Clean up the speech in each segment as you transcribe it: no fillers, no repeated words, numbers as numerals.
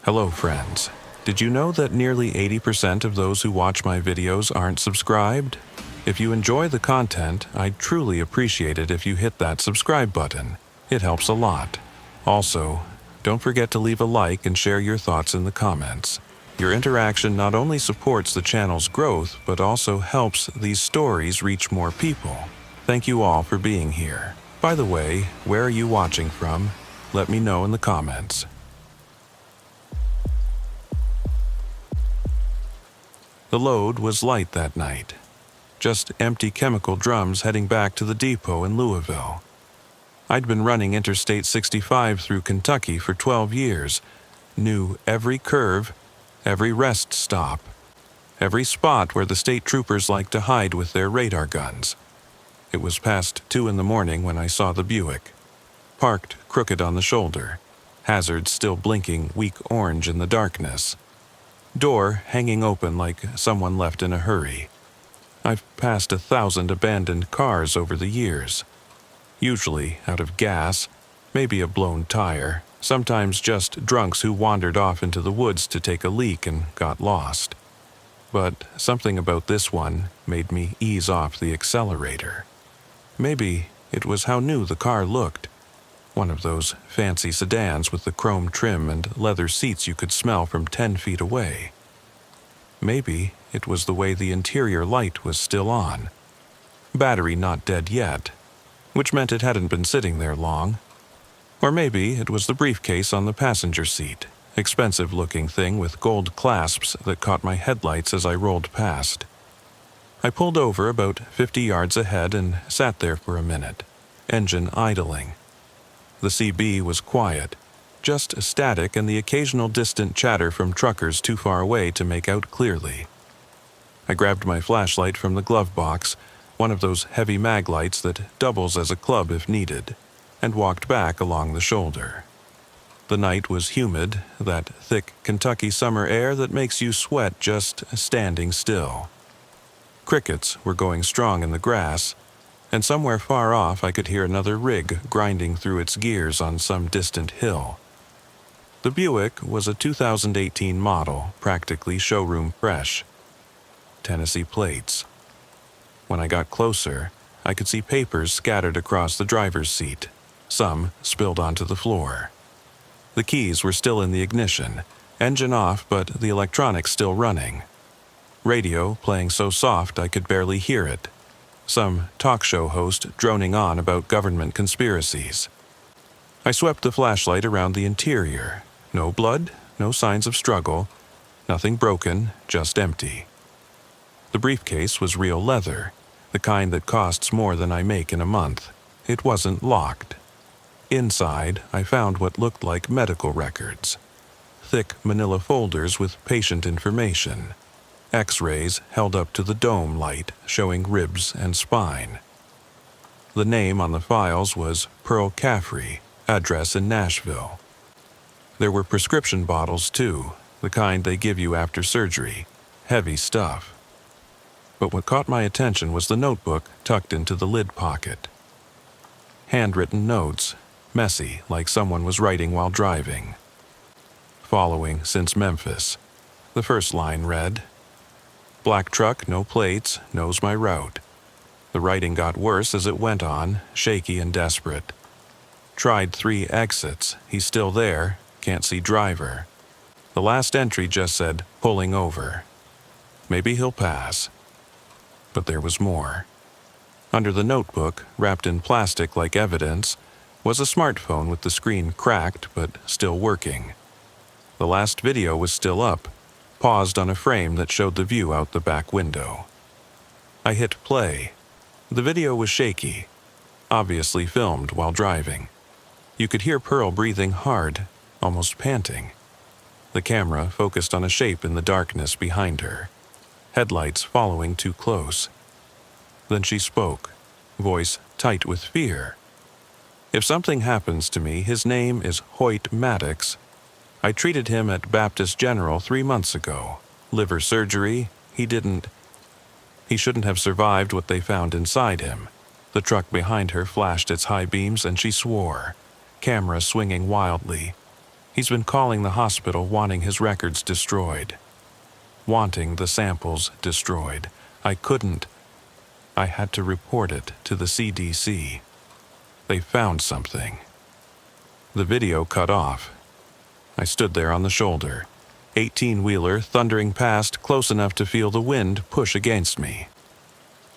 Hello friends. Did you know that nearly 80% of those who watch my videos aren't subscribed? If you enjoy the content, I'd truly appreciate it if you hit that subscribe button. It helps a lot. Also, don't forget to leave a like and share your thoughts in the comments. Your interaction not only supports the channel's growth, but also helps these stories reach more people. Thank you all for being here. By the way, where are you watching from? Let me know in the comments. The load was light that night. Just empty chemical drums heading back to the depot in Louisville. I'd been running Interstate 65 through Kentucky for 12 years, knew every curve, every rest stop, every spot where the state troopers like to hide with their radar guns. It was past 2 in the morning when I saw the Buick, parked crooked on the shoulder, hazards still blinking weak orange in the darkness. Door hanging open like someone left in a hurry. I've passed 1,000 abandoned cars over the years. Usually out of gas, maybe a blown tire, sometimes just drunks who wandered off into the woods to take a leak and got lost. But something about this one made me ease off the accelerator. Maybe it was how new the car looked. One of those fancy sedans with the chrome trim and leather seats you could smell from 10 feet away. Maybe it was the way the interior light was still on. Battery not dead yet, which meant it hadn't been sitting there long. Or maybe it was the briefcase on the passenger seat, expensive-looking thing with gold clasps that caught my headlights as I rolled past. I pulled over about 50 yards ahead and sat there for a minute, engine idling. The CB was quiet, just static and the occasional distant chatter from truckers too far away to make out clearly. I grabbed my flashlight from the glove box, one of those heavy mag lights that doubles as a club if needed, and walked back along the shoulder. The night was humid, that thick Kentucky summer air that makes you sweat just standing still. Crickets were going strong in the grass, and somewhere far off I could hear another rig grinding through its gears on some distant hill. The Buick was a 2018 model, practically showroom fresh. Tennessee plates. When I got closer, I could see papers scattered across the driver's seat, some spilled onto the floor. The keys were still in the ignition, engine off but the electronics still running. Radio playing so soft I could barely hear it. Some talk show host droning on about government conspiracies. I swept the flashlight around the interior. No blood, no signs of struggle, nothing broken, just empty. The briefcase was real leather, the kind that costs more than I make in a month. It wasn't locked. Inside, I found what looked like medical records. Thick manila folders with patient information. X-rays held up to the dome light, showing ribs and spine. The name on the files was Pearl Caffrey, address in Nashville. There were prescription bottles too, the kind they give you after surgery. Heavy stuff. But what caught my attention was the notebook tucked into the lid pocket. Handwritten notes, messy like someone was writing while driving. Following since Memphis. The first line read, "Black truck, no plates, knows my route." The writing got worse as it went on, shaky and desperate. Tried 3 exits, he's still there, can't see driver. The last entry just said, pulling over. Maybe he'll pass. But there was more. Under the notebook, wrapped in plastic like evidence, was a smartphone with the screen cracked but still working. The last video was still up, paused on a frame that showed the view out the back window. I hit play. The video was shaky, obviously filmed while driving. You could hear Pearl breathing hard, almost panting. The camera focused on a shape in the darkness behind her, headlights following too close. Then she spoke, voice tight with fear. "If something happens to me, his name is Hoyt Maddox. I treated him at Baptist General 3 months ago. Liver surgery, he shouldn't have survived what they found inside him." The truck behind her flashed its high beams and she swore, camera swinging wildly. He's been calling the hospital wanting his records destroyed. Wanting the samples destroyed. I couldn't. I had to report it to the CDC. They found something. The video cut off. I stood there on the shoulder, 18-wheeler thundering past close enough to feel the wind push against me.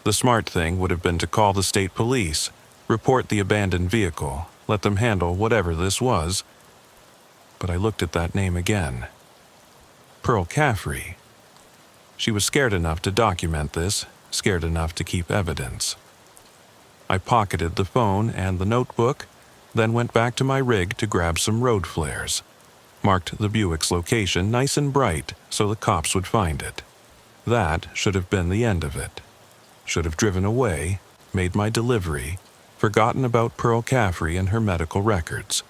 The smart thing would have been to call the state police, report the abandoned vehicle, let them handle whatever this was. But I looked at that name again. Pearl Caffrey. She was scared enough to document this, scared enough to keep evidence. I pocketed the phone and the notebook, then went back to my rig to grab some road flares. Marked the Buick's location nice and bright so the cops would find it. That should have been the end of it. Should have driven away, made my delivery, forgotten about Pearl Caffrey and her medical records.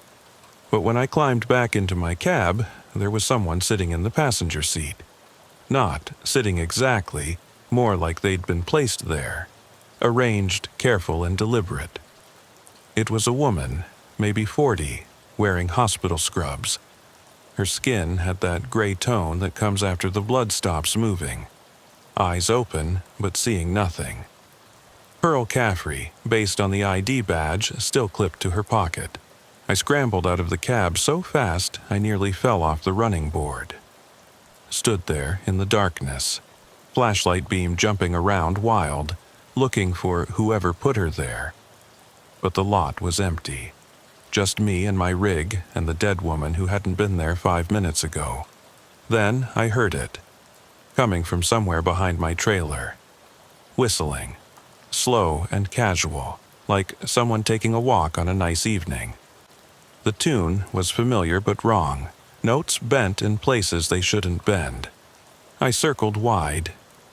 But when I climbed back into my cab, there was someone sitting in the passenger seat. Not sitting exactly, more like they'd been placed there. Arranged, careful, and deliberate. It was a woman, maybe 40, wearing hospital scrubs. Her skin had that gray tone that comes after the blood stops moving. Eyes open, but seeing nothing. Pearl Caffrey, based on the ID badge still clipped to her pocket. I scrambled out of the cab so fast I nearly fell off the running board. Stood there in the darkness, flashlight beam jumping around wild, looking for whoever put her there. But the lot was empty. Just me and my rig and the dead woman who hadn't been there 5 minutes ago. Then I heard it, coming from somewhere behind my trailer. Whistling, slow and casual, like someone taking a walk on a nice evening. The tune was familiar but wrong, notes bent in places they shouldn't bend. I circled wide,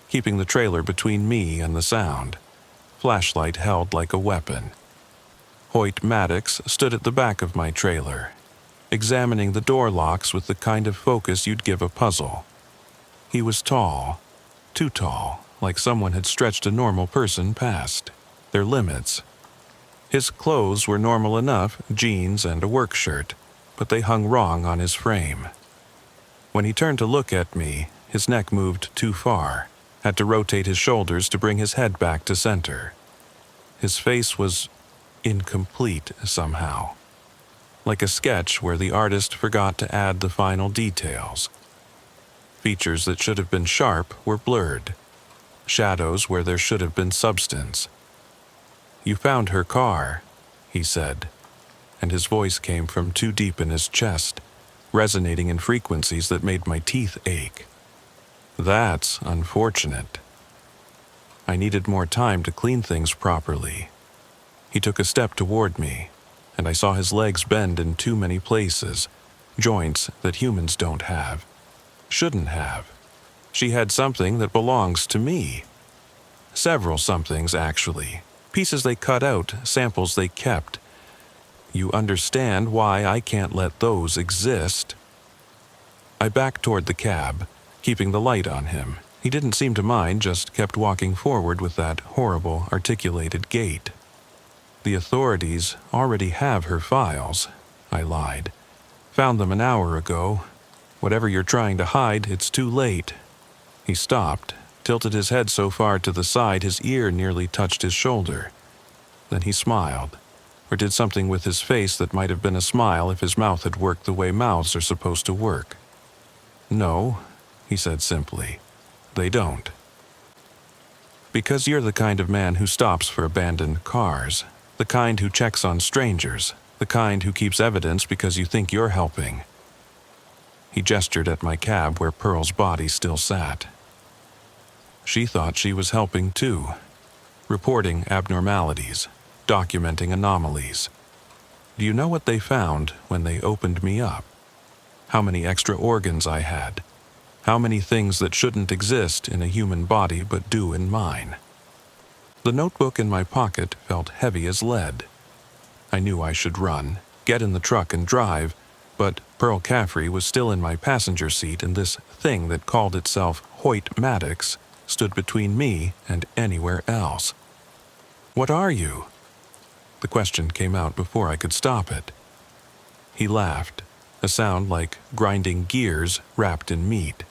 keeping the trailer between me and the sound, flashlight held like a weapon. Hoyt Maddox stood at the back of my trailer, examining the door locks with the kind of focus you'd give a puzzle. He was tall, too tall, like someone had stretched a normal person past their limits. His clothes were normal enough, jeans and a work shirt, but they hung wrong on his frame. When he turned to look at me, his neck moved too far, had to rotate his shoulders to bring his head back to center. His face was incomplete somehow, like a sketch where the artist forgot to add the final details. Features that should have been sharp were blurred, shadows where there should have been substance. "You found her car," he said, and his voice came from too deep in his chest, resonating in frequencies that made my teeth ache. "That's unfortunate." I needed more time to clean things properly. He took a step toward me, and I saw his legs bend in too many places, joints that humans don't have, shouldn't have. She had something that belongs to me. Several somethings, actually. Pieces they cut out, samples they kept. You understand why I can't let those exist. I backed toward the cab, keeping the light on him. He didn't seem to mind, just kept walking forward with that horrible, articulated gait. "The authorities already have her files," I lied. "Found them an hour ago. Whatever you're trying to hide, it's too late." He stopped, tilted his head so far to the side his ear nearly touched his shoulder. Then he smiled, or did something with his face that might have been a smile if his mouth had worked the way mouths are supposed to work. "No," he said simply, "they don't. Because you're the kind of man who stops for abandoned cars, the kind who checks on strangers, the kind who keeps evidence because you think you're helping." He gestured at my cab where Pearl's body still sat. She thought she was helping too, reporting abnormalities, documenting anomalies. Do you know what they found when they opened me up? How many extra organs I had. How many things that shouldn't exist in a human body but do in mine. The notebook in my pocket felt heavy as lead. I knew I should run, get in the truck and drive, but Pearl Caffrey was still in my passenger seat and this thing that called itself Hoyt Maddox stood between me and anywhere else. "What are you?" The question came out before I could stop it. He laughed, a sound like grinding gears wrapped in meat.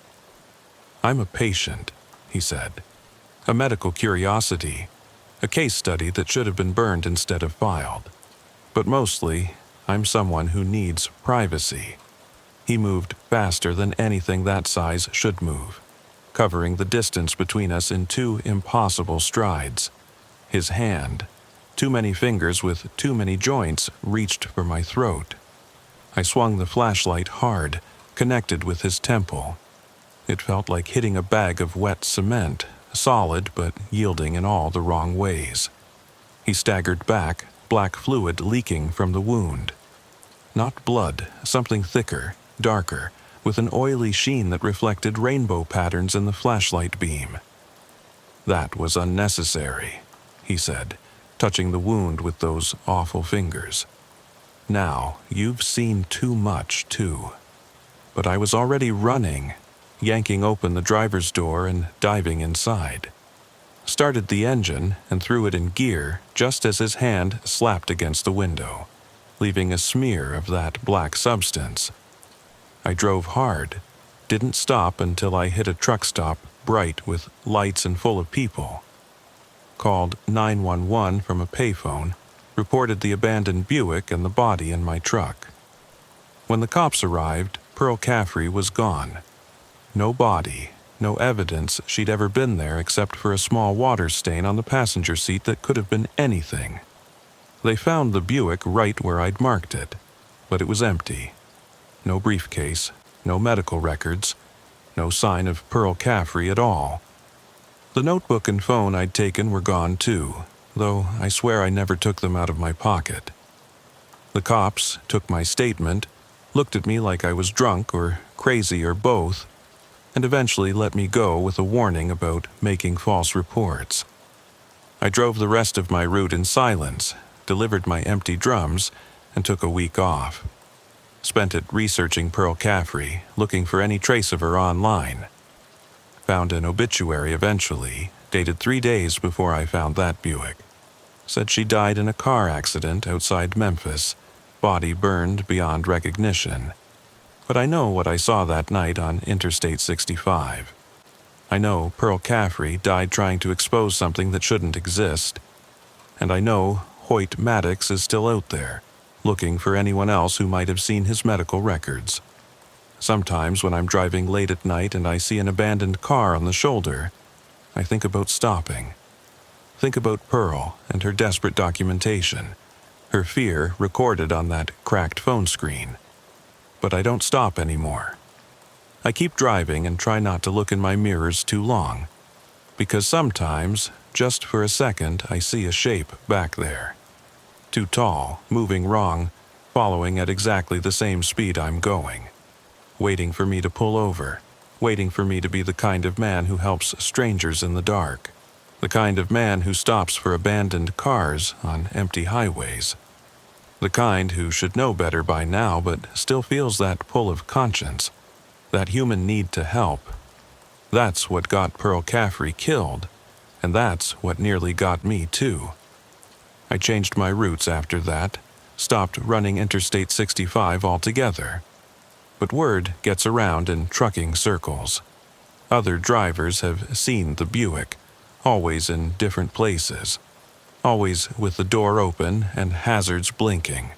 "I'm a patient," he said. "A medical curiosity, a case study that should have been burned instead of filed. But mostly, I'm someone who needs privacy." He moved faster than anything that size should move, covering the distance between us in 2 impossible strides. His hand, too many fingers with too many joints, reached for my throat. I swung the flashlight hard, connected with his temple. It felt like hitting a bag of wet cement, solid but yielding in all the wrong ways. He staggered back, black fluid leaking from the wound. Not blood, something thicker, darker, with an oily sheen that reflected rainbow patterns in the flashlight beam. "That was unnecessary," he said, touching the wound with those awful fingers. "Now, you've seen too much, too." But I was already running, yanking open the driver's door and diving inside. Started the engine and threw it in gear just as his hand slapped against the window, leaving a smear of that black substance. I drove hard, didn't stop until I hit a truck stop bright with lights and full of people. Called 911 from a payphone, reported the abandoned Buick and the body in my truck. When the cops arrived, Pearl Caffrey was gone. No body, no evidence she'd ever been there except for a small water stain on the passenger seat that could have been anything. They found the Buick right where I'd marked it, but it was empty. No briefcase, no medical records, no sign of Pearl Caffrey at all. The notebook and phone I'd taken were gone too, though I swear I never took them out of my pocket. The cops took my statement, looked at me like I was drunk or crazy or both, and eventually let me go with a warning about making false reports. I drove the rest of my route in silence, delivered my empty drums, and took a week off. Spent it researching Pearl Caffrey, looking for any trace of her online. Found an obituary eventually, dated 3 days before I found that Buick. Said she died in a car accident outside Memphis, body burned beyond recognition. But I know what I saw that night on Interstate 65. I know Pearl Caffrey died trying to expose something that shouldn't exist. And I know Hoyt Maddox is still out there, looking for anyone else who might have seen his medical records. Sometimes when I'm driving late at night and I see an abandoned car on the shoulder, I think about stopping. Think about Pearl and her desperate documentation, her fear recorded on that cracked phone screen. But I don't stop anymore. I keep driving and try not to look in my mirrors too long, because sometimes, just for a second, I see a shape back there. Too tall, moving wrong, following at exactly the same speed I'm going. Waiting for me to pull over, waiting for me to be the kind of man who helps strangers in the dark, the kind of man who stops for abandoned cars on empty highways, the kind who should know better by now but still feels that pull of conscience, that human need to help. That's what got Pearl Caffrey killed, and that's what nearly got me too. I changed my routes after that, stopped running Interstate 65 altogether. But word gets around in trucking circles. Other drivers have seen the Buick, always in different places, always with the door open and hazards blinking,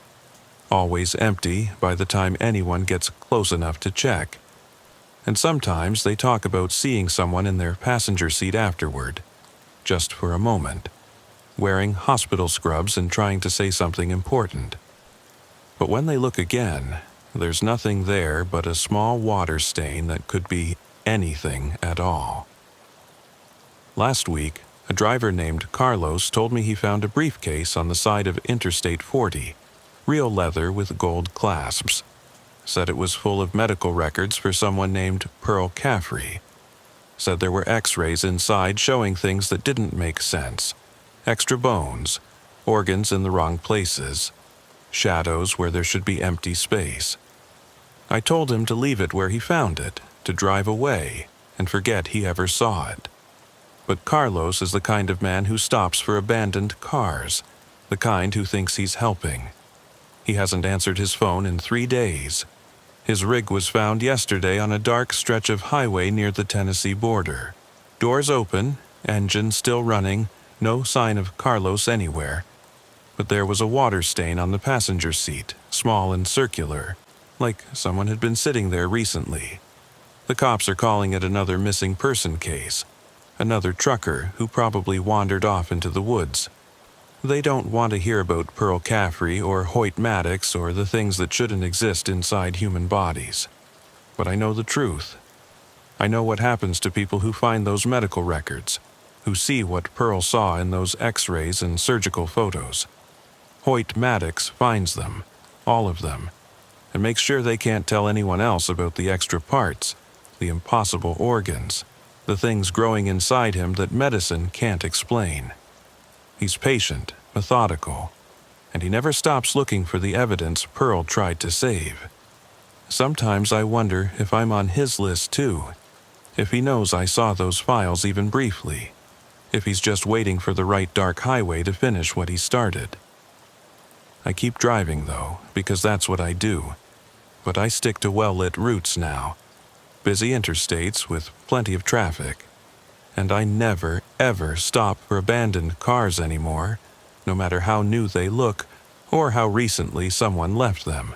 always empty by the time anyone gets close enough to check. And sometimes they talk about seeing someone in their passenger seat afterward, just for a moment, wearing hospital scrubs and trying to say something important. But when they look again, there's nothing there but a small water stain that could be anything at all. Last week, a driver named Carlos told me he found a briefcase on the side of Interstate 40, real leather with gold clasps. Said it was full of medical records for someone named Pearl Caffrey. Said there were x-rays inside showing things that didn't make sense. Extra bones, organs in the wrong places, shadows where there should be empty space. I told him to leave it where he found it, to drive away, and forget he ever saw it. But Carlos is the kind of man who stops for abandoned cars, the kind who thinks he's helping. He hasn't answered his phone in 3 days. His rig was found yesterday on a dark stretch of highway near the Tennessee border. Doors open, engine still running, no sign of Carlos anywhere. But there was a water stain on the passenger seat, small and circular, like someone had been sitting there recently. The cops are calling it another missing person case, another trucker who probably wandered off into the woods. They don't want to hear about Pearl Caffrey or Hoyt Maddox or the things that shouldn't exist inside human bodies. But I know the truth. I know what happens to people who find those medical records, who see what Pearl saw in those x-rays and surgical photos. Hoyt Maddox finds them, all of them, and makes sure they can't tell anyone else about the extra parts, the impossible organs, the things growing inside him that medicine can't explain. He's patient, methodical, and he never stops looking for the evidence Pearl tried to save. Sometimes I wonder if I'm on his list too, if he knows I saw those files even briefly, if he's just waiting for the right dark highway to finish what he started. I keep driving though, because that's what I do, but I stick to well-lit routes now, busy interstates with plenty of traffic. And I never, ever stop for abandoned cars anymore, no matter how new they look or how recently someone left them.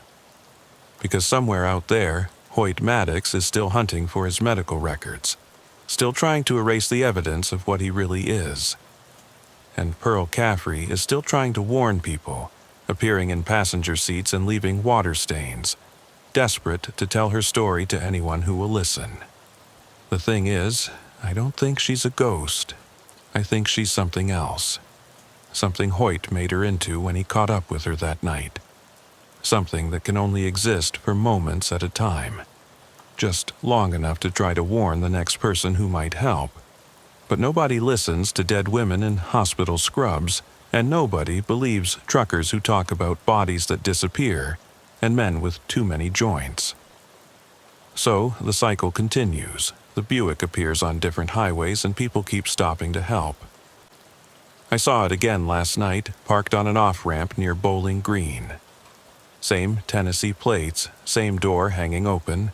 Because somewhere out there, Hoyt Maddox is still hunting for his medical records, still trying to erase the evidence of what he really is. And Pearl Caffrey is still trying to warn people, appearing in passenger seats and leaving water stains, desperate to tell her story to anyone who will listen. The thing is, I don't think she's a ghost. I think she's something else. Something Hoyt made her into when he caught up with her that night. Something that can only exist for moments at a time. Just long enough to try to warn the next person who might help. But nobody listens to dead women in hospital scrubs, and nobody believes truckers who talk about bodies that disappear and men with too many joints. So the cycle continues. The Buick appears on different highways and people keep stopping to help. I saw it again last night, parked on an off-ramp near Bowling Green. Same Tennessee plates, same door hanging open,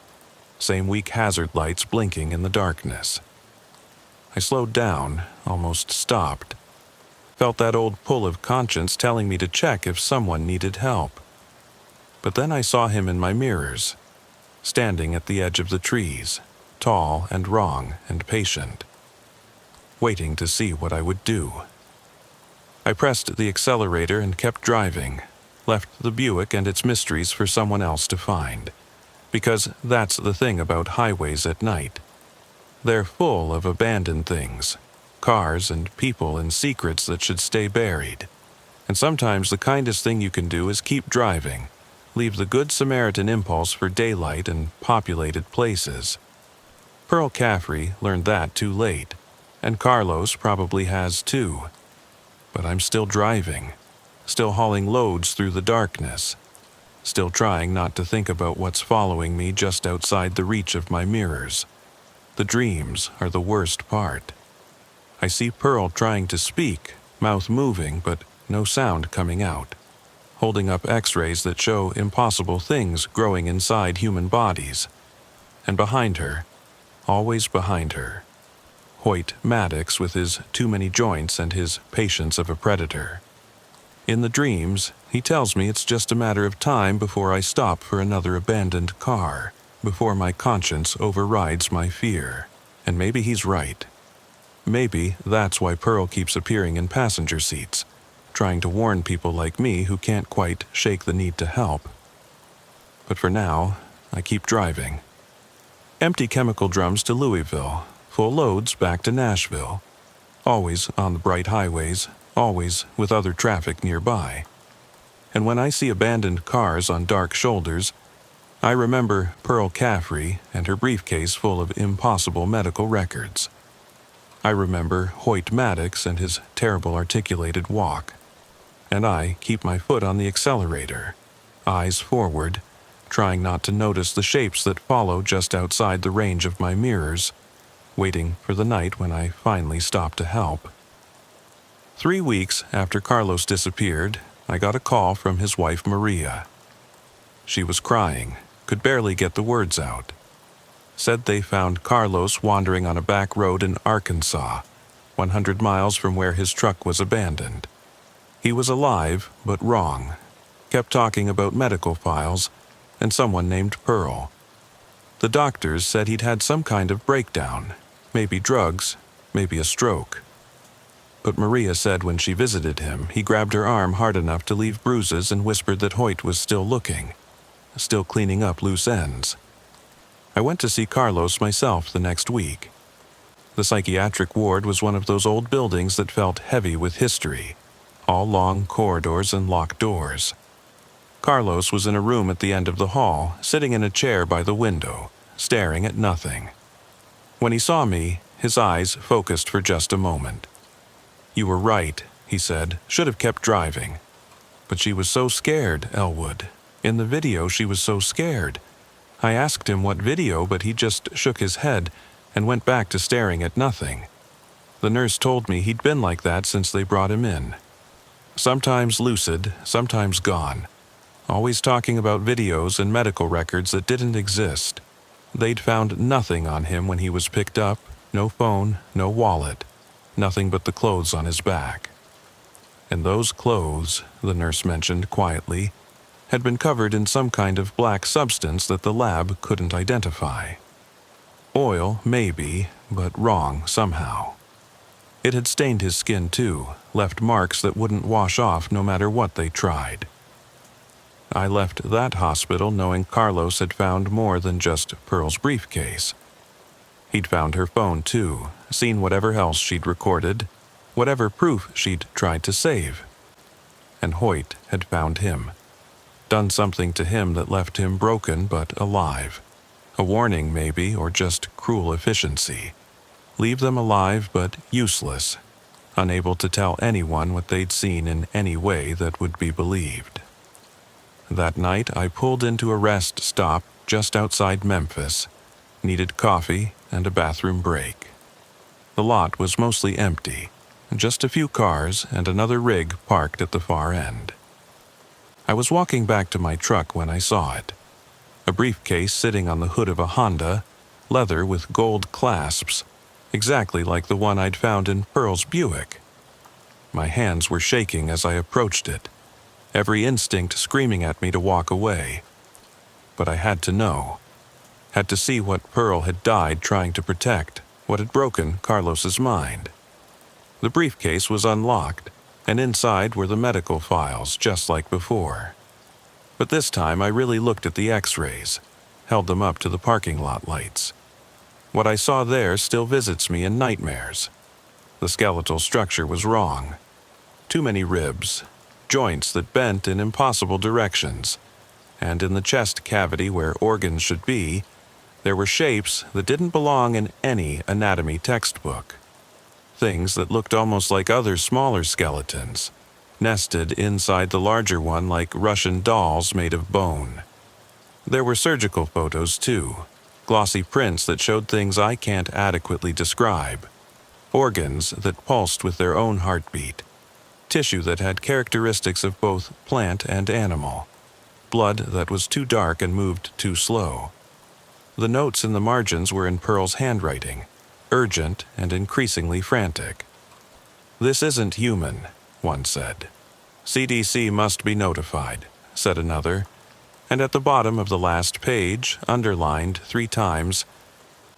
same weak hazard lights blinking in the darkness. I slowed down, almost stopped. Felt that old pull of conscience telling me to check if someone needed help. But then I saw him in my mirrors, standing at the edge of the trees, tall and wrong and patient, waiting to see what I would do. I pressed the accelerator and kept driving, left the Buick and its mysteries for someone else to find, because that's the thing about highways at night. They're full of abandoned things, cars and people and secrets that should stay buried. And sometimes the kindest thing you can do is keep driving, leave the Good Samaritan impulse for daylight and populated places. Pearl Caffrey learned that too late, and Carlos probably has too. But I'm still driving, still hauling loads through the darkness, still trying not to think about what's following me just outside the reach of my mirrors. The dreams are the worst part. I see Pearl trying to speak, mouth moving, but no sound coming out, holding up x-rays that show impossible things growing inside human bodies. And behind her, always behind her, Hoyt Maddox with his too many joints and his patience of a predator. In the dreams, he tells me it's just a matter of time before I stop for another abandoned car, before my conscience overrides my fear. And maybe he's right. Maybe that's why Pearl keeps appearing in passenger seats, trying to warn people like me who can't quite shake the need to help. But for now, I keep driving. Empty chemical drums to Louisville, full loads back to Nashville. Always on the bright highways, always with other traffic nearby. And when I see abandoned cars on dark shoulders, I remember Pearl Caffrey and her briefcase full of impossible medical records. I remember Hoyt Maddox and his terrible articulated walk. And I keep my foot on the accelerator, eyes forward, trying not to notice the shapes that follow just outside the range of my mirrors, waiting for the night when I finally stop to help. 3 weeks after Carlos disappeared, I got a call from his wife Maria. She was crying, could barely get the words out. Said they found Carlos wandering on a back road in Arkansas, 100 miles from where his truck was abandoned. He was alive, but wrong. Kept talking about medical files and someone named Pearl. The doctors said he'd had some kind of breakdown, maybe drugs, maybe a stroke. But Maria said when she visited him, he grabbed her arm hard enough to leave bruises and whispered that Hoyt was still looking, still cleaning up loose ends. I went to see Carlos myself the next week. The psychiatric ward was one of those old buildings that felt heavy with history, all long corridors and locked doors. Carlos was in a room at the end of the hall, sitting in a chair by the window, staring at nothing. When he saw me, his eyes focused for just a moment. "You were right," he said. "Should have kept driving." "But she was so scared, Elwood. In the video, she was so scared." I asked him what video, but he just shook his head and went back to staring at nothing. The nurse told me he'd been like that since they brought him in. Sometimes lucid, sometimes gone. Always talking about videos and medical records that didn't exist. They'd found nothing on him when he was picked up, no phone, no wallet, nothing but the clothes on his back. And those clothes, the nurse mentioned quietly, had been covered in some kind of black substance that the lab couldn't identify. Oil, maybe, but wrong somehow. It had stained his skin too, left marks that wouldn't wash off no matter what they tried. I left that hospital knowing Carlos had found more than just Pearl's briefcase. He'd found her phone too, seen whatever else she'd recorded, whatever proof she'd tried to save. And Hoyt had found him. Done something to him that left him broken but alive. A warning maybe, or just cruel efficiency. Leave them alive but useless, unable to tell anyone what they'd seen in any way that would be believed. That night I pulled into a rest stop just outside Memphis, needed coffee and a bathroom break. The lot was mostly empty, just a few cars and another rig parked at the far end. I was walking back to my truck when I saw it. A briefcase sitting on the hood of a Honda, leather with gold clasps, exactly like the one I'd found in Pearl's Buick. My hands were shaking as I approached it, every instinct screaming at me to walk away. But I had to know. Had to see what Pearl had died trying to protect, what had broken Carlos's mind. The briefcase was unlocked, and inside were the medical files, just like before. But this time I really looked at the x-rays, held them up to the parking lot lights. What I saw there still visits me in nightmares. The skeletal structure was wrong. Too many ribs, joints that bent in impossible directions, and in the chest cavity where organs should be, there were shapes that didn't belong in any anatomy textbook. Things that looked almost like other smaller skeletons, nested inside the larger one like Russian dolls made of bone. There were surgical photos too, glossy prints that showed things I can't adequately describe, organs that pulsed with their own heartbeat, tissue that had characteristics of both plant and animal, blood that was too dark and moved too slow. The notes in the margins were in Pearl's handwriting, urgent and increasingly frantic. "This isn't human," one said. "CDC must be notified," said another, and at the bottom of the last page, underlined 3 times,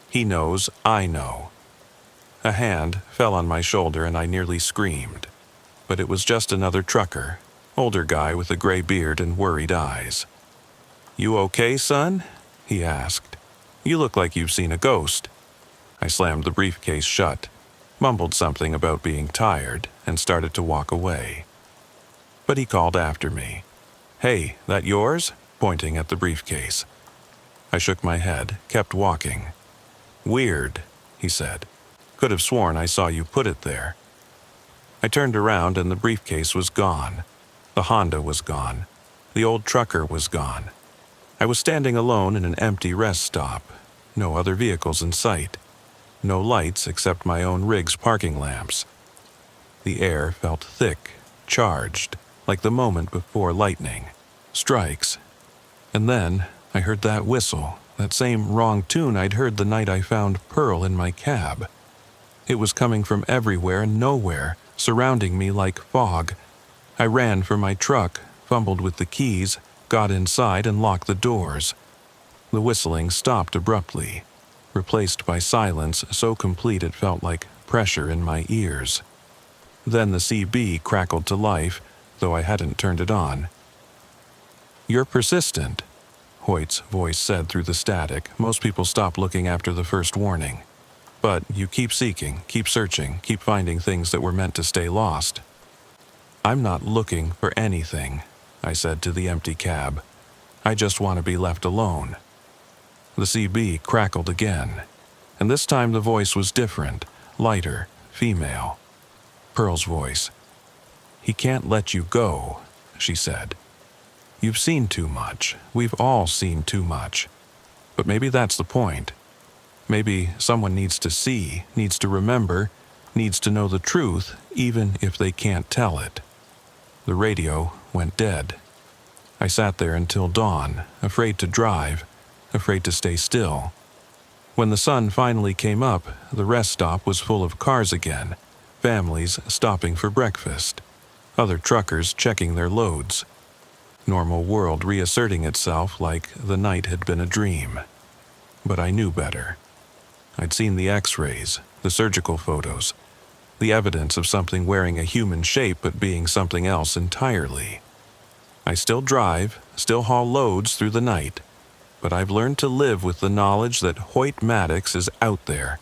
"He knows I know." A hand fell on my shoulder and I nearly screamed. But it was just another trucker, older guy with a gray beard and worried eyes. "You okay, son?" he asked. "You look like you've seen a ghost." I slammed the briefcase shut, mumbled something about being tired, and started to walk away. But he called after me. "Hey, that yours?" pointing at the briefcase. I shook my head, kept walking. "Weird," he said. "Could have sworn I saw you put it there." I turned around and the briefcase was gone. The Honda was gone. The old trucker was gone. I was standing alone in an empty rest stop. No other vehicles in sight. No lights except my own rig's parking lamps. The air felt thick, charged, like the moment before lightning strikes. And then I heard that whistle, that same wrong tune I'd heard the night I found Pearl in my cab. It was coming from everywhere and nowhere, surrounding me like fog. I ran for my truck, fumbled with the keys, got inside and locked the doors. The whistling stopped abruptly, replaced by silence so complete it felt like pressure in my ears. Then the CB crackled to life, though I hadn't turned it on. "You're persistent," Hoyt's voice said through the static. "Most people stop looking after the first warning. But you keep seeking, keep searching, keep finding things that were meant to stay lost." "I'm not looking for anything," I said to the empty cab. "I just want to be left alone." The CB crackled again, and this time the voice was different, lighter, female. Pearl's voice. "He can't let you go," she said. "You've seen too much. We've all seen too much. But maybe that's the point. Maybe someone needs to see, needs to remember, needs to know the truth, even if they can't tell it." The radio went dead. I sat there until dawn, afraid to drive, afraid to stay still. When the sun finally came up, the rest stop was full of cars again, families stopping for breakfast, other truckers checking their loads. Normal world reasserting itself like the night had been a dream. But I knew better. I'd seen the x-rays, the surgical photos, the evidence of something wearing a human shape but being something else entirely. I still drive, still haul loads through the night, but I've learned to live with the knowledge that Hoyt Maddox is out there,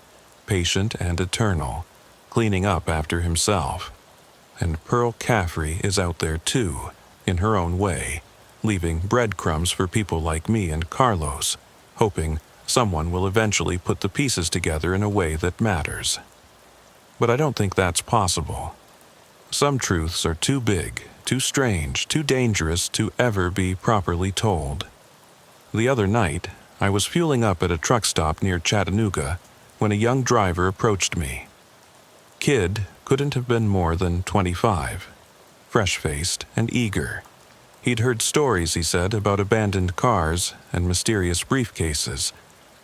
patient and eternal, cleaning up after himself. And Pearl Caffrey is out there too, in her own way, leaving breadcrumbs for people like me and Carlos, hoping someone will eventually put the pieces together in a way that matters. But I don't think that's possible. Some truths are too big, too strange, too dangerous to ever be properly told. The other night, I was fueling up at a truck stop near Chattanooga when a young driver approached me. Kid couldn't have been more than 25, fresh-faced and eager. He'd heard stories, he said, about abandoned cars and mysterious briefcases,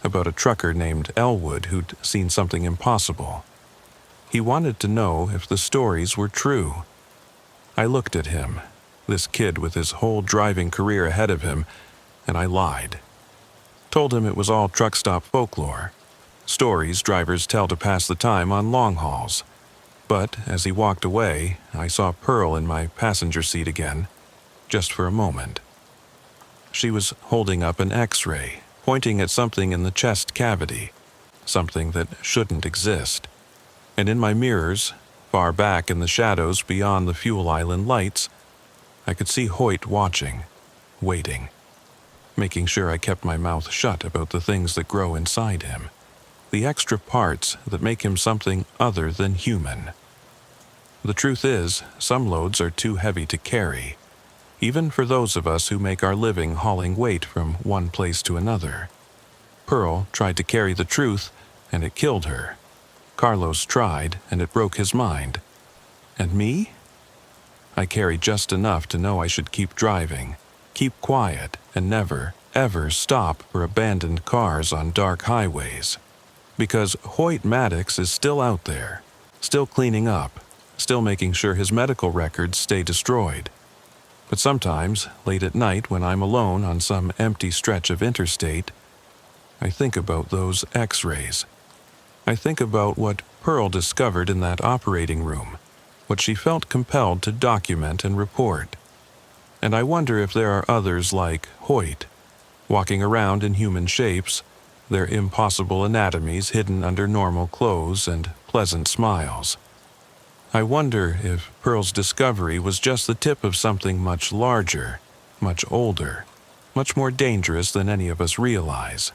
about a trucker named Elwood who'd seen something impossible. He wanted to know if the stories were true. I looked at him, this kid with his whole driving career ahead of him, and I lied. Told him it was all truck stop folklore, stories drivers tell to pass the time on long hauls. But as he walked away, I saw Pearl in my passenger seat again, just for a moment. She was holding up an x-ray, pointing at something in the chest cavity, something that shouldn't exist. And in my mirrors, far back in the shadows beyond the fuel island lights, I could see Hoyt watching, waiting, making sure I kept my mouth shut about the things that grow inside him, the extra parts that make him something other than human. The truth is, some loads are too heavy to carry, even for those of us who make our living hauling weight from one place to another. Pearl tried to carry the truth, and it killed her. Carlos tried, and it broke his mind. And me? I carried just enough to know I should keep driving, keep quiet, and never, ever stop for abandoned cars on dark highways. Because Hoyt Maddox is still out there, still cleaning up, still making sure his medical records stay destroyed. But sometimes, late at night when I'm alone on some empty stretch of interstate, I think about those x-rays. I think about what Pearl discovered in that operating room, what she felt compelled to document and report. And I wonder if there are others like Hoyt, walking around in human shapes, their impossible anatomies hidden under normal clothes and pleasant smiles. I wonder if Pearl's discovery was just the tip of something much larger, much older, much more dangerous than any of us realize.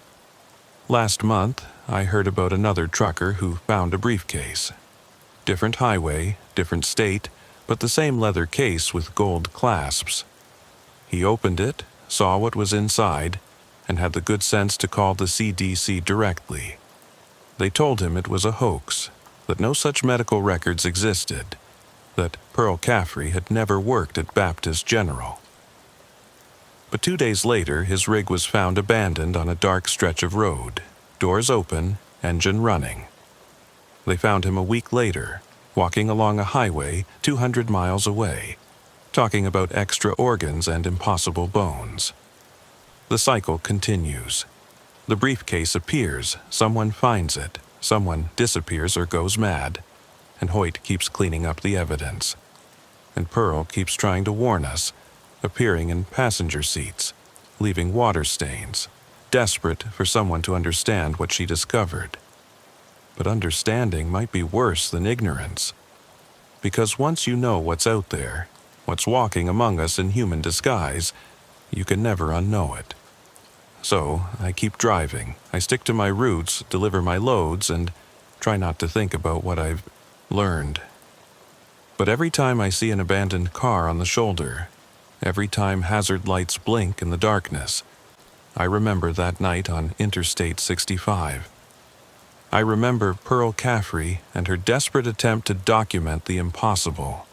Last month, I heard about another trucker who found a briefcase. Different highway, different state, but the same leather case with gold clasps. He opened it, saw what was inside, and had the good sense to call the CDC directly. They told him it was a hoax, that no such medical records existed, that Pearl Caffrey had never worked at Baptist General. But 2 days later, his rig was found abandoned on a dark stretch of road, doors open, engine running. They found him a week later, walking along a highway 200 miles away, talking about extra organs and impossible bones. The cycle continues. The briefcase appears, someone finds it, someone disappears or goes mad, and Hoyt keeps cleaning up the evidence. And Pearl keeps trying to warn us, appearing in passenger seats, leaving water stains, desperate for someone to understand what she discovered. But understanding might be worse than ignorance. Because once you know what's out there, what's walking among us in human disguise, you can never unknow it. So, I keep driving. I stick to my routes, deliver my loads, and try not to think about what I've learned. But every time I see an abandoned car on the shoulder, every time hazard lights blink in the darkness, I remember that night on Interstate 65. I remember Pearl Caffrey and her desperate attempt to document the impossible.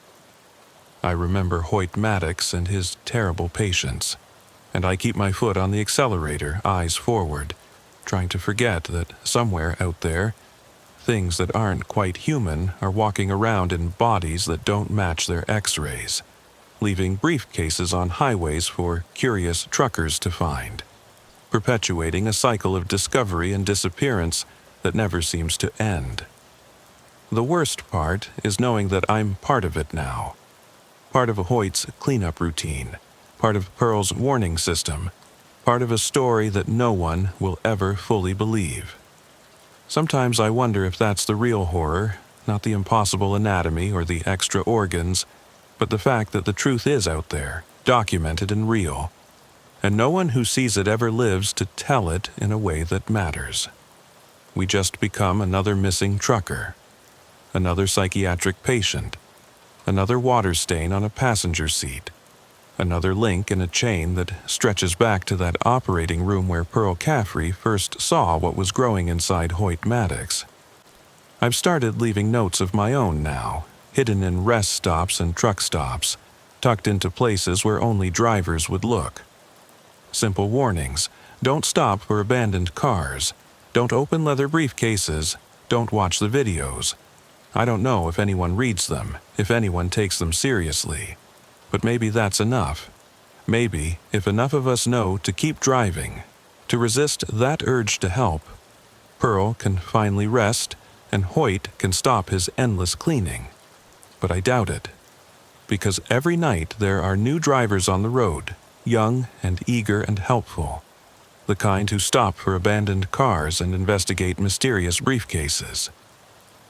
I remember Hoyt Maddox and his terrible patience, and I keep my foot on the accelerator, eyes forward, trying to forget that somewhere out there, things that aren't quite human are walking around in bodies that don't match their X-rays, leaving briefcases on highways for curious truckers to find, perpetuating a cycle of discovery and disappearance that never seems to end. The worst part is knowing that I'm part of it now, part of Hoyt's cleanup routine, part of Pearl's warning system, part of a story that no one will ever fully believe. Sometimes I wonder if that's the real horror, not the impossible anatomy or the extra organs, but the fact that the truth is out there, documented and real, and no one who sees it ever lives to tell it in a way that matters. We just become another missing trucker, another psychiatric patient, another water stain on a passenger seat, another link in a chain that stretches back to that operating room where Pearl Caffrey first saw what was growing inside Hoyt Maddox. I've started leaving notes of my own now, hidden in rest stops and truck stops, tucked into places where only drivers would look. Simple warnings: don't stop for abandoned cars, don't open leather briefcases, don't watch the videos. I don't know if anyone reads them, if anyone takes them seriously. But maybe that's enough. Maybe, if enough of us know to keep driving, to resist that urge to help, Pearl can finally rest and Hoyt can stop his endless cleaning. But I doubt it. Because every night there are new drivers on the road, young and eager and helpful. The kind who stop for abandoned cars and investigate mysterious briefcases.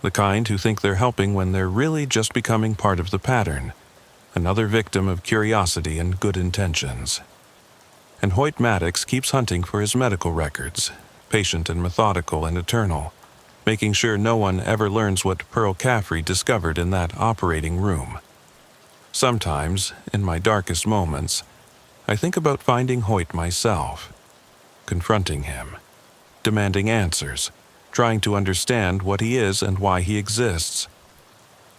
The kind who think they're helping when they're really just becoming part of the pattern. Another victim of curiosity and good intentions. And Hoyt Maddox keeps hunting for his medical records, patient and methodical and eternal, making sure no one ever learns what Pearl Caffrey discovered in that operating room. Sometimes, in my darkest moments, I think about finding Hoyt myself, confronting him, demanding answers, trying to understand what he is and why he exists.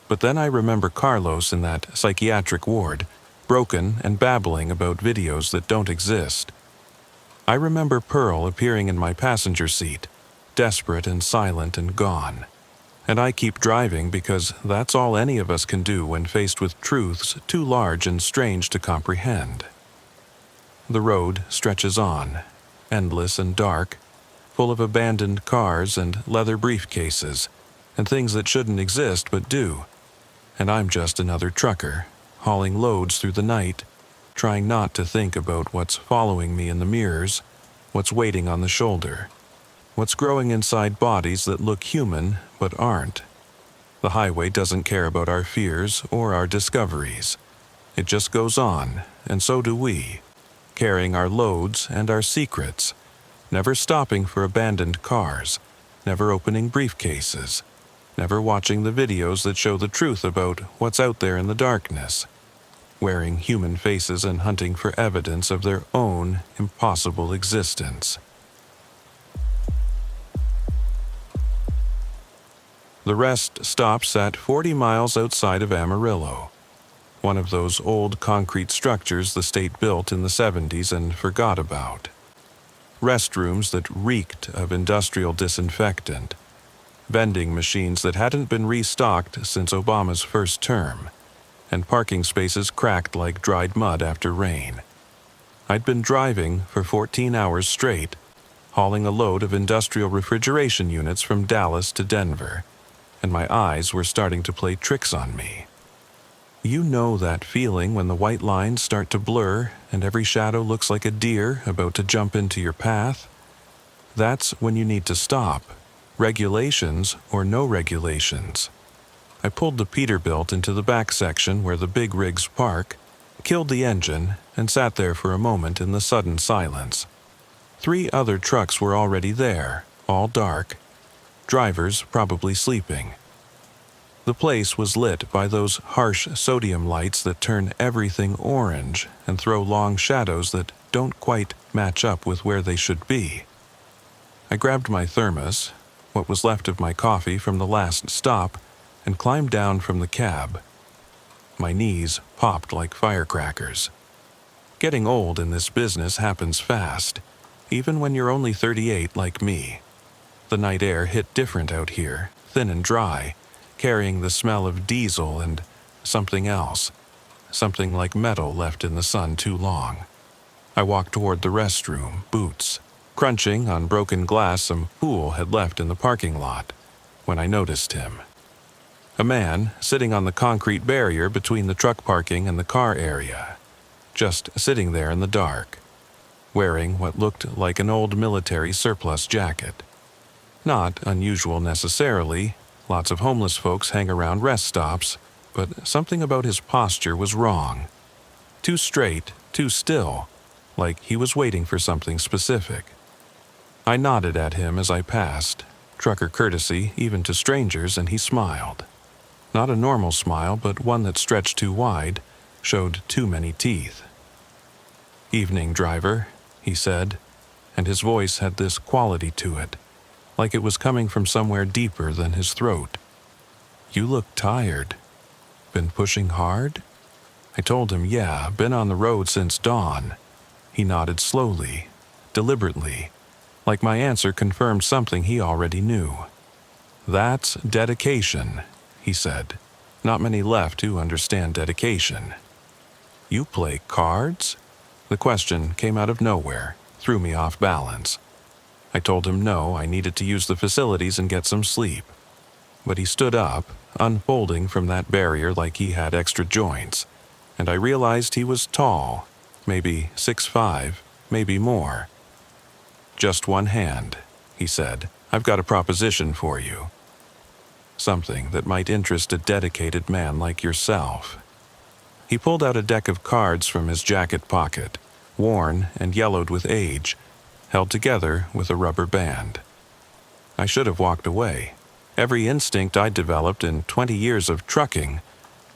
But then I remember Carlos in that psychiatric ward, broken and babbling about videos that don't exist. I remember Pearl appearing in my passenger seat, desperate and silent and gone. And I keep driving because that's all any of us can do when faced with truths too large and strange to comprehend. The road stretches on, endless and dark, full of abandoned cars and leather briefcases, and things that shouldn't exist but do. And I'm just another trucker, hauling loads through the night, trying not to think about what's following me in the mirrors, what's waiting on the shoulder, what's growing inside bodies that look human but aren't. The highway doesn't care about our fears or our discoveries. It just goes on, and so do we, carrying our loads and our secrets, never stopping for abandoned cars, never opening briefcases, never watching the videos that show the truth about what's out there in the darkness, wearing human faces and hunting for evidence of their own impossible existence. The rest stops at 40 miles outside of Amarillo. one of those old concrete structures the state built in the 70s and forgot about. Restrooms that reeked of industrial disinfectant, vending machines that hadn't been restocked since Obama's first term, and parking spaces cracked like dried mud after rain. I'd been driving for 14 hours straight, hauling a load of industrial refrigeration units from Dallas to Denver, and my eyes were starting to play tricks on me. You know that feeling when the white lines start to blur and every shadow looks like a deer about to jump into your path? That's when you need to stop, regulations or no regulations. I pulled the Peterbilt into the back section where the big rigs park, killed the engine, and sat there for a moment in the sudden silence. 3 other trucks were already there, all dark, drivers probably sleeping. The place was lit by those harsh sodium lights that turn everything orange and throw long shadows that don't quite match up with where they should be. I grabbed my thermos, what was left of my coffee from the last stop, and climbed down from the cab. My knees popped like firecrackers. Getting old in this business happens fast, even when you're only 38 like me. The night air hit different out here, thin and dry, carrying the smell of diesel and something else, something like metal left in the sun too long. I walked toward the restroom, boots, crunching on broken glass some fool had left in the parking lot, when I noticed him. A man sitting on the concrete barrier between the truck parking and the car area, just sitting there in the dark, wearing what looked like an old military surplus jacket. Not unusual necessarily. Lots of homeless folks hang around rest stops, but something about his posture was wrong. Too straight, too still, like he was waiting for something specific. I nodded at him as I passed, trucker courtesy even to strangers, and he smiled. Not a normal smile, but one that stretched too wide, showed too many teeth. "Evening, driver," he said, and his voice had this quality to it, like it was coming from somewhere deeper than his throat. "You look tired. Been pushing hard?" I told him, yeah, been on the road since dawn. He nodded slowly, deliberately, like my answer confirmed something he already knew. "That's dedication," he said. "Not many left who understand dedication." "You play cards?" The question came out of nowhere, threw me off balance. I told him no, I needed to use the facilities and get some sleep. But he stood up, unfolding from that barrier like he had extra joints, and I realized he was tall, maybe 6'5", maybe more. "Just one hand," he said. "I've got a proposition for you. Something that might interest a dedicated man like yourself." He pulled out a deck of cards from his jacket pocket, worn and yellowed with age, held together with a rubber band. I should have walked away. Every instinct I'd developed in 20 years of trucking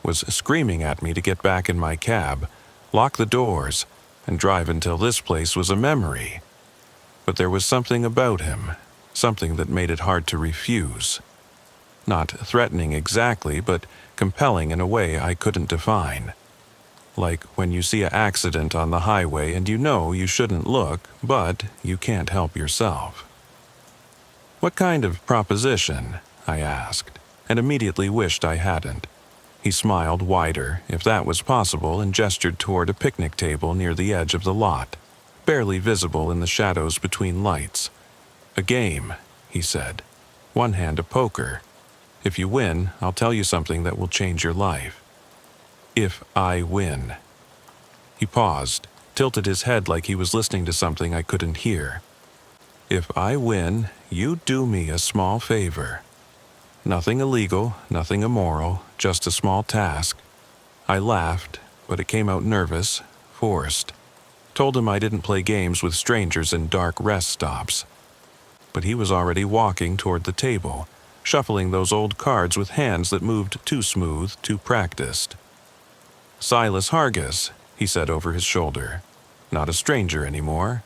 was screaming at me to get back in my cab, lock the doors, and drive until this place was a memory. But there was something about him, something that made it hard to refuse. Not threatening exactly, but compelling in a way I couldn't define. Like when you see an accident on the highway and you know you shouldn't look, but you can't help yourself. "What kind of proposition?" I asked, and immediately wished I hadn't. He smiled wider, if that was possible, and gestured toward a picnic table near the edge of the lot, barely visible in the shadows between lights. "A game," he said. "One hand a poker. If you win, I'll tell you something that will change your life. If I win." He paused, tilted his head like he was listening to something I couldn't hear. "If I win, you do me a small favor. Nothing illegal, nothing immoral, just a small task." I laughed, but it came out nervous, forced. Told him I didn't play games with strangers in dark rest stops. But he was already walking toward the table, shuffling those old cards with hands that moved too smooth, too practiced. "Silas Hargis," he said over his shoulder. "Not a stranger anymore.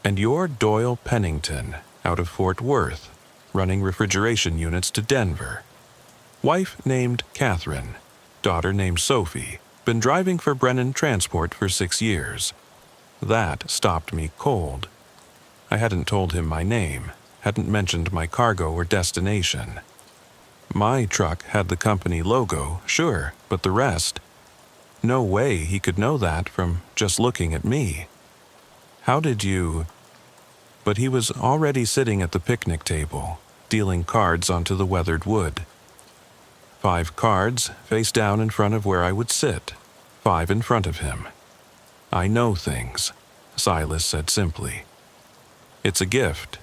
And you're Doyle Pennington, out of Fort Worth, running refrigeration units to Denver. Wife named Catherine. daughter named Sophie, been driving for Brennan Transport for 6 years. That stopped me cold. I hadn't told him my name, hadn't mentioned my cargo or destination. My truck had the company logo, sure, but the rest? No way he could know that from just looking at me. How did you... But he was already sitting at the picnic table, dealing cards onto the weathered wood. 5 cards, face down in front of where I would sit, 5 in front of him. I know things, Silas said simply. It's a gift,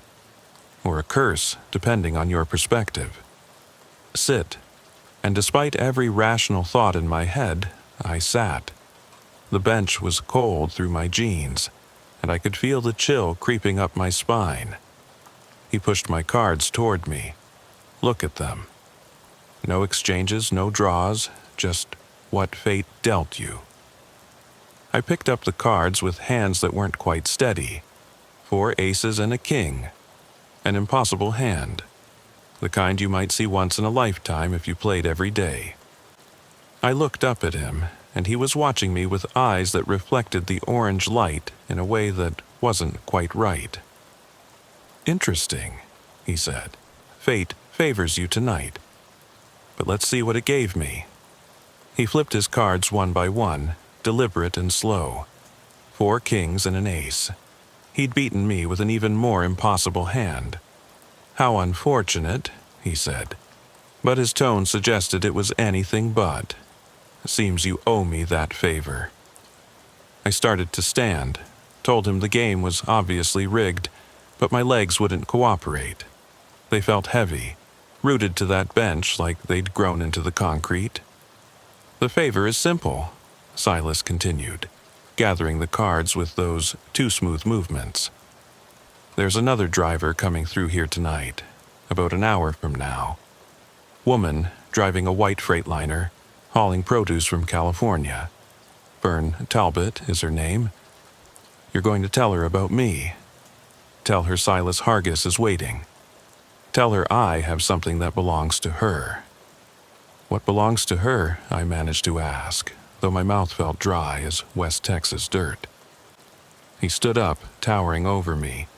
or a curse, depending on your perspective. Sit, and despite every rational thought in my head, I sat. The bench was cold through my jeans, and I could feel the chill creeping up my spine. He pushed my cards toward me. Look at them. No exchanges, no draws, just what fate dealt you. I picked up the cards with hands that weren't quite steady. 4 aces and a king. An impossible hand. The kind you might see once in a lifetime if you played every day. I looked up at him, and he was watching me with eyes that reflected the orange light in a way that wasn't quite right. Interesting, he said. Fate favors you tonight. But let's see what it gave me. He flipped his cards one by one, deliberate and slow. 4 kings and an ace. He'd beaten me with an even more impossible hand. How unfortunate, he said. But his tone suggested it was anything but. Seems you owe me that favor. I started to stand, told him the game was obviously rigged, but my legs wouldn't cooperate. They felt heavy, rooted to that bench like they'd grown into the concrete. The favor is simple, Silas continued, gathering the cards with those too smooth movements. There's another driver coming through here tonight, about an hour from now. Woman driving a white Freightliner, hauling produce from California. Fern Talbot is her name. You're going to tell her about me. Tell her Silas Hargis is waiting. Tell her I have something that belongs to her. What belongs to her, I managed to ask, though my mouth felt dry as West Texas dirt. He stood up, towering over me,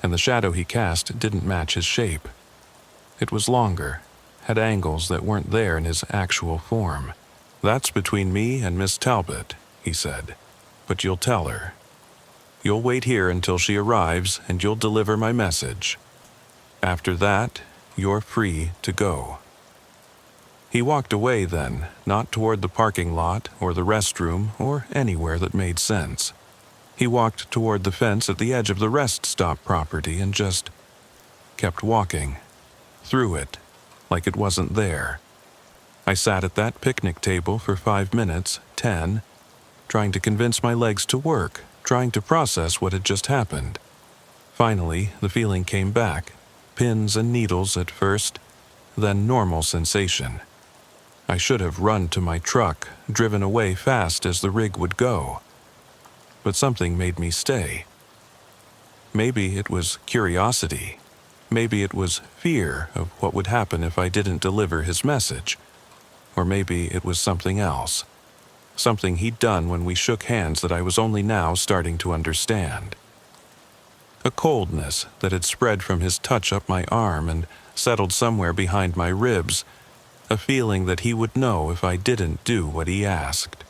and the shadow he cast didn't match his shape. It was longer, had angles that weren't there in his actual form. That's between me and Miss Talbot, he said, but you'll tell her. You'll wait here until she arrives and you'll deliver my message. After that, you're free to go. He walked away then, not toward the parking lot or the restroom or anywhere that made sense. He walked toward the fence at the edge of the rest stop property and just kept walking, through it, like it wasn't there. I sat at that picnic table for 5 minutes, 10, trying to convince my legs to work, trying to process what had just happened. Finally, the feeling came back, pins and needles at first, then normal sensation. I should have run to my truck, driven away fast as the rig would go. But something made me stay. Maybe it was curiosity. Maybe it was fear of what would happen if I didn't deliver his message. Or maybe it was something else. Something he'd done when we shook hands that I was only now starting to understand. A coldness that had spread from his touch up my arm and settled somewhere behind my ribs. A feeling that he would know if I didn't do what he asked.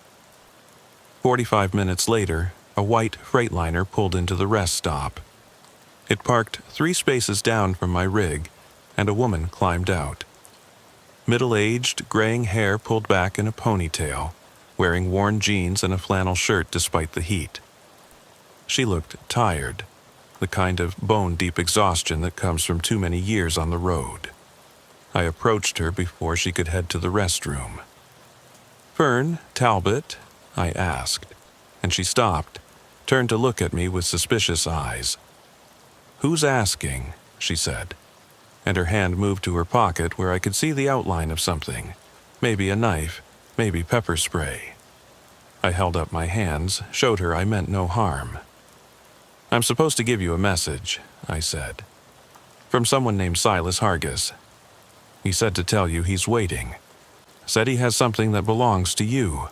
45 minutes later, a white Freightliner pulled into the rest stop. It parked 3 spaces down from my rig, and a woman climbed out. Middle-aged, graying hair pulled back in a ponytail, wearing worn jeans and a flannel shirt despite the heat. She looked tired, the kind of bone-deep exhaustion that comes from too many years on the road. I approached her before she could head to the restroom. "Fern Talbot?" I asked, and she stopped, turned to look at me with suspicious eyes. "Who's asking?" she said, and her hand moved to her pocket where I could see the outline of something, maybe a knife, maybe pepper spray. I held up my hands, showed her I meant no harm. "I'm supposed to give you a message," I said. "From someone named Silas Hargis. He said to tell you he's waiting." Said he has something that belongs to you."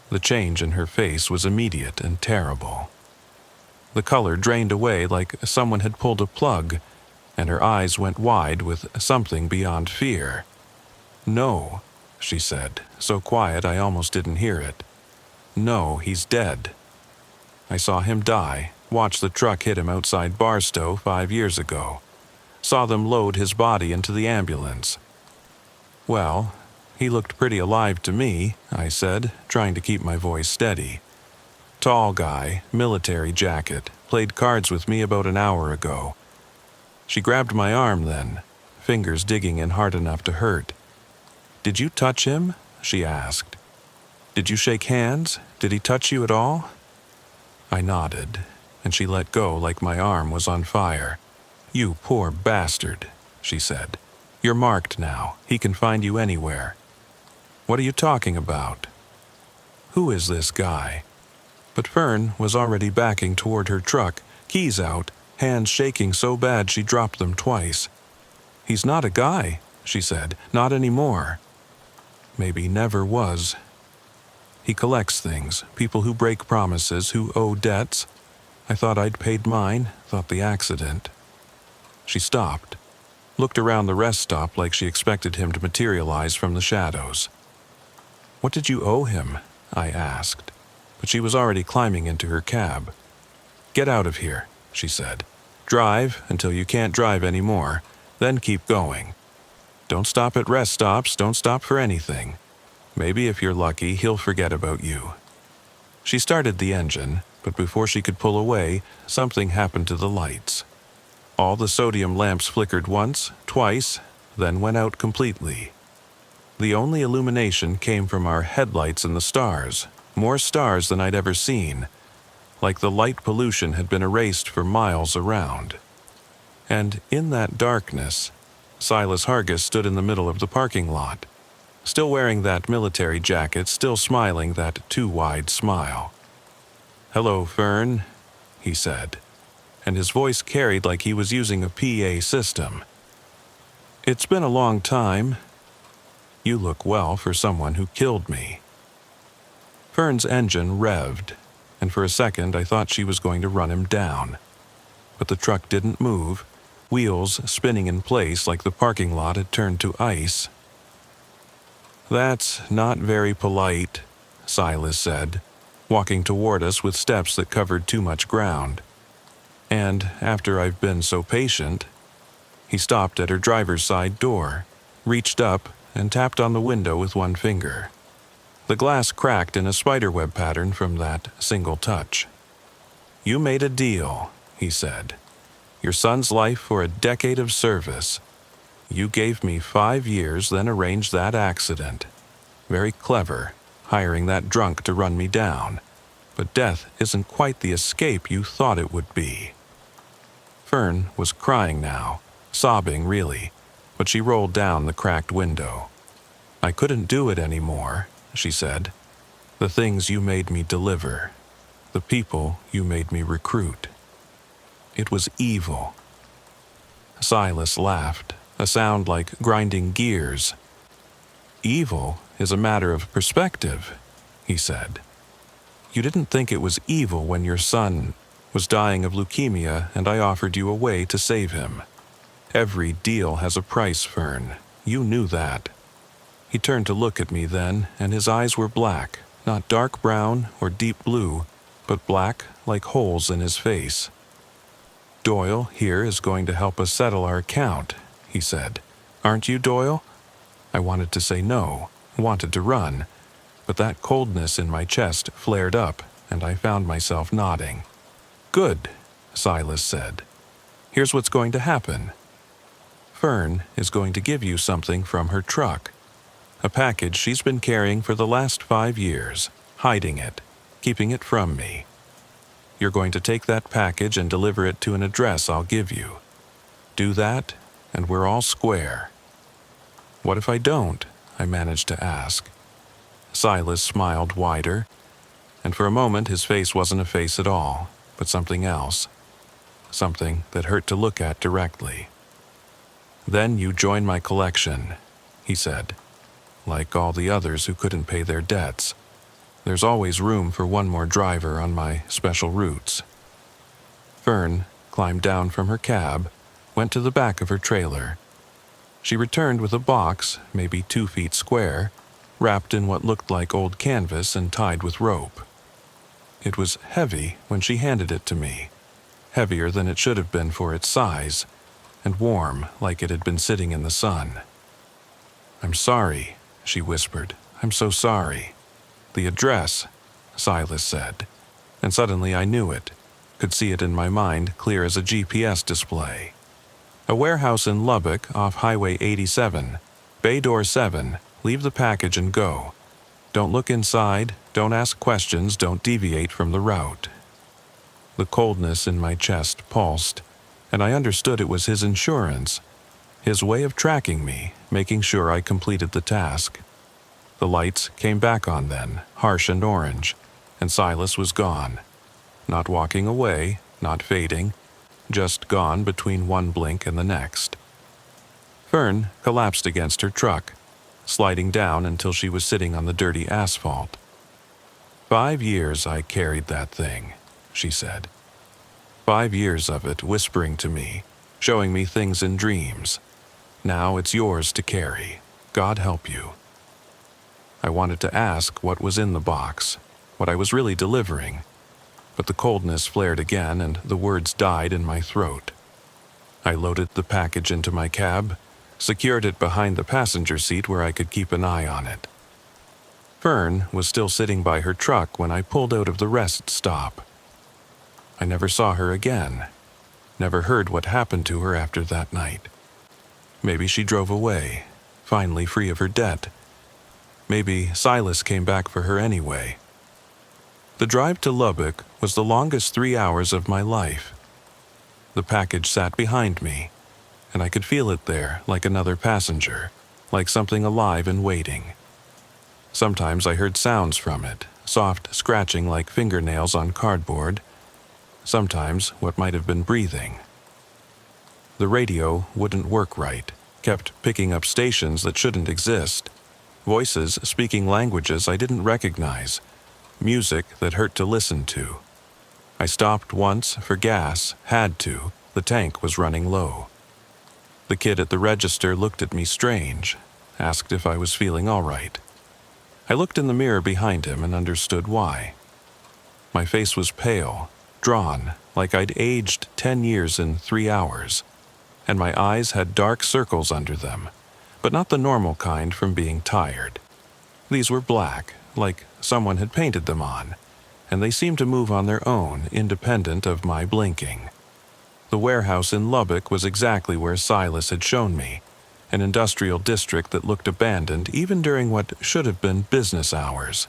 The change in her face was immediate and terrible. The color drained away like someone had pulled a plug, and her eyes went wide with something beyond fear. "No," she said, so quiet I almost didn't hear it. "No, he's dead. I saw him die, watched the truck hit him outside Barstow 5 years ago. Saw them load his body into the ambulance." "Well, he looked pretty alive to me," I said, trying to keep my voice steady. "Tall guy, military jacket, played cards with me about an hour ago." She grabbed my arm then, fingers digging in hard enough to hurt. "Did you touch him?" she asked. "Did you shake hands? Did he touch you at all?" I nodded, and she let go like my arm was on fire. "You poor bastard," she said. "You're marked now. He can find you anywhere." "What are you talking about?" "Who is this guy?" But Fern was already backing toward her truck, keys out, hands shaking so bad she dropped them twice. "He's not a guy," she said. "Not anymore." Maybe never was. "He collects things, people who break promises, who owe debts. I thought I'd paid mine, thought the accident." She stopped, looked around the rest stop like she expected him to materialize from the shadows. "What did you owe him?" I asked, but she was already climbing into her cab. "Get out of here," she said. "Drive until you can't drive anymore, then keep going. Don't stop at rest stops, don't stop for anything. Maybe if you're lucky, he'll forget about you." She started the engine, but before she could pull away, something happened to the lights. All the sodium lamps flickered once, twice, then went out completely. The only illumination came from our headlights and the stars, more stars than I'd ever seen, like the light pollution had been erased for miles around. And in that darkness, Silas Hargis stood in the middle of the parking lot, still wearing that military jacket, still smiling that too-wide smile. "Hello, Fern," he said, and his voice carried like he was using a PA system. "It's been a long time. You look well for someone who killed me." Fern's engine revved, and for a second I thought she was going to run him down. But the truck didn't move, wheels spinning in place like the parking lot had turned to ice. "That's not very polite," Silas said, walking toward us with steps that covered too much ground. "And after I've been so patient..." He stopped at her driver's side door, reached up, and tapped on the window with one finger. The glass cracked in a spiderweb pattern from that single touch. "You made a deal," he said. "Your son's life for a decade of service. You gave me 5 years, then arranged that accident. Very clever, hiring that drunk to run me down. But death isn't quite the escape you thought it would be." Fern was crying now, sobbing really, but she rolled down the cracked window. "I couldn't do it anymore," she said. "The things you made me deliver, the people you made me recruit. It was evil." Silas laughed, a sound like grinding gears. "Evil is a matter of perspective," he said. "You didn't think it was evil when your son was dying of leukemia and I offered you a way to save him. Every deal has a price, Fern. You knew that." He turned to look at me then, and his eyes were black, not dark brown or deep blue, but black like holes in his face. "Doyle here is going to help us settle our account," he said. "Aren't you, Doyle?" I wanted to say no, wanted to run, but that coldness in my chest flared up, and I found myself nodding. "Good," Silas said. "Here's what's going to happen. Fern is going to give you something from her truck. A package she's been carrying for the last 5 years, hiding it, keeping it from me. You're going to take that package and deliver it to an address I'll give you. Do that, and we're all square." "What if I don't?" I managed to ask. Silas smiled wider, and for a moment his face wasn't a face at all, but something else. Something that hurt to look at directly. "Then you join my collection," he said. like all the others who couldn't pay their debts. There's always room for one more driver on my special routes. Fern climbed down from her cab, went to the back of her trailer. She returned with a box, maybe 2 feet square, wrapped in what looked like old canvas and tied with rope. It was heavy when she handed it to me, heavier than it should have been for its size, and warm like it had been sitting in the sun. "I'm sorry," she whispered. "I'm so sorry." "The address," Silas said, and suddenly I knew it, could see it in my mind clear as a GPS display. A warehouse in Lubbock off Highway 87, Bay Door 7, leave the package and go. Don't look inside, don't ask questions, don't deviate from the route. The coldness in my chest pulsed, and I understood it was his insurance, his way of tracking me, making sure I completed the task. The lights came back on then, harsh and orange, and Silas was gone. Not walking away, not fading, just gone between one blink and the next. Fern collapsed against her truck, sliding down until she was sitting on the dirty asphalt. 5 years I carried that thing, she said. 5 years of it whispering to me, showing me things in dreams. Now it's yours to carry. God help you. I wanted to ask what was in the box, what I was really delivering, but the coldness flared again and the words died in my throat. I loaded the package into my cab, secured it behind the passenger seat where I could keep an eye on it. Fern was still sitting by her truck when I pulled out of the rest stop. I never saw her again, never heard what happened to her after that night. Maybe she drove away, finally free of her debt. Maybe Silas came back for her anyway. The drive to Lubbock was the longest 3 hours of my life. The package sat behind me, and I could feel it there like another passenger, like something alive and waiting. Sometimes I heard sounds from it, soft scratching like fingernails on cardboard. Sometimes what might have been breathing. The radio wouldn't work right, kept picking up stations that shouldn't exist. Voices speaking languages I didn't recognize. Music that hurt to listen to. I stopped once for gas, had to. The tank was running low. The kid at the register looked at me strange, asked if I was feeling all right. I looked in the mirror behind him and understood why. My face was pale, drawn, like I'd aged 10 years in 3 hours, and my eyes had dark circles under them, but not the normal kind from being tired. These were black, like someone had painted them on, and they seemed to move on their own, independent of my blinking. The warehouse in Lubbock was exactly where Silas had shown me, an industrial district that looked abandoned even during what should have been business hours.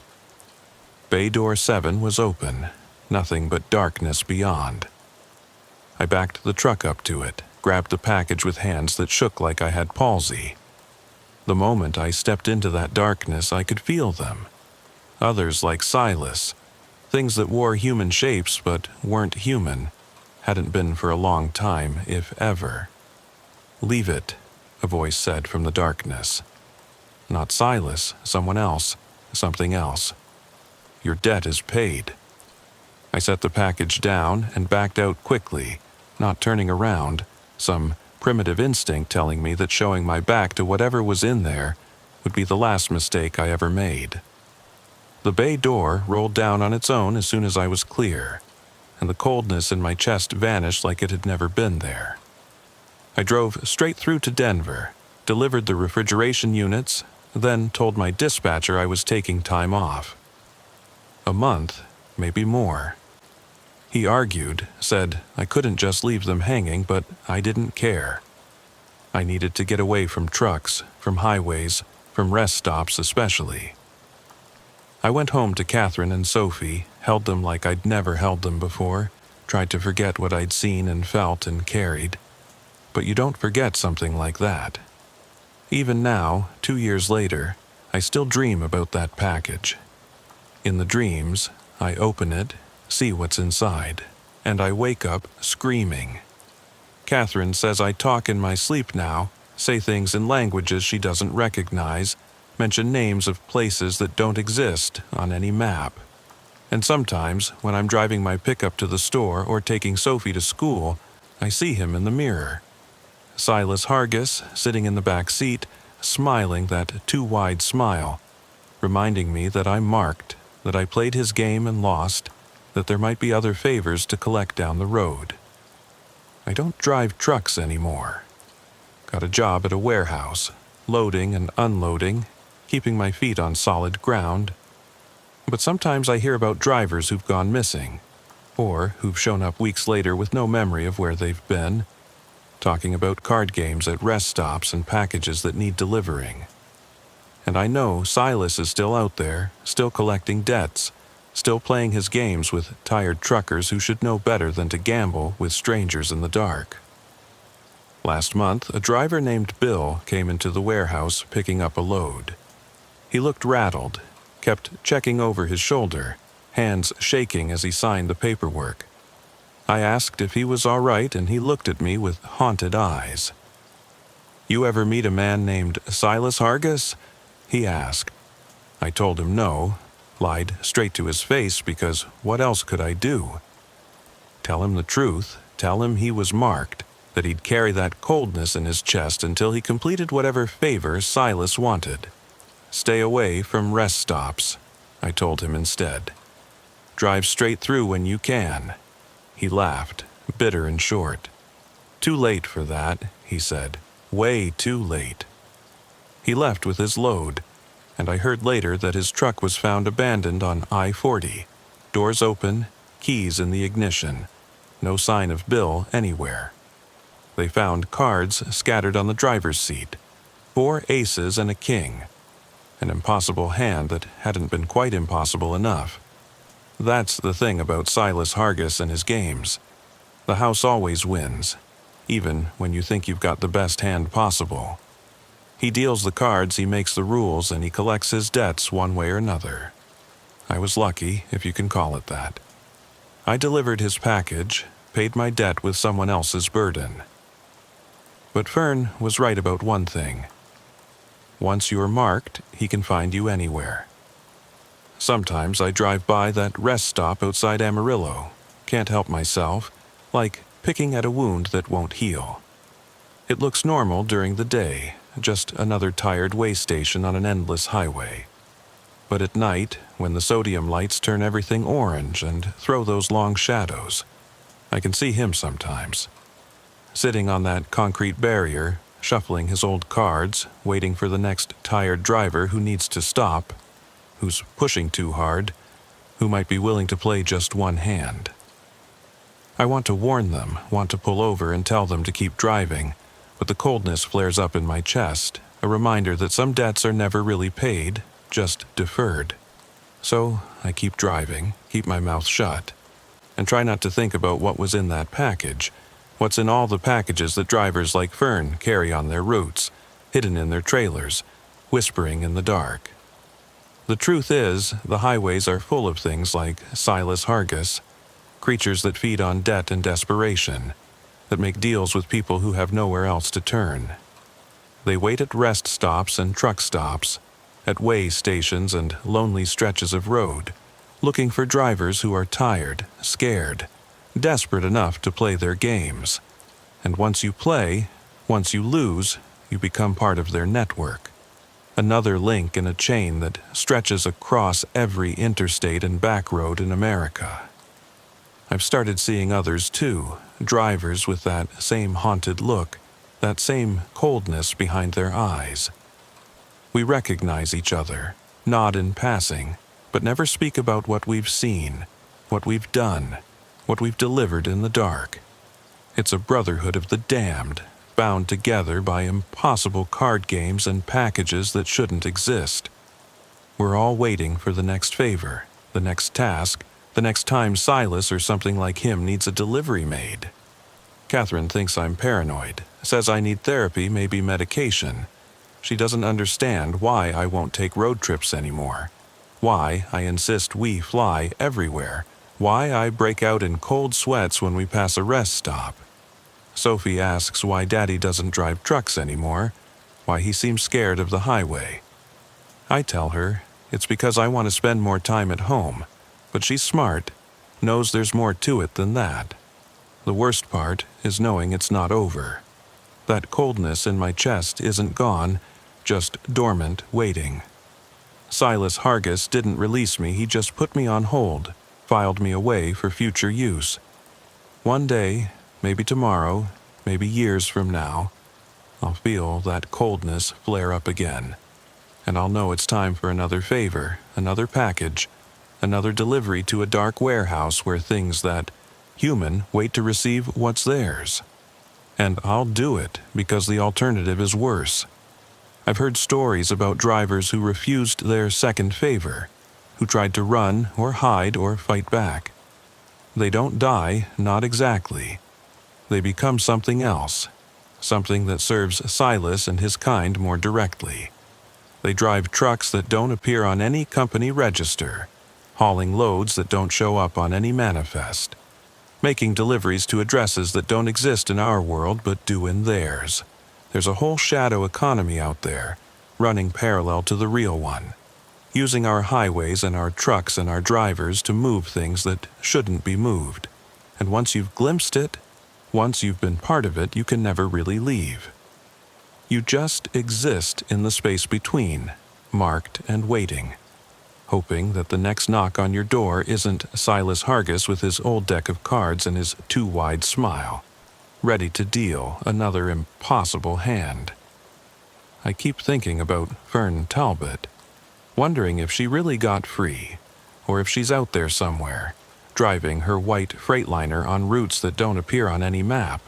Bay Door 7 was open, nothing but darkness beyond. I backed the truck up to it, grabbed the package with hands that shook like I had palsy. The moment I stepped into that darkness, I could feel them. Others like Silas, things that wore human shapes but weren't human, hadn't been for a long time, if ever. "Leave it," a voice said from the darkness. Not Silas, someone else, something else. "Your debt is paid." I set the package down and backed out quickly, not turning around, some primitive instinct telling me that showing my back to whatever was in there would be the last mistake I ever made. The bay door rolled down on its own as soon as I was clear, and the coldness in my chest vanished like it had never been there. I drove straight through to Denver, delivered the refrigeration units, then told my dispatcher I was taking time off. A month, maybe more. He argued, said I couldn't just leave them hanging, but I didn't care. I needed to get away from trucks, from highways, from rest stops especially. I went home to Catherine and Sophie, held them like I'd never held them before, tried to forget what I'd seen and felt and carried. But you don't forget something like that. Even now, 2 years later, I still dream about that package. In the dreams, I open it, see what's inside, and I wake up screaming. Catherine says I talk in my sleep now, say things in languages she doesn't recognize, mention names of places that don't exist on any map. And sometimes, when I'm driving my pickup to the store or taking Sophie to school, I see him in the mirror. Silas Hargis, sitting in the back seat, smiling that too-wide smile, reminding me that I'm marked, that I played his game and lost, that there might be other favors to collect down the road. I don't drive trucks anymore. Got a job at a warehouse, loading and unloading, keeping my feet on solid ground. But sometimes I hear about drivers who've gone missing, or who've shown up weeks later with no memory of where they've been, talking about card games at rest stops and packages that need delivering. And I know Silas is still out there, still collecting debts, still playing his games with tired truckers who should know better than to gamble with strangers in the dark. Last month, a driver named Bill came into the warehouse picking up a load. He looked rattled, kept checking over his shoulder, hands shaking as he signed the paperwork. I asked if he was all right, and he looked at me with haunted eyes. "You ever meet a man named Silas Hargis?" he asked. I told him no, lied straight to his face because what else could I do? Tell him the truth, tell him he was marked, that he'd carry that coldness in his chest until he completed whatever favor Silas wanted. Stay away from rest stops, I told him instead. Drive straight through when you can. He laughed, bitter and short. Too late for that, he said. Way too late. He left with his load, and I heard later that his truck was found abandoned on I-40, doors open, keys in the ignition, no sign of Bill anywhere. They found cards scattered on the driver's seat, 4 aces and a king, an impossible hand that hadn't been quite impossible enough. That's the thing about Silas Hargis and his games. The house always wins, even when you think you've got the best hand possible. He deals the cards, he makes the rules, and he collects his debts one way or another. I was lucky, if you can call it that. I delivered his package, paid my debt with someone else's burden. But Fern was right about one thing. Once you're marked, he can find you anywhere. Sometimes I drive by that rest stop outside Amarillo. Can't help myself, like picking at a wound that won't heal. It looks normal during the day, just another tired way station on an endless highway. But at night, when the sodium lights turn everything orange and throw those long shadows, I can see him sometimes. Sitting on that concrete barrier, shuffling his old cards, waiting for the next tired driver who needs to stop, who's pushing too hard, who might be willing to play just one hand. I want to warn them, want to pull over and tell them to keep driving, but the coldness flares up in my chest, a reminder that some debts are never really paid, just deferred. So I keep driving, keep my mouth shut, and try not to think about what was in that package, what's in all the packages that drivers like Fern carry on their routes, hidden in their trailers, whispering in the dark. The truth is, the highways are full of things like Silas Hargis, creatures that feed on debt and desperation, that make deals with people who have nowhere else to turn. They wait at rest stops and truck stops, at way stations and lonely stretches of road, looking for drivers who are tired, scared, desperate enough to play their games. And once you play, once you lose, you become part of their network. Another link in a chain that stretches across every interstate and back road in America. I've started seeing others too, drivers with that same haunted look, that same coldness behind their eyes. We recognize each other, nod in passing, but never speak about what we've seen, what we've done, what we've delivered in the dark. It's a brotherhood of the damned, bound together by impossible card games and packages that shouldn't exist. We're all waiting for the next favor, the next task, the next time Silas or something like him needs a delivery made. Catherine thinks I'm paranoid, says I need therapy, maybe medication. She doesn't understand why I won't take road trips anymore, why I insist we fly everywhere, why I break out in cold sweats when we pass a rest stop. Sophie asks why Daddy doesn't drive trucks anymore, why he seems scared of the highway. I tell her it's because I want to spend more time at home, but she's smart, knows there's more to it than that. The worst part is knowing it's not over. That coldness in my chest isn't gone, just dormant, waiting. Silas Hargis didn't release me, he just put me on hold, filed me away for future use. One day, maybe tomorrow, maybe years from now, I'll feel that coldness flare up again, and I'll know it's time for another favor, another package, another delivery to a dark warehouse where things that human wait to receive what's theirs. And I'll do it because the alternative is worse. I've heard stories about drivers who refused their second favor, who tried to run or hide or fight back. They don't die, not exactly. They become something else, something that serves Silas and his kind more directly. They drive trucks that don't appear on any company register, hauling loads that don't show up on any manifest, making deliveries to addresses that don't exist in our world but do in theirs. There's a whole shadow economy out there, running parallel to the real one, using our highways and our trucks and our drivers to move things that shouldn't be moved. And once you've glimpsed it, once you've been part of it, you can never really leave. You just exist in the space between, marked and waiting, hoping that the next knock on your door isn't Silas Hargis with his old deck of cards and his too wide smile, ready to deal another impossible hand. I keep thinking about Fern Talbot, wondering if she really got free, or if she's out there somewhere, driving her white Freightliner on routes that don't appear on any map,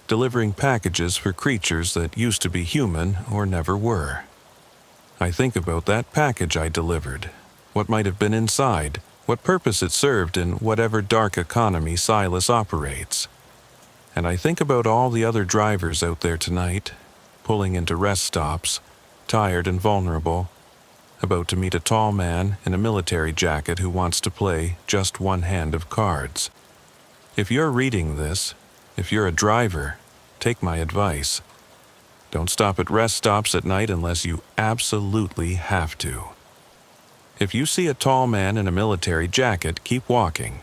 delivering packages for creatures that used to be human or never were. I think about that package I delivered, what might have been inside, what purpose it served in whatever dark economy Silas operates. And I think about all the other drivers out there tonight, pulling into rest stops, tired and vulnerable, about to meet a tall man in a military jacket who wants to play just one hand of cards. If you're reading this, if you're a driver, take my advice. Don't stop at rest stops at night unless you absolutely have to. If you see a tall man in a military jacket, keep walking.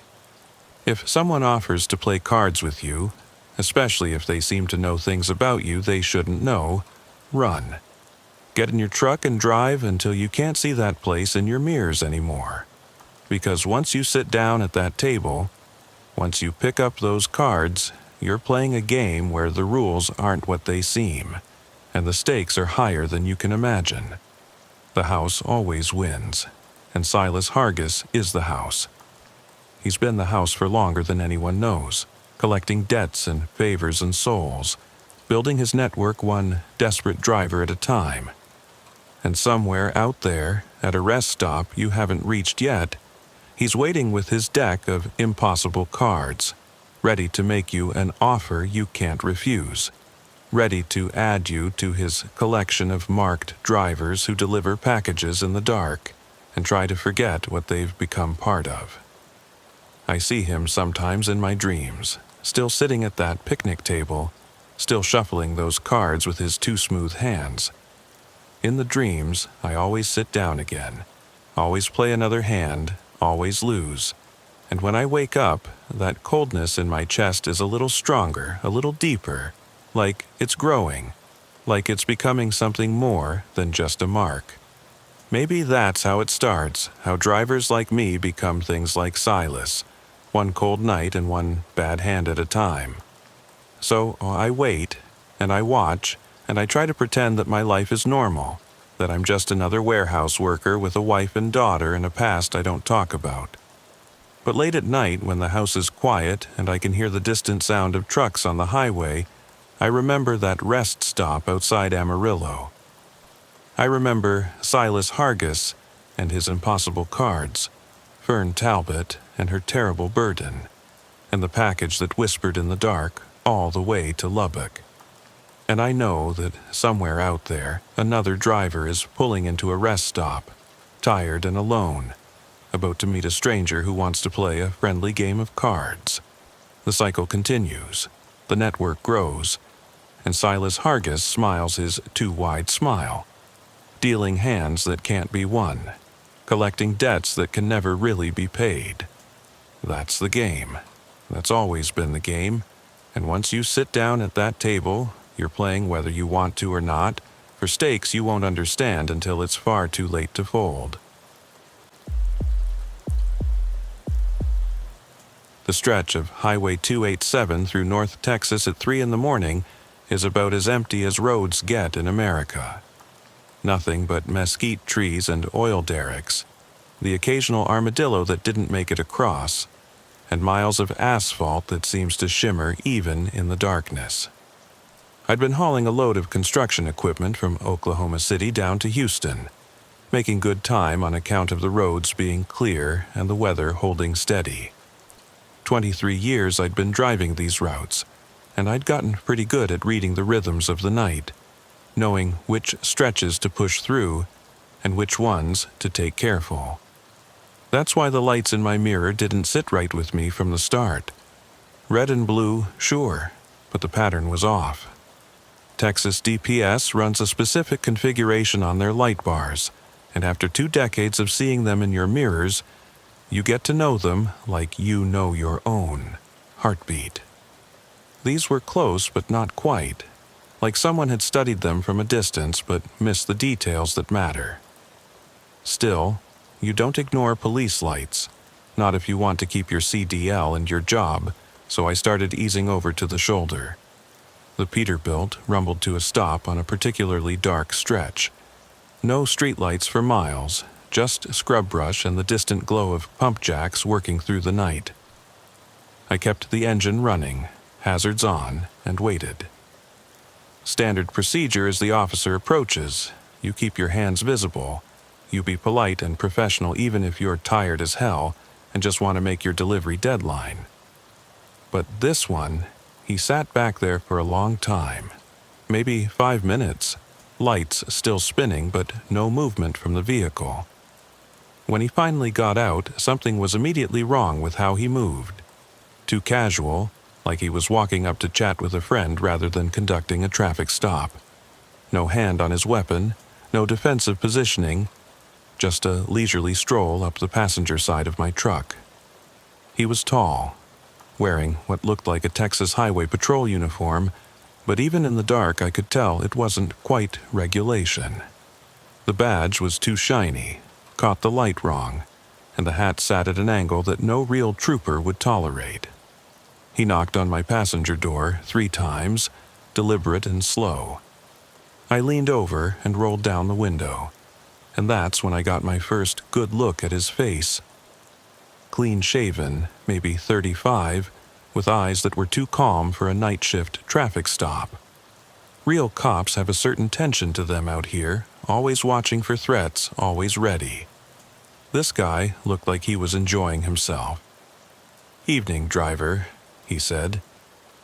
If someone offers to play cards with you, especially if they seem to know things about you they shouldn't know, run. Get in your truck and drive until you can't see that place in your mirrors anymore. Because once you sit down at that table, once you pick up those cards, you're playing a game where the rules aren't what they seem, and the stakes are higher than you can imagine. The house always wins, and Silas Hargis is the house. He's been the house for longer than anyone knows, collecting debts and favors and souls, building his network one desperate driver at a time. And somewhere out there, at a rest stop you haven't reached yet, he's waiting with his deck of impossible cards, ready to make you an offer you can't refuse, ready to add you to his collection of marked drivers who deliver packages in the dark and try to forget what they've become part of. I see him sometimes in my dreams, still sitting at that picnic table, still shuffling those cards with his too smooth hands. In the dreams, I always sit down again, always play another hand, always lose. And when I wake up, that coldness in my chest is a little stronger, a little deeper, like it's growing, like it's becoming something more than just a mark. Maybe that's how it starts, how drivers like me become things like Silas, one cold night and one bad hand at a time. So I wait, and I watch, and I try to pretend that my life is normal, that I'm just another warehouse worker with a wife and daughter and a past I don't talk about. But late at night, when the house is quiet and I can hear the distant sound of trucks on the highway, I remember that rest stop outside Amarillo. I remember Silas Hargis and his impossible cards, Fern Talbot and her terrible burden, and the package that whispered in the dark all the way to Lubbock. And I know that somewhere out there, another driver is pulling into a rest stop, tired and alone, about to meet a stranger who wants to play a friendly game of cards. The cycle continues, the network grows, and Silas Hargis smiles his too wide smile. dealing hands that can't be won, collecting debts that can never really be paid. That's the game. That's always been the game, and once you sit down at that table, you're playing whether you want to or not, for stakes you won't understand until it's far too late to fold. The stretch of Highway 287 through North Texas at 3 in the morning is about as empty as roads get in America. Nothing but mesquite trees and oil derricks, the occasional armadillo that didn't make it across, and miles of asphalt that seems to shimmer even in the darkness. I'd been hauling a load of construction equipment from Oklahoma City down to Houston, making good time on account of the roads being clear and the weather holding steady. 23 years I'd been driving these routes, and I'd gotten pretty good at reading the rhythms of the night, knowing which stretches to push through and which ones to take careful. That's why the lights in my mirror didn't sit right with me from the start. Red and blue, sure, but the pattern was off. Texas DPS runs a specific configuration on their light bars, and after 2 decades of seeing them in your mirrors, you get to know them like you know your own heartbeat. These were close but not quite, like someone had studied them from a distance but missed the details that matter. Still, you don't ignore police lights, not if you want to keep your CDL and your job, so I started easing over to the shoulder. The Peterbilt rumbled to a stop on a particularly dark stretch. No streetlights for miles, just scrub brush and the distant glow of pump jacks working through the night. I kept the engine running, hazards on, and waited. Standard procedure as the officer approaches. You keep your hands visible. You be polite and professional even if you're tired as hell and just want to make your delivery deadline. But this one, he sat back there for a long time, maybe 5 minutes, lights still spinning but no movement from the vehicle. When he finally got out, something was immediately wrong with how he moved. Too casual, like he was walking up to chat with a friend rather than conducting a traffic stop. No hand on his weapon, no defensive positioning, just a leisurely stroll up the passenger side of my truck. He was tall, wearing what looked like a Texas Highway Patrol uniform, but even in the dark I could tell it wasn't quite regulation. The badge was too shiny, caught the light wrong, and the hat sat at an angle that no real trooper would tolerate. He knocked on my passenger door 3 times, deliberate and slow. I leaned over and rolled down the window, and that's when I got my first good look at his face. Clean-shaven, maybe 35, with eyes that were too calm for a night shift traffic stop. Real cops have a certain tension to them out here, always watching for threats, always ready. This guy looked like he was enjoying himself. "Evening, driver," he said,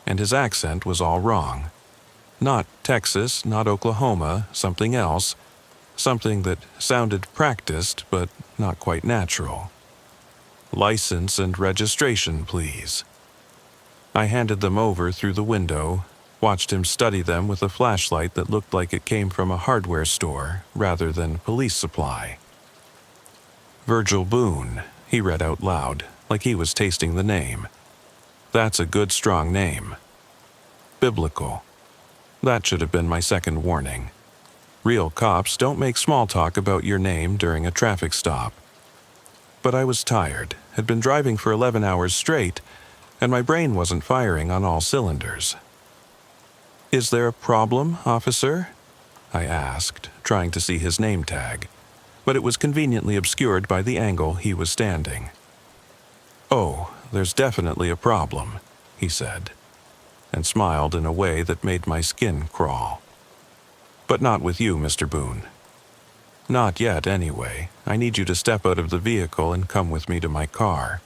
and his accent was all wrong. Not Texas, not Oklahoma, something else, something that sounded practiced but not quite natural. "License and registration, please." I handed them over through the window, watched him study them with a flashlight that looked like it came from a hardware store rather than police supply. "Virgil Boone," he read out loud, like he was tasting the name. "That's a good strong name. Biblical. That should have been my second warning. Real cops don't make small talk about your name during a traffic stop." But I was tired, had been driving for 11 hours straight, and my brain wasn't firing on all cylinders. "Is there a problem, officer?" I asked, trying to see his name tag, but it was conveniently obscured by the angle he was standing. "Oh, there's definitely a problem," he said, and smiled in a way that made my skin crawl. "But not with you, Mr. Boone. Not yet, anyway. I need you to step out of the vehicle and come with me to my car.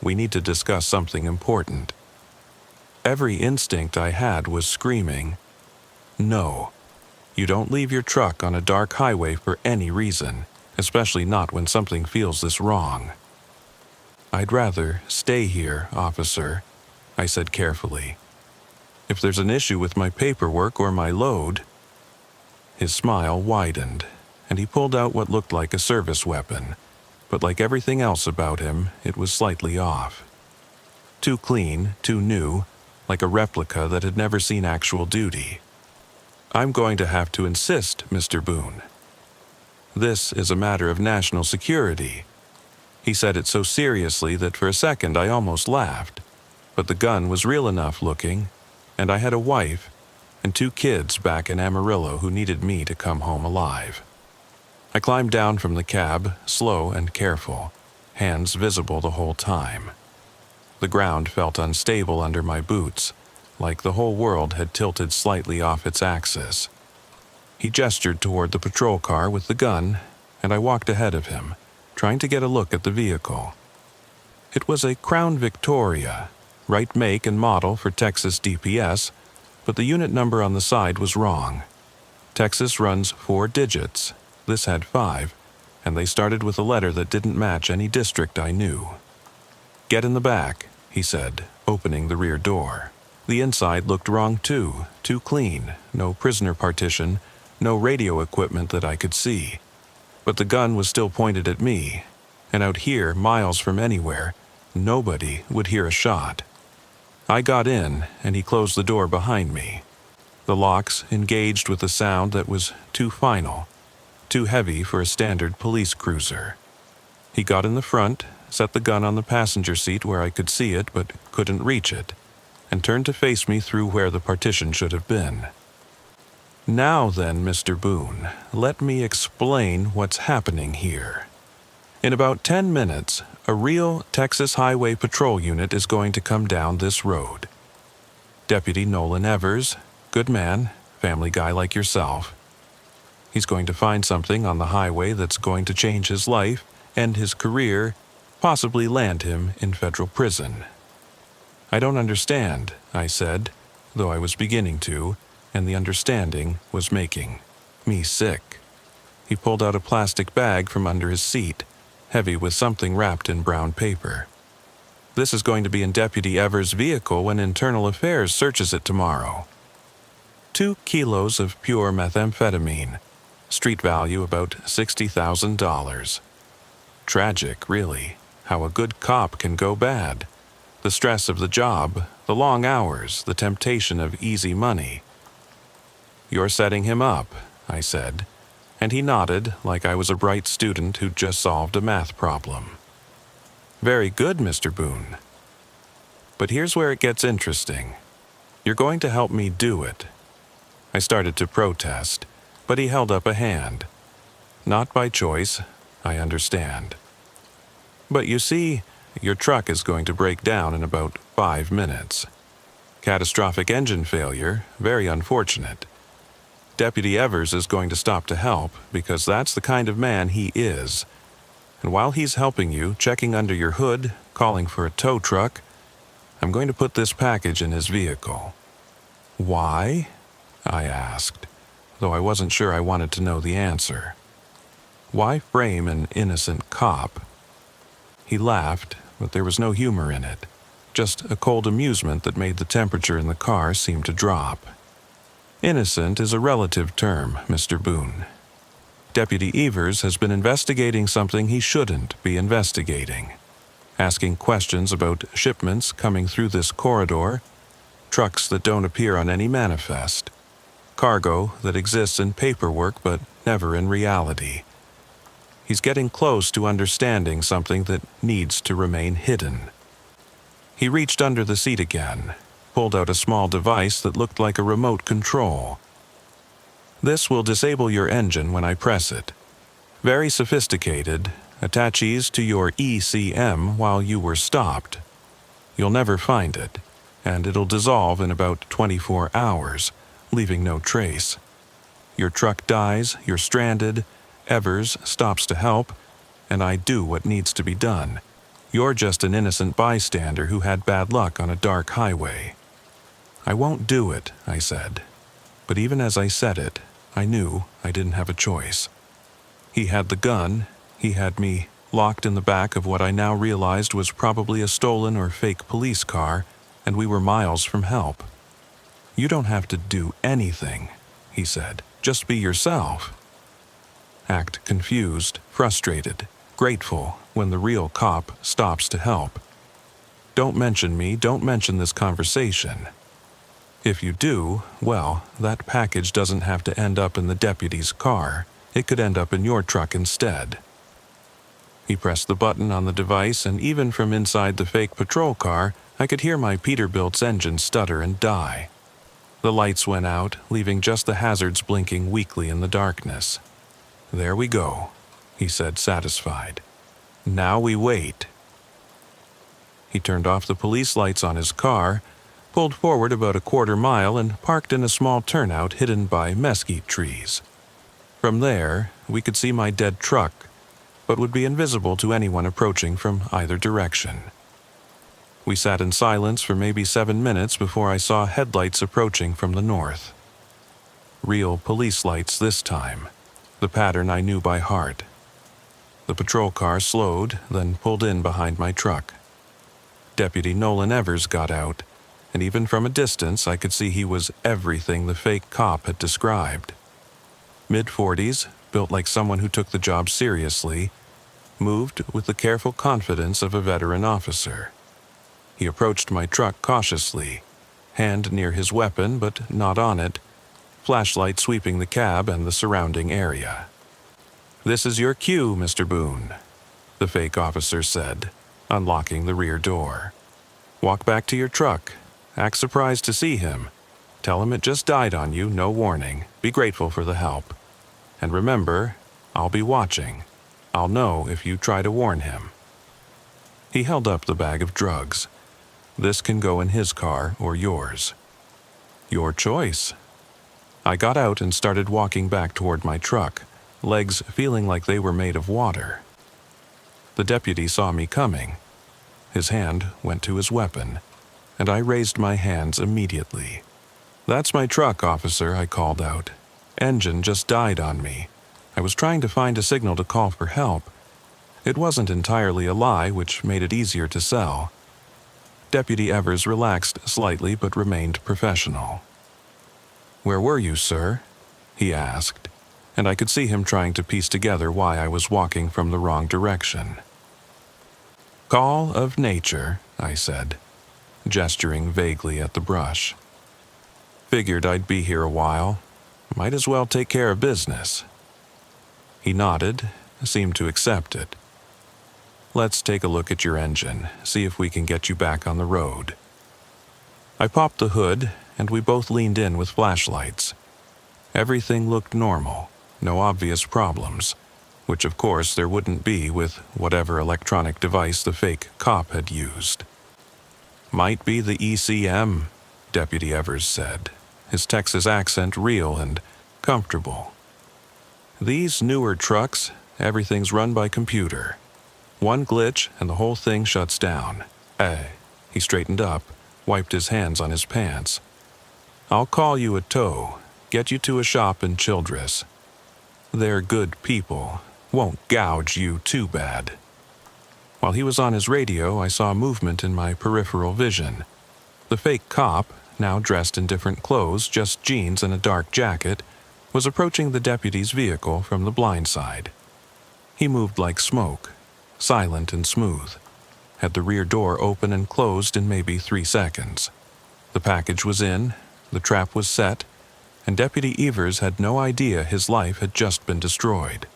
We need to discuss something important." Every instinct I had was screaming, "No. You don't leave your truck on a dark highway for any reason, especially not when something feels this wrong." "I'd rather stay here, officer," I said carefully. "If there's an issue with my paperwork or my load—" His smile widened, and he pulled out what looked like a service weapon, but like everything else about him, it was slightly off. Too clean, too new, like a replica that had never seen actual duty. "I'm going to have to insist, Mr. Boone. This is a matter of national security." He said it so seriously that for a second I almost laughed, but the gun was real enough looking, and I had a wife and 2 kids back in Amarillo who needed me to come home alive. I climbed down from the cab, slow and careful, hands visible the whole time. The ground felt unstable under my boots, like the whole world had tilted slightly off its axis. He gestured toward the patrol car with the gun, and I walked ahead of him, trying to get a look at the vehicle. It was a Crown Victoria, right make and model for Texas DPS, but the unit number on the side was wrong. Texas runs 4 digits. This had 5, and they started with a letter that didn't match any district I knew. "Get in the back," he said, opening the rear door. The inside looked wrong too clean, no prisoner partition, no radio equipment that I could see. But the gun was still pointed at me, and out here, miles from anywhere, nobody would hear a shot. I got in, and he closed the door behind me. The locks engaged with a sound that was too final, too heavy for a standard police cruiser. He got in the front, set the gun on the passenger seat where I could see it but couldn't reach it, and turned to face me through where the partition should have been. "Now then, Mr. Boone, let me explain what's happening here. In about 10 minutes, a real Texas Highway Patrol unit is going to come down this road. Deputy Nolan Evers, good man, family guy like yourself. He's going to find something on the highway that's going to change his life, end his career, possibly land him in federal prison." "I don't understand," I said, though I was beginning to, and the understanding was making me sick. He pulled out a plastic bag from under his seat, heavy with something wrapped in brown paper. "This is going to be in Deputy Evers' vehicle when Internal Affairs searches it tomorrow. 2 kilos of pure methamphetamine, street value about $60,000. Tragic, really, how a good cop can go bad. The stress of the job, the long hours, the temptation of easy money." "You're setting him up," I said, and he nodded like I was a bright student who'd just solved a math problem. "Very good, Mr. Boone. But here's where it gets interesting. You're going to help me do it." I started to protest, but he held up a hand. "Not by choice, I understand. But you see, your truck is going to break down in about 5 minutes. Catastrophic engine failure, very unfortunate. Deputy Evers is going to stop to help because that's the kind of man he is. And while he's helping you, checking under your hood, calling for a tow truck, I'm going to put this package in his vehicle." "Why?" I asked, though I wasn't sure I wanted to know the answer. Why frame an innocent cop? He laughed, but there was no humor in it, just a cold amusement that made the temperature in the car seem to drop. "Innocent is a relative term, Mr. Boone. Deputy Evers has been investigating something he shouldn't be investigating. Asking questions about shipments coming through this corridor, trucks that don't appear on any manifest, cargo that exists in paperwork but never in reality. He's getting close to understanding something that needs to remain hidden." He reached under the seat again, pulled out a small device that looked like a remote control. "This will disable your engine when I press it. Very sophisticated, attaches to your ECM while you were stopped. You'll never find it, and it'll dissolve in about 24 hours, leaving no trace. Your truck dies, you're stranded, Evers stops to help, and I do what needs to be done. You're just an innocent bystander who had bad luck on a dark highway." "I won't do it," I said. But even as I said it, I knew I didn't have a choice. He had the gun, he had me locked in the back of what I now realized was probably a stolen or fake police car, and we were miles from help. "You don't have to do anything," he said. "Just be yourself." act confused, frustrated, grateful when the real cop stops to help. Don't mention me, don't mention this conversation. If you do, well, that package doesn't have to end up in the deputy's car. It could end up in your truck instead. He pressed the button on the device, and even from inside the fake patrol car, I could hear my Peterbilt's engine stutter and die. The lights went out, leaving just the hazards blinking weakly in the darkness. "There we go," he said, satisfied. "Now we wait." He turned off the police lights on his car, pulled forward about a quarter mile, and parked in a small turnout hidden by mesquite trees. From there, we could see my dead truck, but would be invisible to anyone approaching from either direction. We sat in silence for maybe 7 minutes before I saw headlights approaching from the north. Real police lights this time, the pattern I knew by heart. The patrol car slowed, then pulled in behind my truck. Deputy Nolan Evers got out, and even from a distance I could see he was everything the fake cop had described. Mid-40s, built like someone who took the job seriously, moved with the careful confidence of a veteran officer. He approached my truck cautiously, hand near his weapon but not on it, flashlight sweeping the cab and the surrounding area. "This is your cue, Mr. Boone," the fake officer said, unlocking the rear door. "Walk back to your truck. Act surprised to see him. Tell him it just died on you, no warning. Be grateful for the help. And remember, I'll be watching. I'll know if you try to warn him." He held up the bag of drugs. "This can go in his car or yours." "Your choice." I got out and started walking back toward my truck, legs feeling like they were made of water. The deputy saw me coming. His hand went to his weapon, and I raised my hands immediately. "That's my truck, officer," I called out. "Engine just died on me. I was trying to find a signal to call for help. It wasn't entirely a lie, which made it easier to sell." Deputy Evers relaxed slightly but remained professional. "Where were you, sir?" he asked, and I could see him trying to piece together why I was walking from the wrong direction. "Call of nature," I said, gesturing vaguely at the brush. "Figured I'd be here a while. Might as well take care of business." He nodded, seemed to accept it. "Let's take a look at your engine, see if we can get you back on the road." I popped the hood, and we both leaned in with flashlights. Everything looked normal, no obvious problems, which of course there wouldn't be with whatever electronic device the fake cop had used. "Might be the ECM," Deputy Evers said, his Texas accent real and comfortable. "These newer trucks, everything's run by computer. One glitch and the whole thing shuts down. He straightened up, wiped his hands on his pants. "I'll call you a tow, get you to a shop in Childress. They're good people, won't gouge you too bad." While he was on his radio, I saw movement in my peripheral vision. The fake cop, now dressed in different clothes, just jeans and a dark jacket, was approaching the deputy's vehicle from the blind side. He moved like smoke, silent and smooth, had the rear door open and closed in maybe 3 seconds. The package was in, the trap was set, and Deputy Evers had no idea his life had just been destroyed.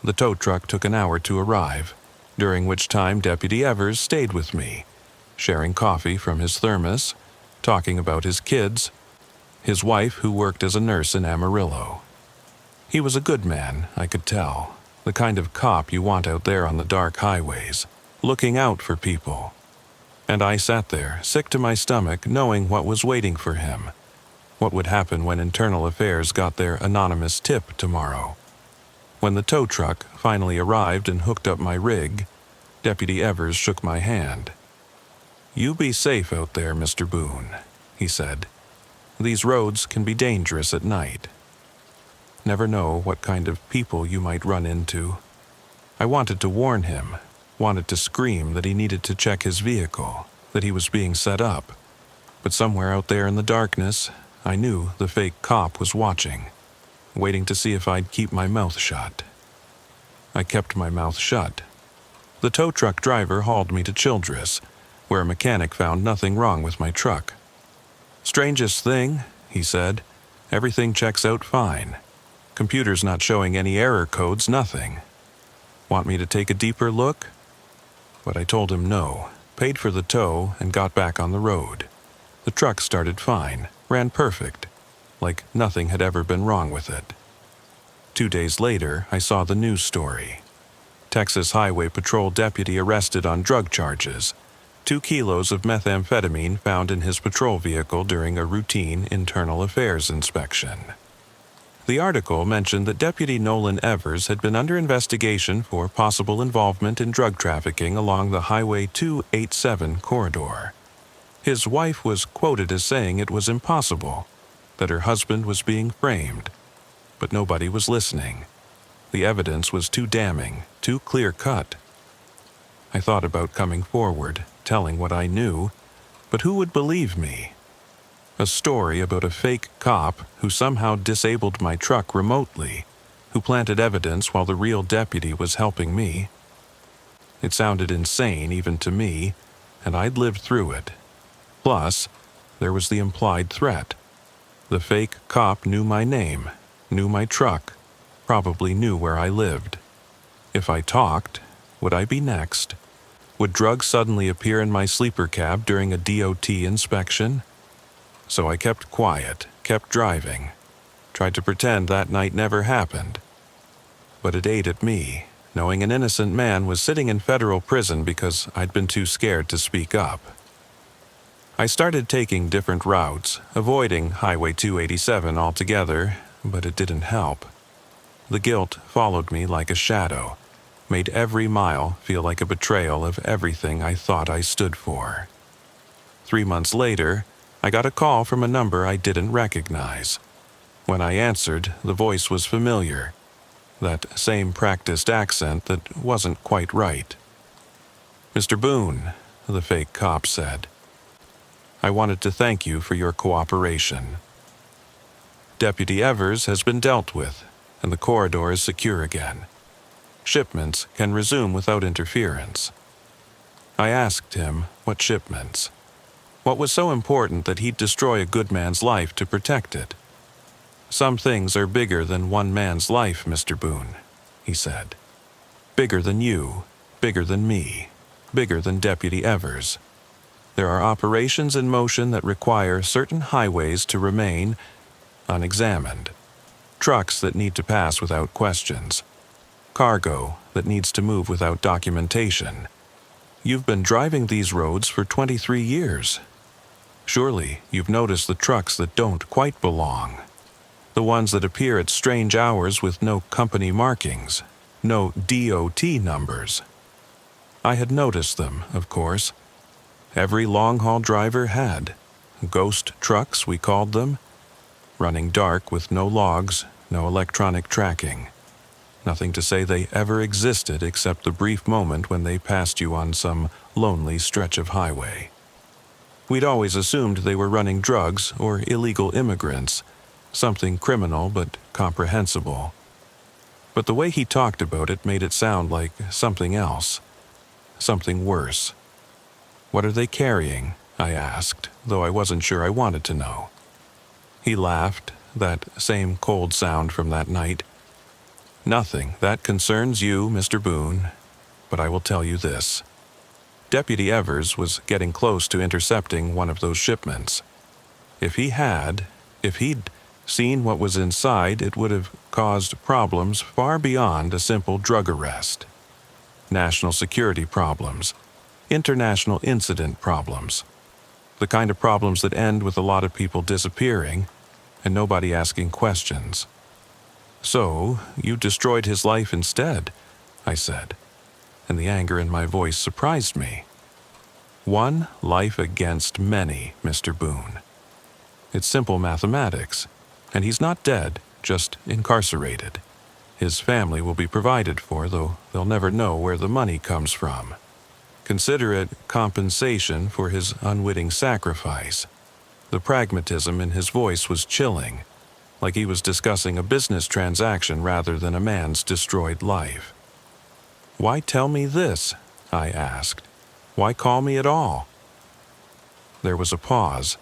The tow truck took an hour to arrive, during which time Deputy Evers stayed with me, sharing coffee from his thermos, talking about his kids, his wife who worked as a nurse in Amarillo. He was a good man, I could tell, the kind of cop you want out there on the dark highways, looking out for people. And I sat there, sick to my stomach, knowing what was waiting for him, what would happen when Internal Affairs got their anonymous tip tomorrow. When the tow truck finally arrived and hooked up my rig, Deputy Evers shook my hand. "You be safe out there, Mr. Boone," he said. "These roads can be dangerous at night. Never know what kind of people you might run into." I wanted to warn him, wanted to scream that he needed to check his vehicle, that he was being set up. But somewhere out there in the darkness, I knew the fake cop was watching. waiting to see if I'd keep my mouth shut. I kept my mouth shut. The tow truck driver hauled me to Childress, where a mechanic found nothing wrong with my truck. "Strangest thing," he said, "everything checks out fine. Computer's not showing any error codes, nothing. Want me to take a deeper look?" But I told him no, paid for the tow, and got back on the road. The truck started fine, ran perfect, like nothing had ever been wrong with it. 2 days later, I saw the news story. Texas Highway Patrol deputy arrested on drug charges. 2 kilos of methamphetamine found in his patrol vehicle during a routine internal affairs inspection. The article mentioned that Deputy Nolan Evers had been under investigation for possible involvement in drug trafficking along the Highway 287 corridor. His wife was quoted as saying it was impossible, that her husband was being framed, but nobody was listening. The evidence was too damning, too clear-cut. I thought about coming forward, telling what I knew, but who would believe me? A story about a fake cop who somehow disabled my truck remotely, who planted evidence while the real deputy was helping me. It sounded insane even to me, and I'd lived through it. Plus, there was the implied threat. The fake cop knew my name, knew my truck, probably knew where I lived. If I talked, would I be next? Would drugs suddenly appear in my sleeper cab during a DOT inspection? So I kept quiet, kept driving, tried to pretend that night never happened. But it ate at me, knowing an innocent man was sitting in federal prison because I'd been too scared to speak up. I started taking different routes, avoiding Highway 287 altogether, but it didn't help. The guilt followed me like a shadow, made every mile feel like a betrayal of everything I thought I stood for. 3 months later, I got a call from a number I didn't recognize. When I answered, the voice was familiar, that same practiced accent that wasn't quite right. "Mr. Boone," the fake cop said, "I wanted to thank you for your cooperation. Deputy Evers has been dealt with, and the corridor is secure again. Shipments can resume without interference." I asked him what shipments. What was so important that he'd destroy a good man's life to protect it? "Some things are bigger than one man's life, Mr. Boone," he said. "Bigger than you, bigger than me, bigger than Deputy Evers. There are operations in motion that require certain highways to remain unexamined, trucks that need to pass without questions, cargo that needs to move without documentation. You've been driving these roads for 23 years. Surely you've noticed the trucks that don't quite belong, the ones that appear at strange hours with no company markings, no DOT numbers." I had noticed them, of course. Every long-haul driver had. Ghost trucks, we called them, running dark with no logs, no electronic tracking. Nothing to say they ever existed except the brief moment when they passed you on some lonely stretch of highway. We'd always assumed they were running drugs or illegal immigrants, something criminal but comprehensible. But the way he talked about it made it sound like something else, something worse. "What are they carrying?" I asked, though I wasn't sure I wanted to know. He laughed, that same cold sound from that night. "Nothing that concerns you, Mr. Boone, but I will tell you this. Deputy Evers was getting close to intercepting one of those shipments. If he'd seen what was inside, it would have caused problems far beyond a simple drug arrest. National security problems, international incident problems, the kind of problems that end with a lot of people disappearing and nobody asking questions. So, you destroyed his life instead," I said, and the anger in my voice surprised me. "One life against many, Mr. Boone. It's simple mathematics, and he's not dead, just incarcerated. His family will be provided for, though they'll never know where the money comes from. Consider it compensation for his unwitting sacrifice." The pragmatism in his voice was chilling. like he was discussing a business transaction rather than a man's destroyed life. "Why tell me this?" I asked. "Why call me at all?" There was a pause,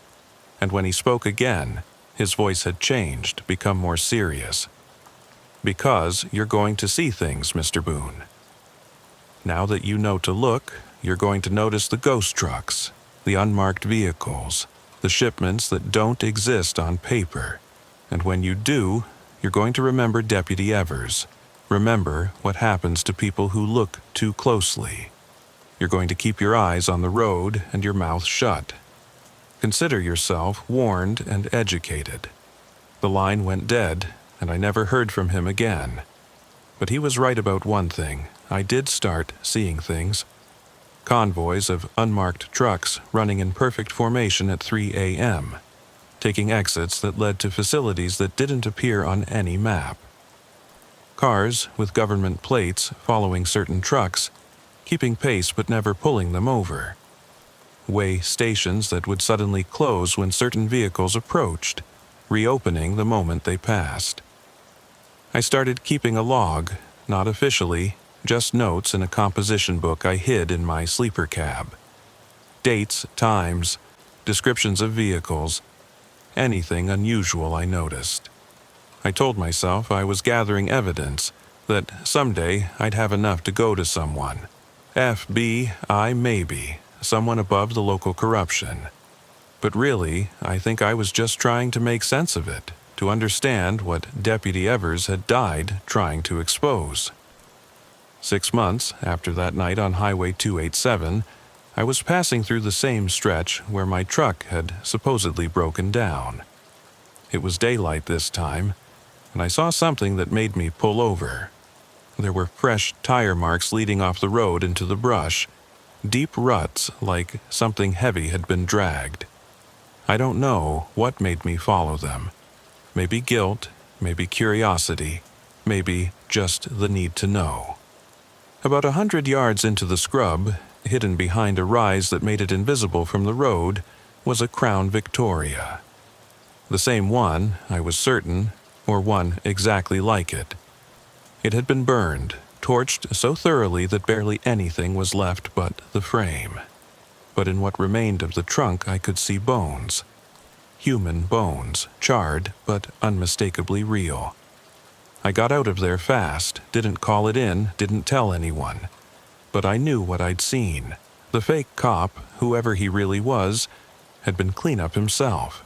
and when he spoke again, his voice had changed, become more serious. "Because you're going to see things, Mr. Boone. Now that you know to look, you're going to notice the ghost trucks, the unmarked vehicles, the shipments that don't exist on paper. And when you do, you're going to remember Deputy Evers. Remember what happens to people who look too closely. You're going to keep your eyes on the road and your mouth shut. Consider yourself warned and educated." The line went dead, and I never heard from him again. But he was right about one thing. I did start seeing things. Convoys of unmarked trucks running in perfect formation at 3 a.m., taking exits that led to facilities that didn't appear on any map. Cars with government plates following certain trucks, keeping pace but never pulling them over. Way stations that would suddenly close when certain vehicles approached, reopening the moment they passed. I started keeping a log, not officially, just notes in a composition book I hid in my sleeper cab. Dates, times, descriptions of vehicles, anything unusual I noticed. I told myself I was gathering evidence, that someday I'd have enough to go to someone. FBI maybe, someone above the local corruption. But really, I think I was just trying to make sense of it, to understand what Deputy Evers had died trying to expose. 6 months after that night on Highway 287, I was passing through the same stretch where my truck had supposedly broken down. It was daylight this time, and I saw something that made me pull over. There were fresh tire marks leading off the road into the brush, deep ruts like something heavy had been dragged. I don't know what made me follow them. Maybe guilt, maybe curiosity, maybe just the need to know. About 100 yards into the scrub, hidden behind a rise that made it invisible from the road, was a Crown Victoria. The same one, I was certain, or one exactly like it. It had been burned, torched so thoroughly that barely anything was left but the frame. But in what remained of the trunk I could see bones. Human bones, charred but unmistakably real. I got out of there fast, didn't call it in, didn't tell anyone. But I knew what I'd seen. The fake cop, whoever he really was, had been cleanup himself.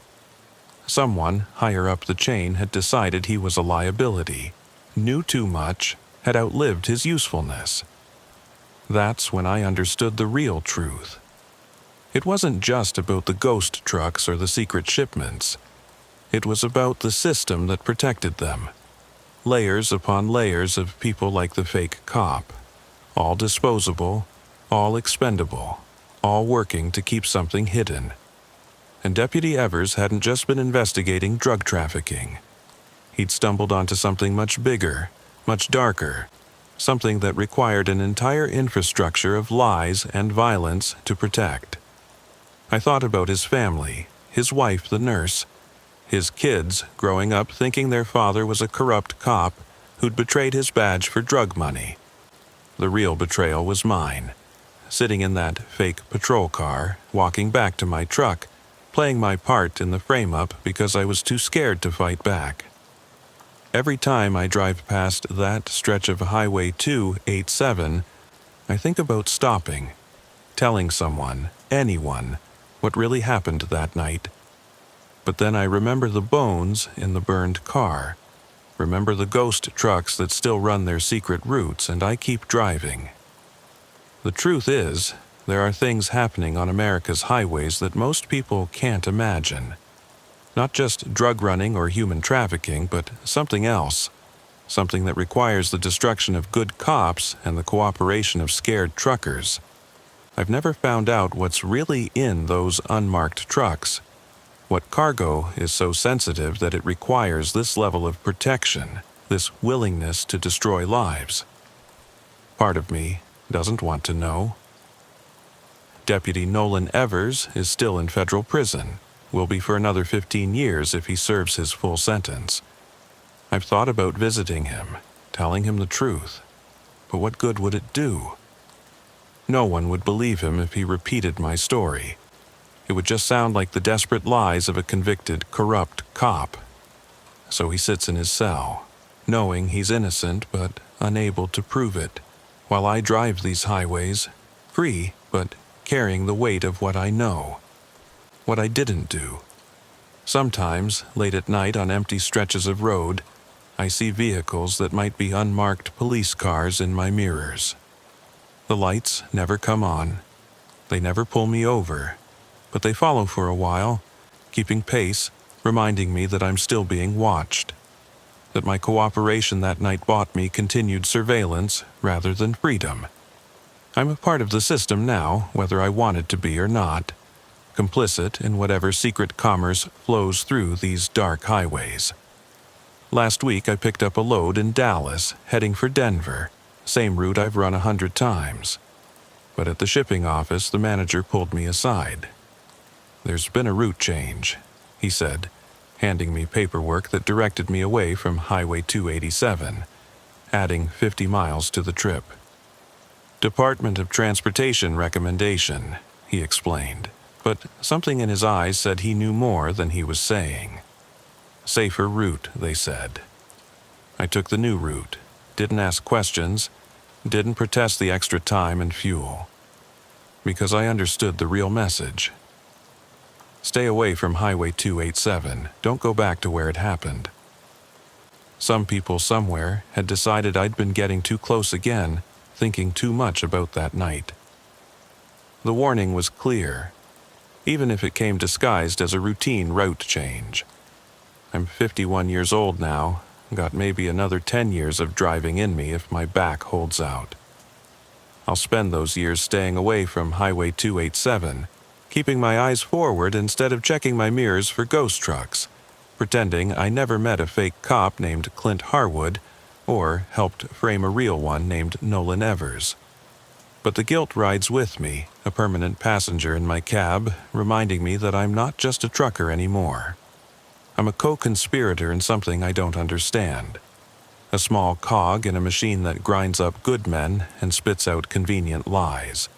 Someone higher up the chain had decided he was a liability, knew too much, had outlived his usefulness. That's when I understood the real truth. It wasn't just about the ghost trucks or the secret shipments. It was about the system that protected them. Layers upon layers of people like the fake cop. All disposable, all expendable, all working to keep something hidden. And Deputy Evers hadn't just been investigating drug trafficking. He'd stumbled onto something much bigger, much darker, something that required an entire infrastructure of lies and violence to protect. I thought about his family, his wife the nurse, his kids growing up thinking their father was a corrupt cop who'd betrayed his badge for drug money. The real betrayal was mine, sitting in that fake patrol car, walking back to my truck, playing my part in the frame-up because I was too scared to fight back. Every time I drive past that stretch of Highway 287, I think about stopping, telling someone, anyone, what really happened that night. But then I remember the bones in the burned car, remember the ghost trucks that still run their secret routes, and I keep driving. The truth is, there are things happening on America's highways that most people can't imagine. Not just drug running or human trafficking, but something else. Something that requires the destruction of good cops and the cooperation of scared truckers. I've never found out what's really in those unmarked trucks. What cargo is so sensitive that it requires this level of protection, this willingness to destroy lives. Part of me doesn't want to know. Deputy Nolan Evers is still in federal prison, will be for another 15 years if he serves his full sentence. I've thought about visiting him, telling him the truth, but what good would it do? No one would believe him if he repeated my story. It would just sound like the desperate lies of a convicted, corrupt cop. So he sits in his cell, knowing he's innocent but unable to prove it, while I drive these highways, free but carrying the weight of what I know, what I didn't do. Sometimes, late at night on empty stretches of road, I see vehicles that might be unmarked police cars in my mirrors. The lights never come on. They never pull me over, but they follow for a while, keeping pace, reminding me that I'm still being watched, that my cooperation that night bought me continued surveillance rather than freedom. I'm a part of the system now, whether I wanted to be or not, complicit in whatever secret commerce flows through these dark highways. Last week I picked up a load in Dallas, heading for Denver, same route I've run 100 times. But at the shipping office, the manager pulled me aside. "There's been a route change," he said, handing me paperwork that directed me away from Highway 287, adding 50 miles to the trip. "Department of Transportation recommendation," he explained, but something in his eyes said he knew more than he was saying. "Safer route," they said. I took the new route, didn't ask questions, didn't protest the extra time and fuel, because I understood the real message. Stay away from Highway 287. Don't go back to where it happened. Some people somewhere had decided I'd been getting too close again, thinking too much about that night. The warning was clear, even if it came disguised as a routine route change. I'm 51 years old now, got maybe another 10 years of driving in me if my back holds out. I'll spend those years staying away from Highway 287, keeping my eyes forward instead of checking my mirrors for ghost trucks, pretending I never met a fake cop named Clint Harwood or helped frame a real one named Nolan Evers. But the guilt rides with me, a permanent passenger in my cab, reminding me that I'm not just a trucker anymore. I'm a co-conspirator in something I don't understand. A small cog in a machine that grinds up good men and spits out convenient lies.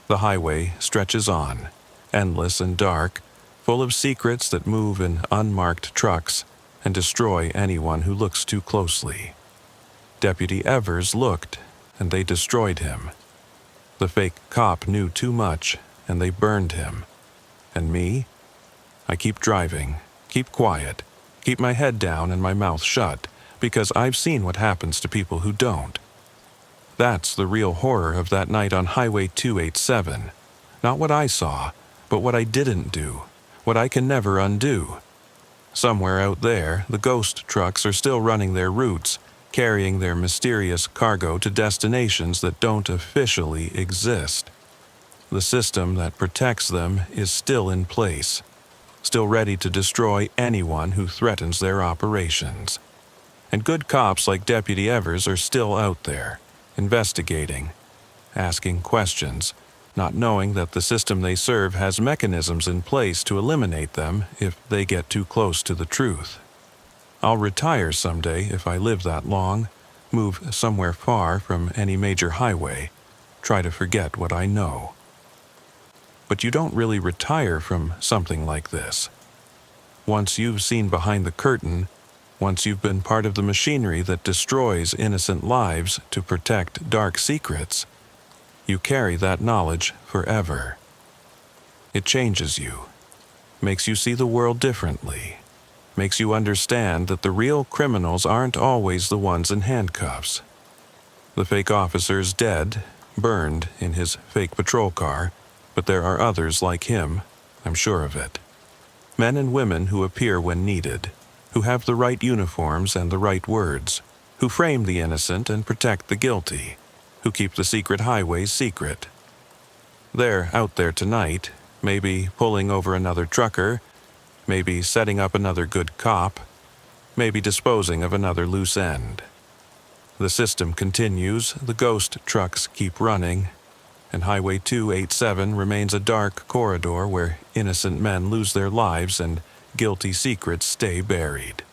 The highway stretches on, endless and dark, full of secrets that move in unmarked trucks and destroy anyone who looks too closely. Deputy Evers looked, and they destroyed him. The fake cop knew too much, and they burned him. And me? I keep driving, keep quiet, keep my head down and my mouth shut, because I've seen what happens to people who don't. That's the real horror of that night on Highway 287. Not what I saw, but what I didn't do, what I can never undo. Somewhere out there, the ghost trucks are still running their routes, carrying their mysterious cargo to destinations that don't officially exist. The system that protects them is still in place, still ready to destroy anyone who threatens their operations. And good cops like Deputy Evers are still out there, investigating, asking questions, not knowing that the system they serve has mechanisms in place to eliminate them if they get too close to the truth. I'll retire someday if I live that long, move somewhere far from any major highway, try to forget what I know. But you don't really retire from something like this. Once you've seen behind the curtain, once you've been part of the machinery that destroys innocent lives to protect dark secrets, you carry that knowledge forever. It changes you, makes you see the world differently, makes you understand that the real criminals aren't always the ones in handcuffs. The fake officer's dead, burned in his fake patrol car, but there are others like him, I'm sure of it. Men and women who appear when needed, who have the right uniforms and the right words, who frame the innocent and protect the guilty, who keep the secret highways secret. They're out there tonight, maybe pulling over another trucker, maybe setting up another good cop, maybe disposing of another loose end. The system continues, the ghost trucks keep running, and Highway 287 remains a dark corridor where innocent men lose their lives and guilty secrets stay buried.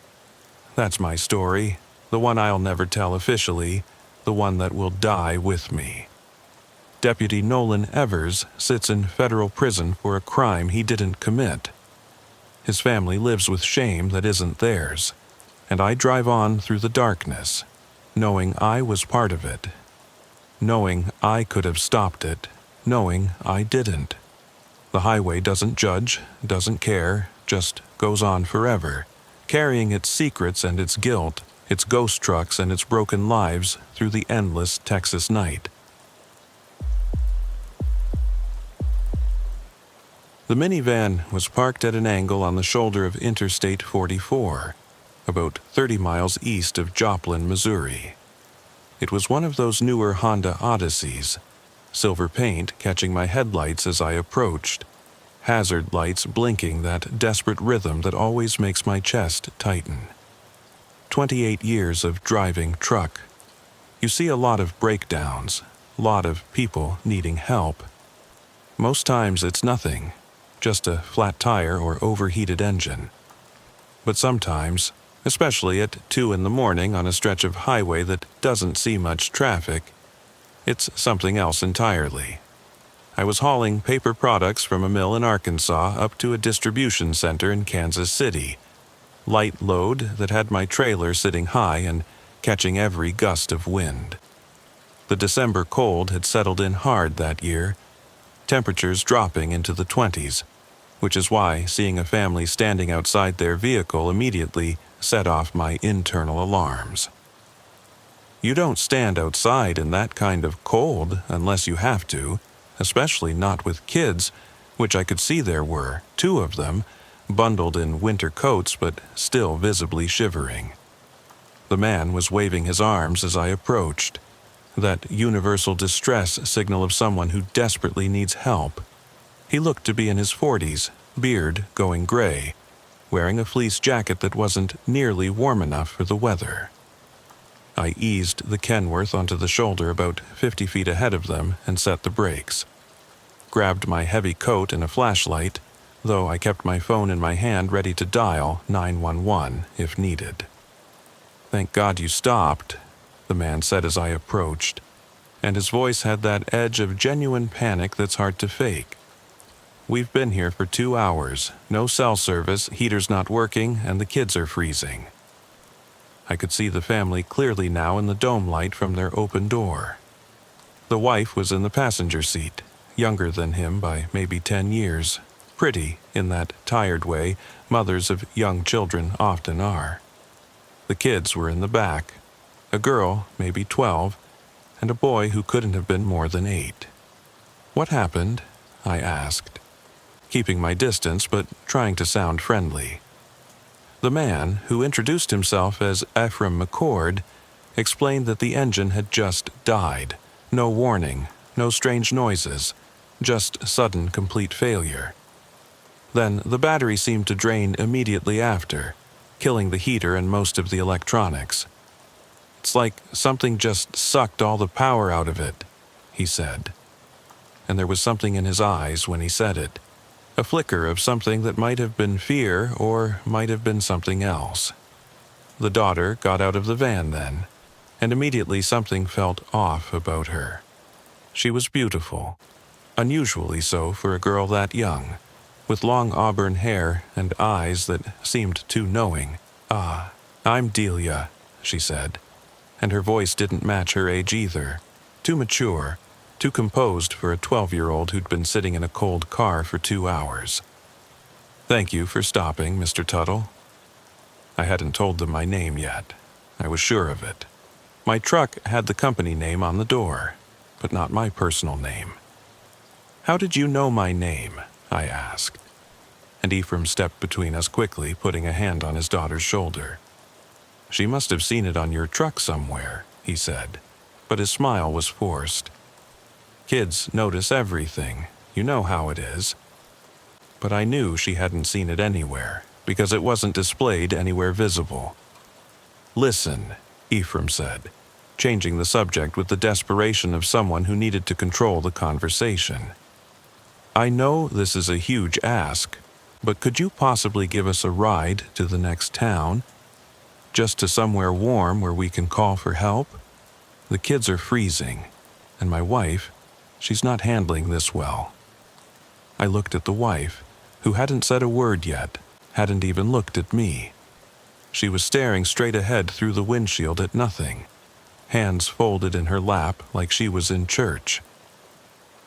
That's my story, the one I'll never tell officially, the one that will die with me. Deputy Nolan Evers sits in federal prison for a crime he didn't commit. His family lives with shame that isn't theirs, and I drive on through the darkness, knowing I was part of it, knowing I could have stopped it, knowing I didn't. The highway doesn't judge, doesn't care, just goes on forever, carrying its secrets and its guilt, its ghost trucks and its broken lives through the endless Texas night. The minivan was parked at an angle on the shoulder of Interstate 44, about 30 miles east of Joplin, Missouri. It was one of those newer Honda Odysseys, silver paint catching my headlights as I approached, hazard lights blinking that desperate rhythm that always makes my chest tighten. 28 years of driving truck. You see a lot of breakdowns, a lot of people needing help. Most times it's nothing, just a flat tire or overheated engine. But sometimes, especially at 2 in the morning on a stretch of highway that doesn't see much traffic, it's something else entirely. I was hauling paper products from a mill in Arkansas up to a distribution center in Kansas City. Light load that had my trailer sitting high and catching every gust of wind. The December cold had settled in hard that year, temperatures dropping into the 20s, which is why seeing a family standing outside their vehicle immediately set off my internal alarms. You don't stand outside in that kind of cold unless you have to, especially not with kids, which I could see there were, 2 of them, bundled in winter coats but still visibly shivering. The man was waving his arms as I approached, that universal distress signal of someone who desperately needs help. He looked to be in his 40s, beard going gray, wearing a fleece jacket that wasn't nearly warm enough for the weather. I eased the Kenworth onto the shoulder about 50 feet ahead of them and set the brakes. Grabbed my heavy coat and a flashlight, though I kept my phone in my hand ready to dial 911 if needed. "Thank God you stopped," the man said as I approached, and his voice had that edge of genuine panic that's hard to fake. "We've been here for 2 hours, no cell service, heater's not working, and the kids are freezing." I could see the family clearly now in the dome light from their open door. The wife was in the passenger seat, younger than him by maybe 10 years, pretty in that tired way mothers of young children often are. The kids were in the back, a girl maybe 12, and a boy who couldn't have been more than 8. "What happened?" I asked, keeping my distance but trying to sound friendly. The man, who introduced himself as Ephraim McCord, explained that the engine had just died. No warning, no strange noises, just sudden complete failure. Then the battery seemed to drain immediately after, killing the heater and most of the electronics. "It's like something just sucked all the power out of it," he said. And there was something in his eyes when he said it. A flicker of something that might have been fear or might have been something else. The daughter got out of the van then, and immediately something felt off about her. She was beautiful, unusually so for a girl that young, with long auburn hair and eyes that seemed too knowing. "Ah, I'm Delia," she said, and her voice didn't match her age either, too mature, too composed for a 12-year-old who'd been sitting in a cold car for 2 hours. "Thank you for stopping, Mr. Tuttle." I hadn't told them my name yet. I was sure of it. My truck had the company name on the door, but not my personal name. "How did you know my name?" I asked. And Ephraim stepped between us quickly, putting a hand on his daughter's shoulder. "She must have seen it on your truck somewhere," he said, but his smile was forced. "Kids notice everything, you know how it is." But I knew she hadn't seen it anywhere, because it wasn't displayed anywhere visible. "Listen," Ephraim said. changing the subject with the desperation of someone who needed to control the conversation. "I know this is a huge ask, but could you possibly give us a ride to the next town? Just to somewhere warm where we can call for help? The kids are freezing, and my wife, she's not handling this well." I looked at the wife, who hadn't said a word yet, hadn't even looked at me. She was staring straight ahead through the windshield at nothing, hands folded in her lap like she was in church.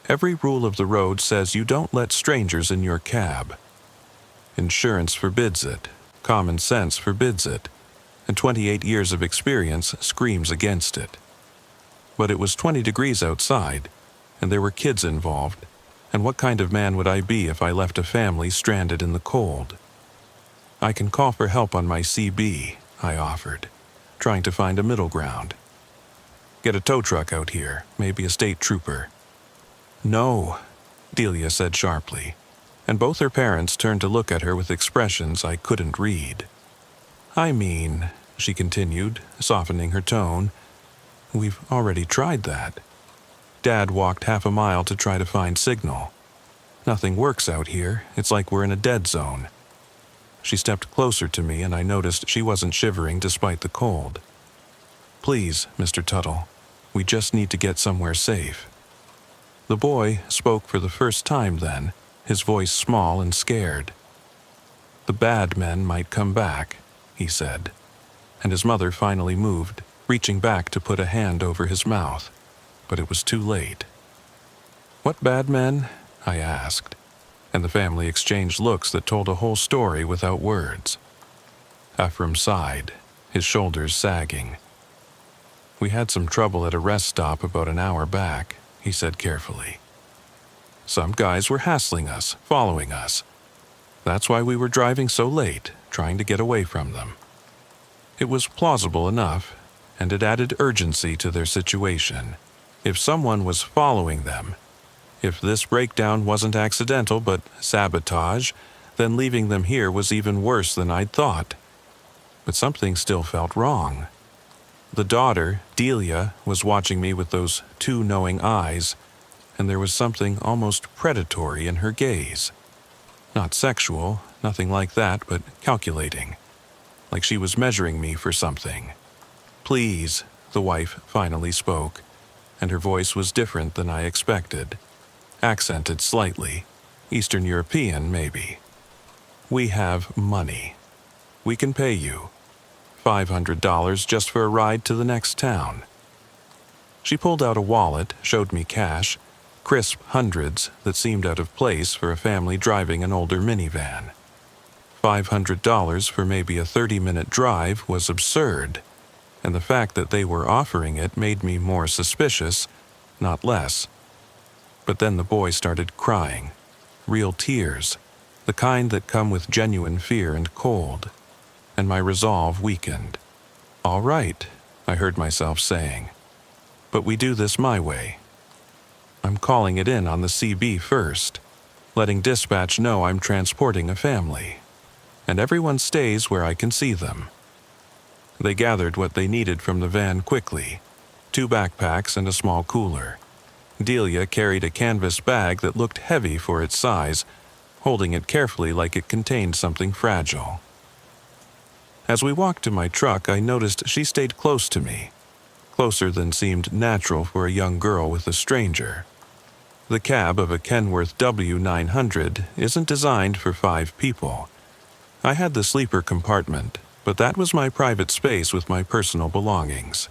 Every rule of the road says you don't let strangers in your cab. Insurance forbids it, common sense forbids it, and 28 years of experience screams against it. But it was 20 degrees outside, and there were kids involved, and what kind of man would I be if I left a family stranded in the cold? "I can call for help on my CB, I offered, trying to find a middle ground. "Get a tow truck out here, maybe a state trooper." "No," Delia said sharply, and both her parents turned to look at her with expressions I couldn't read. "I mean," she continued, softening her tone, "we've already tried that. Dad walked half a mile to try to find signal. Nothing works out here, it's like we're in a dead zone." She stepped closer to me and I noticed she wasn't shivering despite the cold. "Please, Mr. Tuttle, we just need to get somewhere safe." The boy spoke for the first time then, his voice small and scared. "The bad men might come back," he said, and his mother finally moved, reaching back to put a hand over his mouth, but it was too late. "What bad men?" I asked, and the family exchanged looks that told a whole story without words. Ephraim sighed, his shoulders sagging. "We had some trouble at a rest stop about an hour back," he said carefully. "Some guys were hassling us, following us. That's why we were driving so late, trying to get away from them." It was plausible enough, and it added urgency to their situation. If someone was following them, if this breakdown wasn't accidental but sabotage, then leaving them here was even worse than I'd thought. But something still felt wrong. The daughter, Delia, was watching me with those two knowing eyes, and there was something almost predatory in her gaze. Not sexual, nothing like that, but calculating. Like she was measuring me for something. "Please," the wife finally spoke, and her voice was different than I expected. Accented slightly, Eastern European maybe. "We have money. We can pay you. $500 just for a ride to the next town." She pulled out a wallet, showed me cash, crisp hundreds that seemed out of place for a family driving an older minivan. $500 for maybe a 30-minute drive was absurd, and the fact that they were offering it made me more suspicious, not less. But then the boy started crying. Real tears, the kind that come with genuine fear and cold. And my resolve weakened. "All right," I heard myself saying. "But we do this my way. I'm calling it in on the CB first, letting dispatch know I'm transporting a family. And everyone stays where I can see them." They gathered what they needed from the van quickly, 2 backpacks and a small cooler. Delia carried a canvas bag that looked heavy for its size, holding it carefully like it contained something fragile. As we walked to my truck, I noticed she stayed close to me, closer than seemed natural for a young girl with a stranger. The cab of a Kenworth W900 isn't designed for 5 people. I had the sleeper compartment, but that was my private space with my personal belongings.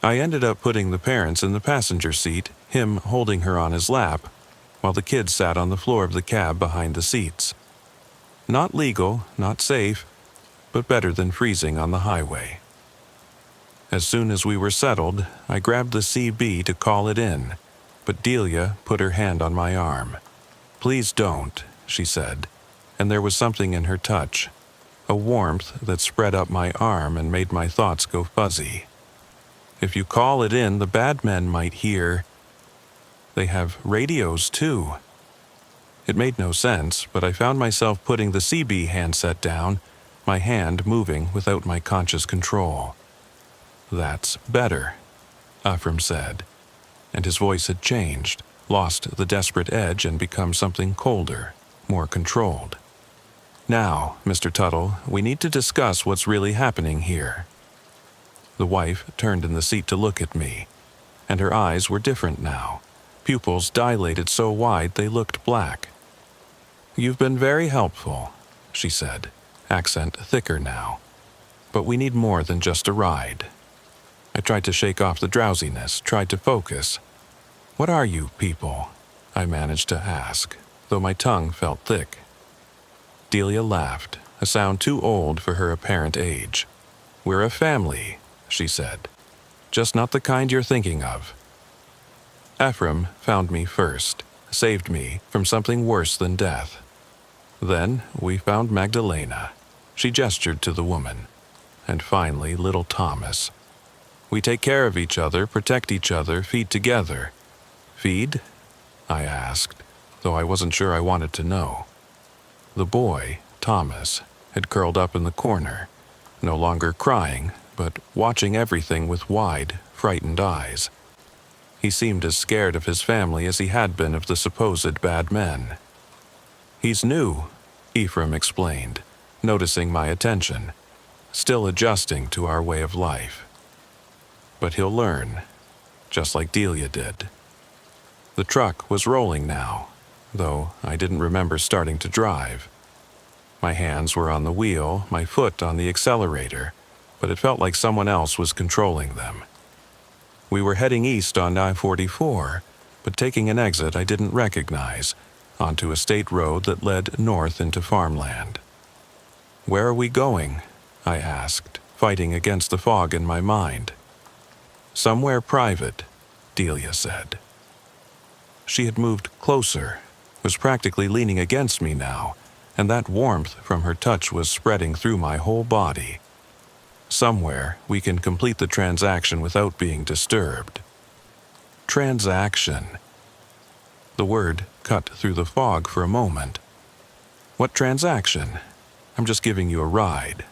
I ended up putting the parents in the passenger seat, him holding her on his lap, while the kids sat on the floor of the cab behind the seats. Not legal, not safe, but better than freezing on the highway. As soon as we were settled, I grabbed the CB to call it in, but Delia put her hand on my arm. "Please don't," she said, and there was something in her touch, a warmth that spread up my arm and made my thoughts go fuzzy. "If you call it in, the bad men might hear. They have radios, too." It made no sense, but I found myself putting the CB handset down, my hand moving without my conscious control. "That's better," Ephraim said, and his voice had changed, lost the desperate edge and become something colder, more controlled. "Now, Mr. Tuttle, we need to discuss what's really happening here." The wife turned in the seat to look at me, and her eyes were different now, pupils dilated so wide they looked black. "You've been very helpful," she said, accent thicker now. "But we need more than just a ride." I tried to shake off the drowsiness, tried to focus. "What are you people?" I managed to ask, though my tongue felt thick. Delia laughed, a sound too old for her apparent age. "We're a family," she said. "Just not the kind you're thinking of." Ephraim found me first, saved me from something worse than death. Then we found Magdalena. She gestured to the woman. And finally, little Thomas. We take care of each other, protect each other, feed together. "Feed?" I asked, though I wasn't sure I wanted to know. The boy, Thomas, had curled up in the corner, no longer crying, but watching everything with wide, frightened eyes. He seemed as scared of his family as he had been of the supposed bad men. "He's new," Ephraim explained, noticing my attention, still adjusting to our way of life. "But he'll learn, just like Delia did." The truck was rolling now, though I didn't remember starting to drive. My hands were on the wheel, my foot on the accelerator, but it felt like someone else was controlling them. We were heading east on I-44, but taking an exit I didn't recognize, onto a state road that led north into farmland. "Where are we going?" I asked, fighting against the fog in my mind. "Somewhere private," Delia said. She had moved closer, was practically leaning against me now, and that warmth from her touch was spreading through my whole body. "Somewhere we can complete the transaction without being disturbed." Transaction. The word cut through the fog for a moment. "What transaction? I'm just giving you a ride."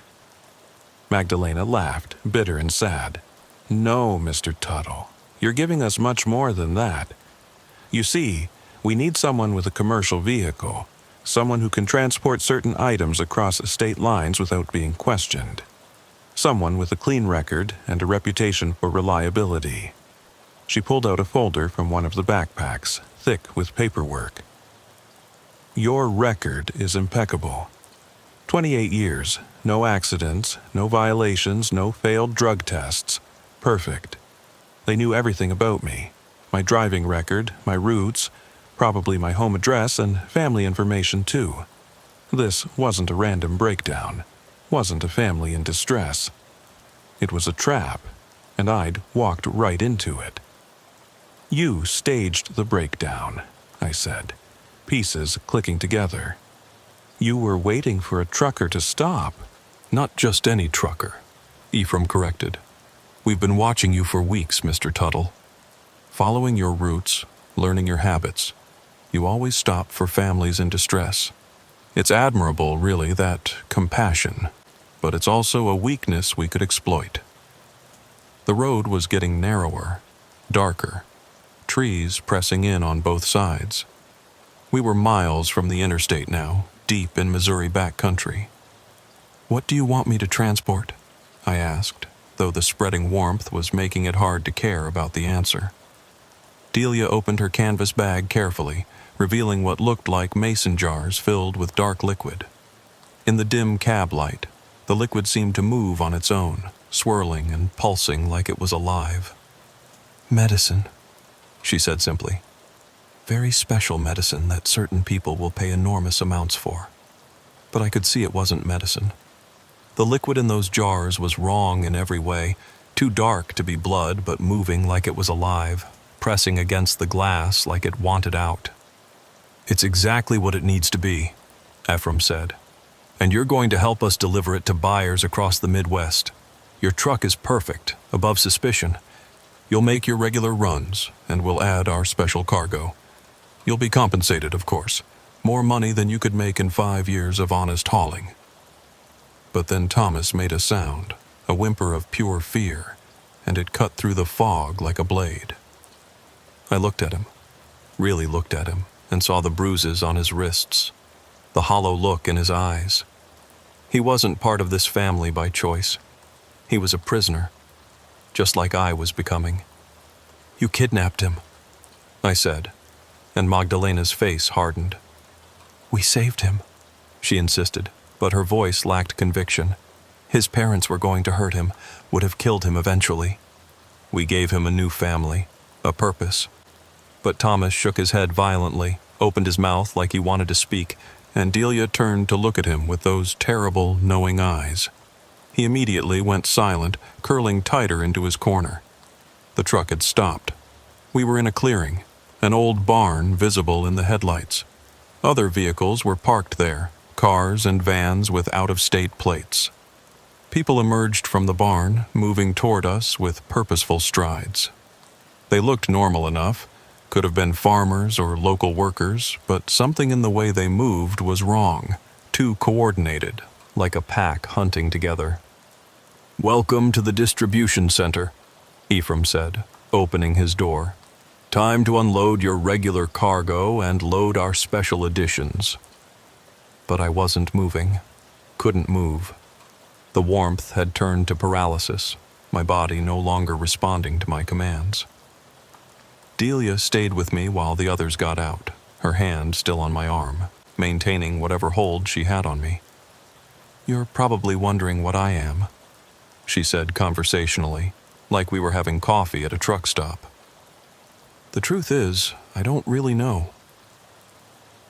Magdalena laughed, bitter and sad. "No, Mr. Tuttle, you're giving us much more than that. You see, we need someone with a commercial vehicle, someone who can transport certain items across state lines without being questioned. Someone with a clean record and a reputation for reliability." She pulled out a folder from one of the backpacks, thick with paperwork. "Your record is impeccable. 28 years, no accidents, no violations, no failed drug tests. Perfect. They knew everything about me. My driving record, my routes, probably my home address and family information too. This wasn't a random breakdown, wasn't a family in distress. It was a trap, and I'd walked right into it." "You staged the breakdown," I said, pieces clicking together. "You were waiting for a trucker to stop." "Not just any trucker," Ephraim corrected. "We've been watching you for weeks, Mr. Tuttle. Following your routes, learning your habits. You always stop for families in distress. It's admirable, really, that compassion, but it's also a weakness we could exploit." The road was getting narrower, darker, trees pressing in on both sides. We were miles from the interstate now, deep in Missouri backcountry. "What do you want me to transport?" I asked, though the spreading warmth was making it hard to care about the answer. Delia opened her canvas bag carefully, revealing what looked like mason jars filled with dark liquid. In the dim cab light, the liquid seemed to move on its own, swirling and pulsing like it was alive. "Medicine," she said simply. "Very special medicine that certain people will pay enormous amounts for." But I could see it wasn't medicine. The liquid in those jars was wrong in every way, too dark to be blood but moving like it was alive, pressing against the glass like it wanted out. "It's exactly what it needs to be," Ephraim said. "And you're going to help us deliver it to buyers across the Midwest. Your truck is perfect, above suspicion. You'll make your regular runs, and we'll add our special cargo. You'll be compensated, of course. More money than you could make in 5 years of honest hauling." But then Thomas made a sound, a whimper of pure fear, and it cut through the fog like a blade. I looked at him, really looked at him, and saw the bruises on his wrists, the hollow look in his eyes. He wasn't part of this family by choice. He was a prisoner, just like I was becoming. "You kidnapped him," I said, and Magdalena's face hardened. "We saved him," she insisted, but her voice lacked conviction. "His parents were going to hurt him, would have killed him eventually. We gave him a new family, a purpose." But Thomas shook his head violently, opened his mouth like he wanted to speak, and Delia turned to look at him with those terrible, knowing eyes. He immediately went silent, curling tighter into his corner. The truck had stopped. We were in a clearing, an old barn visible in the headlights. Other vehicles were parked there, cars and vans with out-of-state plates. People emerged from the barn, moving toward us with purposeful strides. They looked normal enough, could have been farmers or local workers, but something in the way they moved was wrong, too coordinated, like a pack hunting together. "Welcome to the distribution center," Ephraim said, opening his door. "Time to unload your regular cargo and load our special editions." But I wasn't moving, couldn't move. The warmth had turned to paralysis, my body no longer responding to my commands. Delia stayed with me while the others got out, her hand still on my arm, maintaining whatever hold she had on me. "You're probably wondering what I am," she said conversationally, like we were having coffee at a truck stop. "The truth is, I don't really know.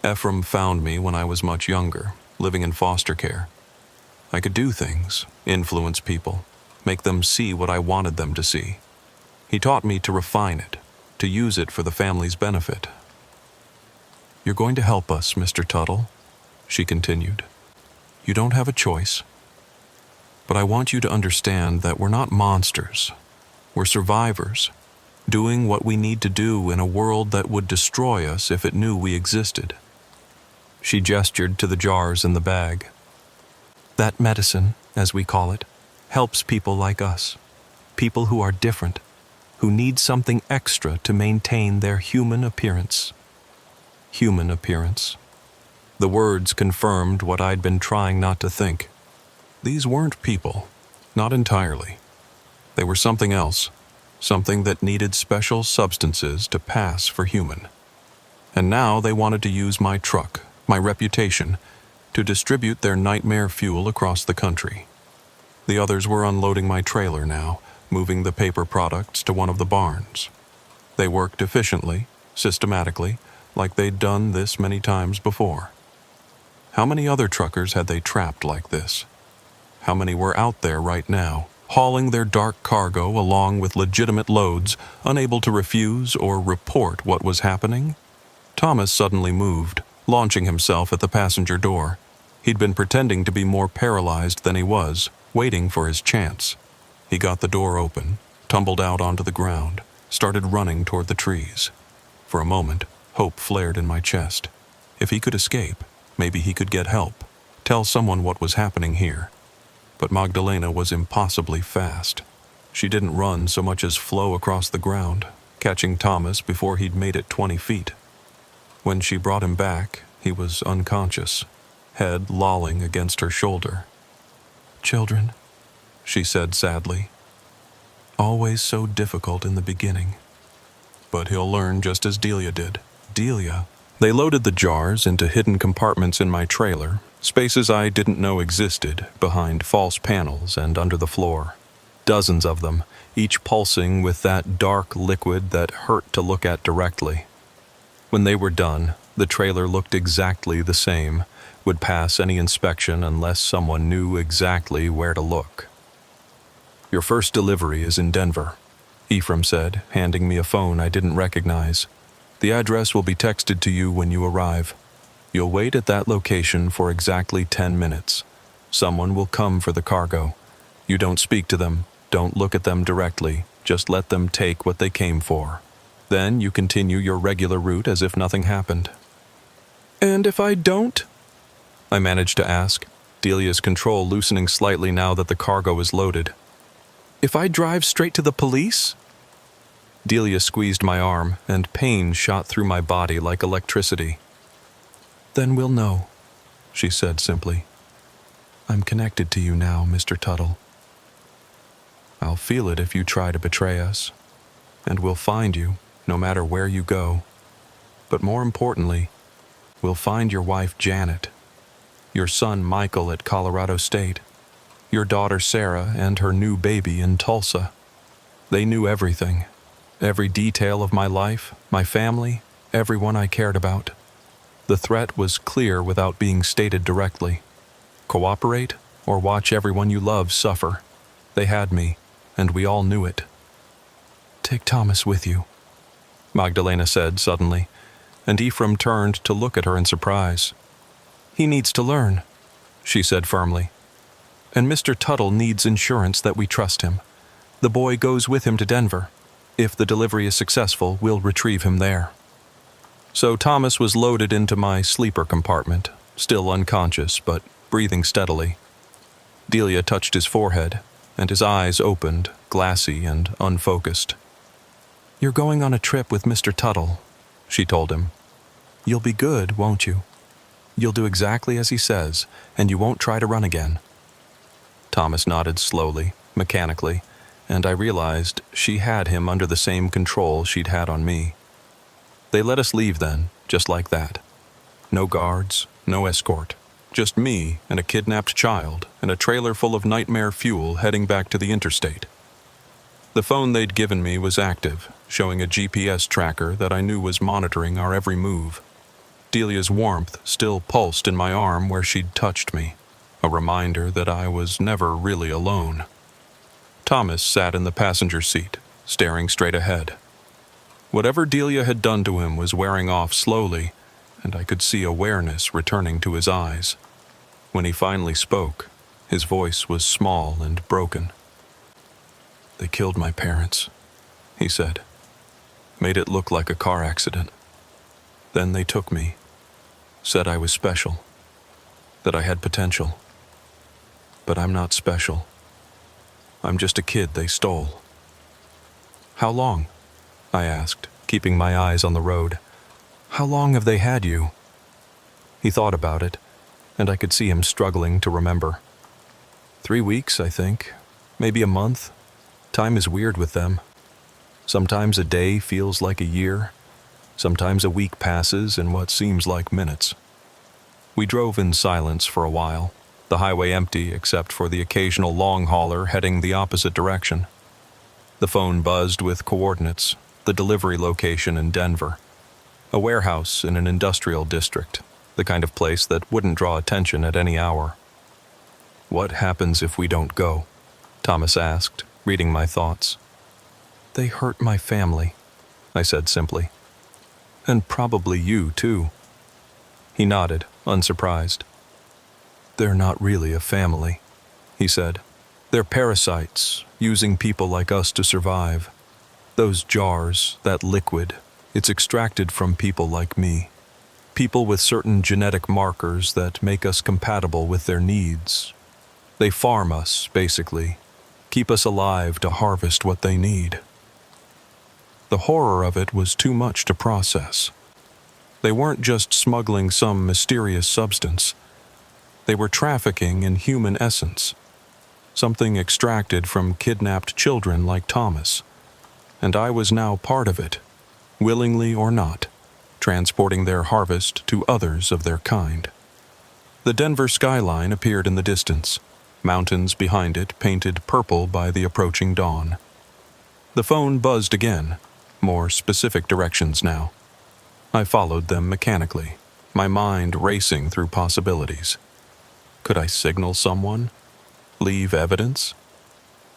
Ephraim found me when I was much younger, living in foster care. I could do things, influence people, make them see what I wanted them to see. He taught me to refine it, to use it for the family's benefit." "You're going to help us, Mr. Tuttle," she continued. "You don't have a choice. But I want you to understand that we're not monsters. We're survivors, doing what we need to do in a world that would destroy us if it knew we existed." She gestured to the jars in the bag. "That medicine, as we call it, helps people like us, people who are different, who need something extra to maintain their human appearance." Human appearance. The words confirmed what I'd been trying not to think. These weren't people, not entirely. They were something else, something that needed special substances to pass for human. And now they wanted to use my truck, my reputation, to distribute their nightmare fuel across the country. The others were unloading my trailer now, moving the paper products to one of the barns. They worked efficiently, systematically, like they'd done this many times before. How many other truckers had they trapped like this? How many were out there right now, hauling their dark cargo along with legitimate loads, unable to refuse or report what was happening? Thomas suddenly moved, launching himself at the passenger door. He'd been pretending to be more paralyzed than he was, waiting for his chance. He got the door open, tumbled out onto the ground, started running toward the trees. For a moment, hope flared in my chest. If he could escape, maybe he could get help, tell someone what was happening here. But Magdalena was impossibly fast. She didn't run so much as flow across the ground, catching Thomas before he'd made it 20 feet. When she brought him back, he was unconscious, head lolling against her shoulder. "Children," she said sadly. "Always so difficult in the beginning. But he'll learn just as Delia did." Delia. They loaded the jars into hidden compartments in my trailer, spaces I didn't know existed, behind false panels and under the floor. Dozens of them, each pulsing with that dark liquid that hurt to look at directly. When they were done, the trailer looked exactly the same, would pass any inspection unless someone knew exactly where to look. "Your first delivery is in Denver," Ephraim said, handing me a phone I didn't recognize. "The address will be texted to you when you arrive. You'll wait at that location for exactly 10 minutes. Someone will come for the cargo. You don't speak to them, don't look at them directly, just let them take what they came for. Then you continue your regular route as if nothing happened." "And if I don't?" I managed to ask, Delia's control loosening slightly now that the cargo is loaded. If I drive straight to the police? Delia squeezed my arm, and pain shot through my body like electricity. Then we'll know, she said simply. I'm connected to you now, Mr. Tuttle. I'll feel it if you try to betray us, and we'll find you, no matter where you go. But more importantly, we'll find your wife Janet, your son Michael at Colorado State, your daughter Sarah and her new baby in Tulsa. They knew everything, every detail of my life, my family, everyone I cared about. The threat was clear without being stated directly. Cooperate or watch everyone you love suffer. They had me, and we all knew it. Take Thomas with you, Magdalena said suddenly, and Ephraim turned to look at her in surprise. He needs to learn, she said firmly. And Mr. Tuttle needs insurance that we trust him. The boy goes with him to Denver. If the delivery is successful, we'll retrieve him there. So Thomas was loaded into my sleeper compartment, still unconscious but breathing steadily. Delia touched his forehead, and his eyes opened, glassy and unfocused. You're going on a trip with Mr. Tuttle, she told him. You'll be good, won't you? You'll do exactly as he says, and you won't try to run again. Thomas nodded slowly, mechanically, and I realized she had him under the same control she'd had on me. They let us leave then, just like that. No guards, no escort. Just me and a kidnapped child and a trailer full of nightmare fuel heading back to the interstate. The phone they'd given me was active, showing a GPS tracker that I knew was monitoring our every move. Delia's warmth still pulsed in my arm where she'd touched me, a reminder that I was never really alone. Thomas sat in the passenger seat, staring straight ahead. Whatever Delia had done to him was wearing off slowly, and I could see awareness returning to his eyes. When he finally spoke, his voice was small and broken. They killed my parents, he said. Made it look like a car accident. Then they took me, said I was special, that I had potential. But I'm not special. I'm just a kid they stole. How long? I asked, keeping my eyes on the road. How long have they had you? He thought about it, and I could see him struggling to remember. 3 weeks, I think. Maybe a month. Time is weird with them. Sometimes a day feels like a year. Sometimes a week passes in what seems like minutes. We drove in silence for a while, the highway empty except for the occasional long hauler heading the opposite direction. The phone buzzed with coordinates, the delivery location in Denver. A warehouse in an industrial district, the kind of place that wouldn't draw attention at any hour. What happens if we don't go? Thomas asked, reading my thoughts. They hurt my family, I said simply. And probably you, too. He nodded, unsurprised. They're not really a family, he said. They're parasites, using people like us to survive. Those jars, that liquid, it's extracted from people like me. People with certain genetic markers that make us compatible with their needs. They farm us, basically, keep us alive to harvest what they need. The horror of it was too much to process. They weren't just smuggling some mysterious substance. They were trafficking in human essence, something extracted from kidnapped children like Thomas. And I was now part of it, willingly or not, transporting their harvest to others of their kind. The Denver skyline appeared in the distance, mountains behind it painted purple by the approaching dawn. The phone buzzed again, more specific directions now. I followed them mechanically, my mind racing through possibilities. Could I signal someone? Leave evidence?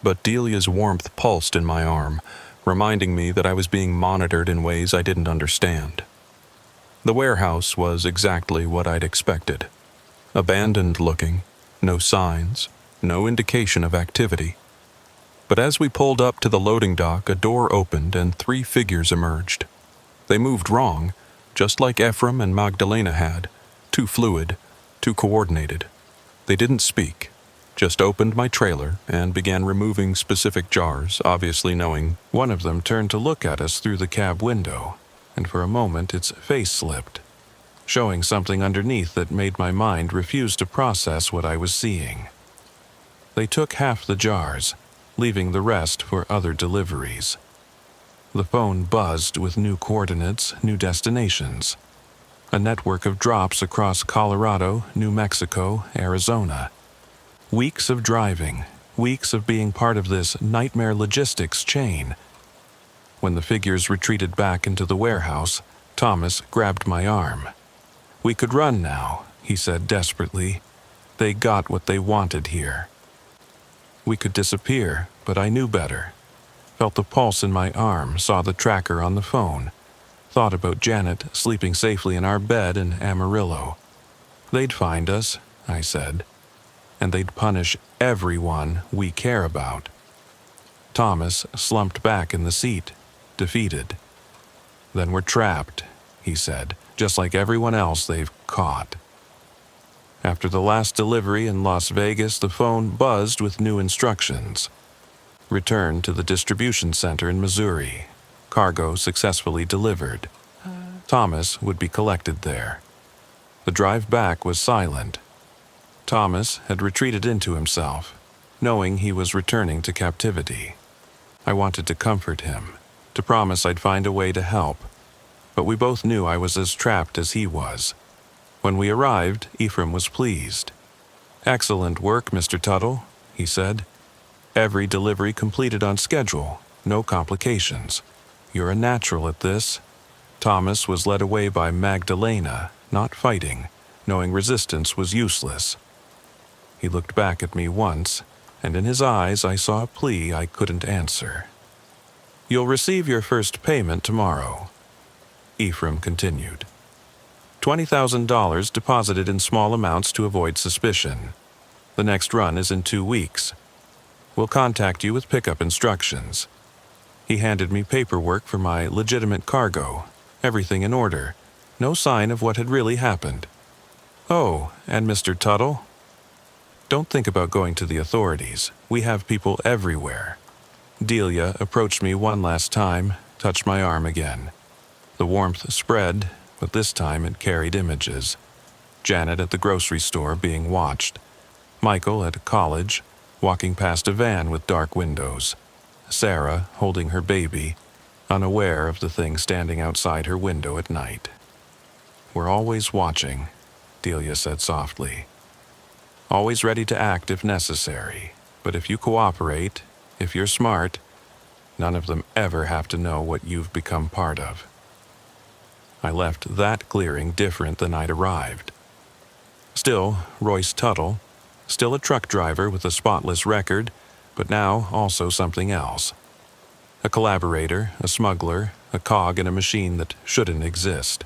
But Delia's warmth pulsed in my arm, reminding me that I was being monitored in ways I didn't understand. The warehouse was exactly what I'd expected. Abandoned looking, no signs, no indication of activity. But as we pulled up to the loading dock, a door opened and 3 figures emerged. They moved wrong, just like Ephraim and Magdalena had, too fluid, too coordinated. They didn't speak. Just opened my trailer and began removing specific jars, obviously knowing One of them turned to look at us through the cab window, and for a moment its face slipped, showing something underneath that made my mind refuse to process what I was seeing. They took half the jars, leaving the rest for other deliveries. The phone buzzed with new coordinates, new destinations. A network of drops across Colorado, New Mexico, Arizona. Weeks of driving, weeks of being part of this nightmare logistics chain. When the figures retreated back into the warehouse, Thomas grabbed my arm. "We could run now," he said desperately. "They got what they wanted here." We could disappear, but I knew better. Felt the pulse in my arm, saw the tracker on the phone. Thought about Janet sleeping safely in our bed in Amarillo. "They'd find us," I said, "and they'd punish everyone we care about." Thomas slumped back in the seat, defeated. "Then we're trapped," he said, "just like everyone else they've caught." After the last delivery in Las Vegas, the phone buzzed with new instructions. Return to the distribution center in Missouri. Cargo successfully delivered. Thomas would be collected there. The drive back was silent. Thomas had retreated into himself, knowing he was returning to captivity. I wanted to comfort him, to promise I'd find a way to help, but we both knew I was as trapped as he was. When we arrived, Ephraim was pleased. "Excellent work, Mr. Tuttle," he said. "Every delivery completed on schedule, no complications. You're a natural at this." Thomas was led away by Magdalena, not fighting, knowing resistance was useless. He looked back at me once, and in his eyes I saw a plea I couldn't answer. "You'll receive your first payment tomorrow," Ephraim continued. $20,000 deposited in small amounts to avoid suspicion. The next run is in 2 weeks. We'll contact you with pickup instructions. He handed me paperwork for my legitimate cargo, everything in order, no sign of what had really happened. "Oh, and Mr. Tuttle? Don't think about going to the authorities. We have people everywhere." Delia approached me one last time, touched my arm again. The warmth spread, but this time it carried images. Janet at the grocery store being watched. Michael at college, walking past a van with dark windows. Sarah holding her baby, unaware of the thing standing outside her window at night. "We're always watching," Delia said softly. "Always ready to act if necessary, but if you cooperate, if you're smart, none of them ever have to know what you've become part of." I left that clearing different than I'd arrived. Still Royce Tuttle, still a truck driver with a spotless record, but now also something else. A collaborator, a smuggler, a cog in a machine that shouldn't exist.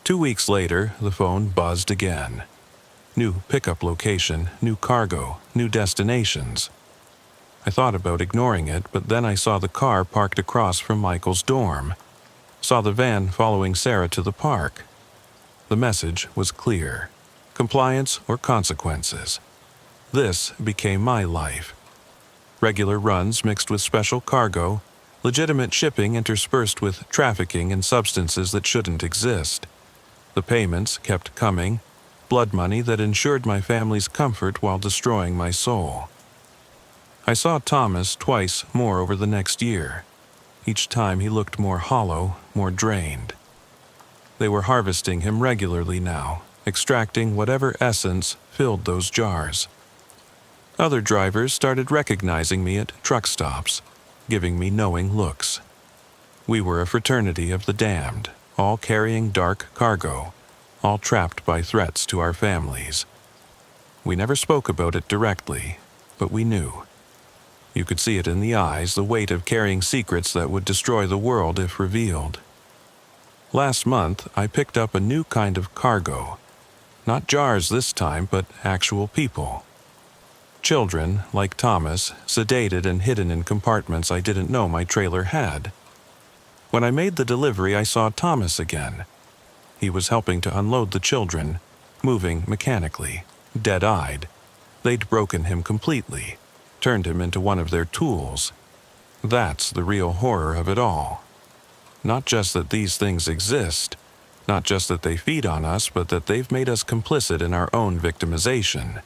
2 weeks later, the phone buzzed again. New pickup location, new cargo, new destinations. I thought about ignoring it, but then I saw the car parked across from Michael's dorm. Saw the van following Sarah to the park. The message was clear. Compliance or consequences. This became my life. Regular runs mixed with special cargo, legitimate shipping interspersed with trafficking in substances that shouldn't exist. The payments kept coming, blood money that ensured my family's comfort while destroying my soul. I saw Thomas twice more over the next year. Each time he looked more hollow, more drained. They were harvesting him regularly now, extracting whatever essence filled those jars. Other drivers started recognizing me at truck stops, giving me knowing looks. We were a fraternity of the damned, all carrying dark cargo, all trapped by threats to our families. We never spoke about it directly, but we knew. You could see it in the eyes, the weight of carrying secrets that would destroy the world if revealed. Last month, I picked up a new kind of cargo. Not jars this time, but actual people. Children, like Thomas, sedated and hidden in compartments I didn't know my trailer had. When I made the delivery, I saw Thomas again. He was helping to unload the children, moving mechanically, dead-eyed. They'd broken him completely, turned him into one of their tools. That's the real horror of it all. Not just that these things exist, not just that they feed on us, but that they've made us complicit in our own victimization.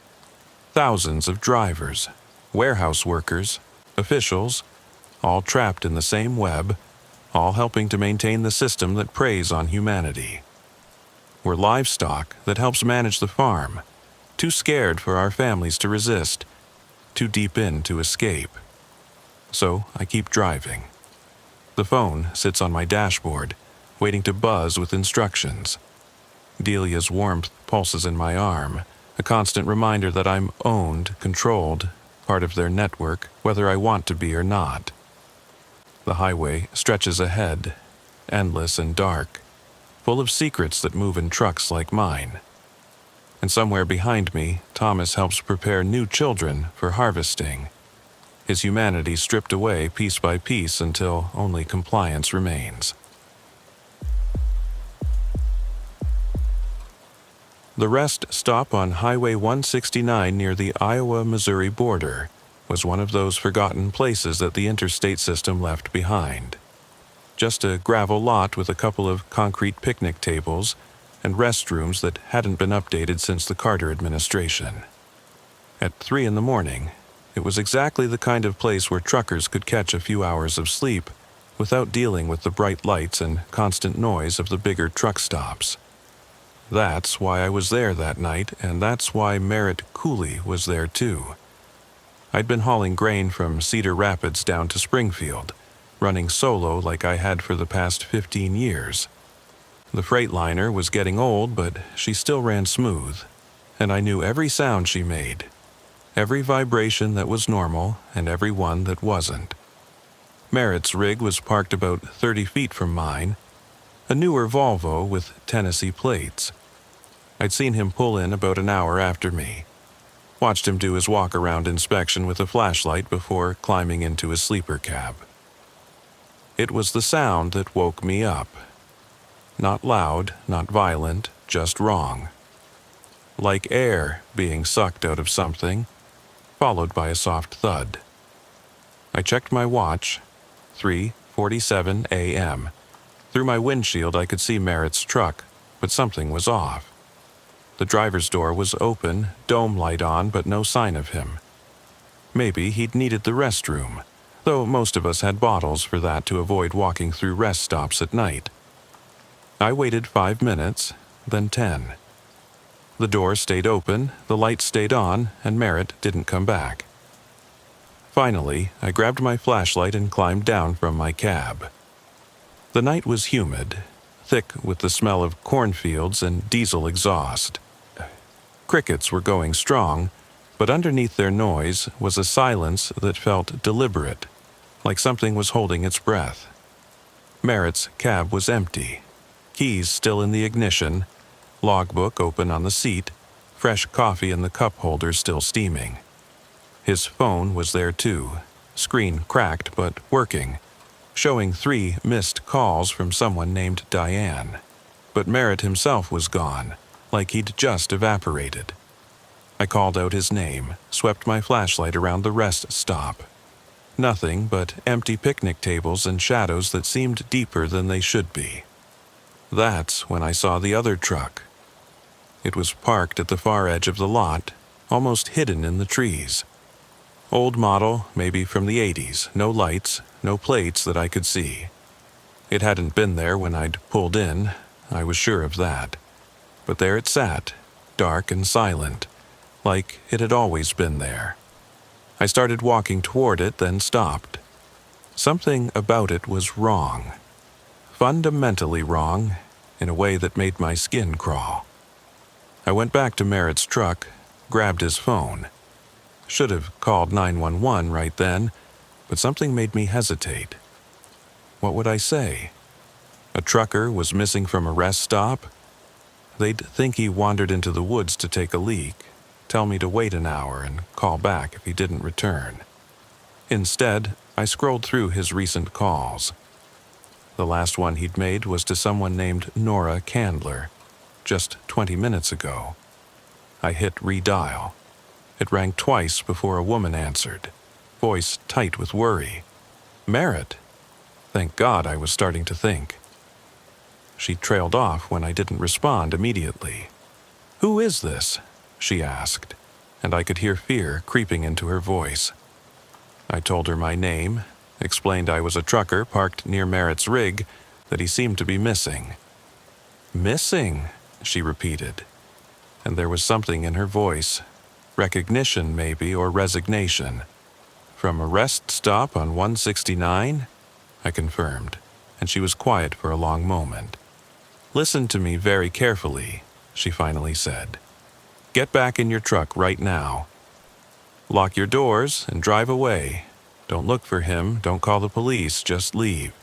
Thousands of drivers, warehouse workers, officials, all trapped in the same web, all helping to maintain the system that preys on humanity. We're livestock that helps manage the farm, too scared for our families to resist, too deep in to escape. So I keep driving. The phone sits on my dashboard, waiting to buzz with instructions. Delia's warmth pulses in my arm, a constant reminder that I'm owned, controlled, part of their network, whether I want to be or not. The highway stretches ahead, endless and dark, full of secrets that move in trucks like mine. And somewhere behind me, Thomas helps prepare new children for harvesting, his humanity stripped away piece by piece until only compliance remains. The rest stop on Highway 169 near the Iowa-Missouri border was one of those forgotten places that the interstate system left behind. Just a gravel lot with a couple of concrete picnic tables and restrooms that hadn't been updated since the Carter administration. At 3 a.m, it was exactly the kind of place where truckers could catch a few hours of sleep without dealing with the bright lights and constant noise of the bigger truck stops. That's why I was there that night, and that's why Merritt Cooley was there too. I'd been hauling grain from Cedar Rapids down to Springfield, running solo like I had for the past 15 years. The Freightliner was getting old, but she still ran smooth, and I knew every sound she made, every vibration that was normal and every one that wasn't. Merritt's rig was parked about 30 feet from mine, a newer Volvo with Tennessee plates. I'd seen him pull in about an hour after me, watched him do his walk-around inspection with a flashlight before climbing into his sleeper cab. It was the sound that woke me up. Not loud, not violent, just wrong. Like air being sucked out of something, followed by a soft thud. I checked my watch, 3:47 a.m. Through my windshield I could see Merritt's truck, but something was off. The driver's door was open, dome light on, but no sign of him. Maybe he'd needed the restroom, though most of us had bottles for that to avoid walking through rest stops at night. I waited 5 minutes, then 10. The door stayed open, the lights stayed on, and Merritt didn't come back. Finally, I grabbed my flashlight and climbed down from my cab. The night was humid, thick with the smell of cornfields and diesel exhaust. Crickets were going strong, but underneath their noise was a silence that felt deliberate, like something was holding its breath. Merritt's cab was empty, keys still in the ignition, logbook open on the seat, fresh coffee in the cup holder still steaming. His phone was there too, screen cracked but working, showing 3 missed calls from someone named Diane. But Merritt himself was gone, like he'd just evaporated. I called out his name, swept my flashlight around the rest stop. Nothing but empty picnic tables and shadows that seemed deeper than they should be. That's when I saw the other truck. It was parked at the far edge of the lot, almost hidden in the trees. Old model, maybe from the 80s, no lights, no plates that I could see. It hadn't been there when I'd pulled in, I was sure of that. But there it sat, dark and silent, like it had always been there. I started walking toward it, then stopped. Something about it was wrong. Fundamentally wrong, in a way that made my skin crawl. I went back to Merritt's truck, grabbed his phone. Should have called 911 right then, but something made me hesitate. What would I say? A trucker was missing from a rest stop? They'd think he wandered into the woods to take a leak, tell me to wait an hour and call back if he didn't return. Instead, I scrolled through his recent calls. The last one he'd made was to someone named Nora Candler, just 20 minutes ago. I hit redial. It rang twice before a woman answered, voice tight with worry. Merritt? Thank God, I was starting to think. She trailed off when I didn't respond immediately. Who is this? She asked, and I could hear fear creeping into her voice. I told her my name, explained I was a trucker parked near Merritt's rig, that he seemed to be missing. Missing, she repeated, and there was something in her voice, recognition maybe, or resignation. From a rest stop on 169? I confirmed, and she was quiet for a long moment. Listen to me very carefully, she finally said. Get back in your truck right now. Lock your doors and drive away. Don't look for him, don't call the police, just leave.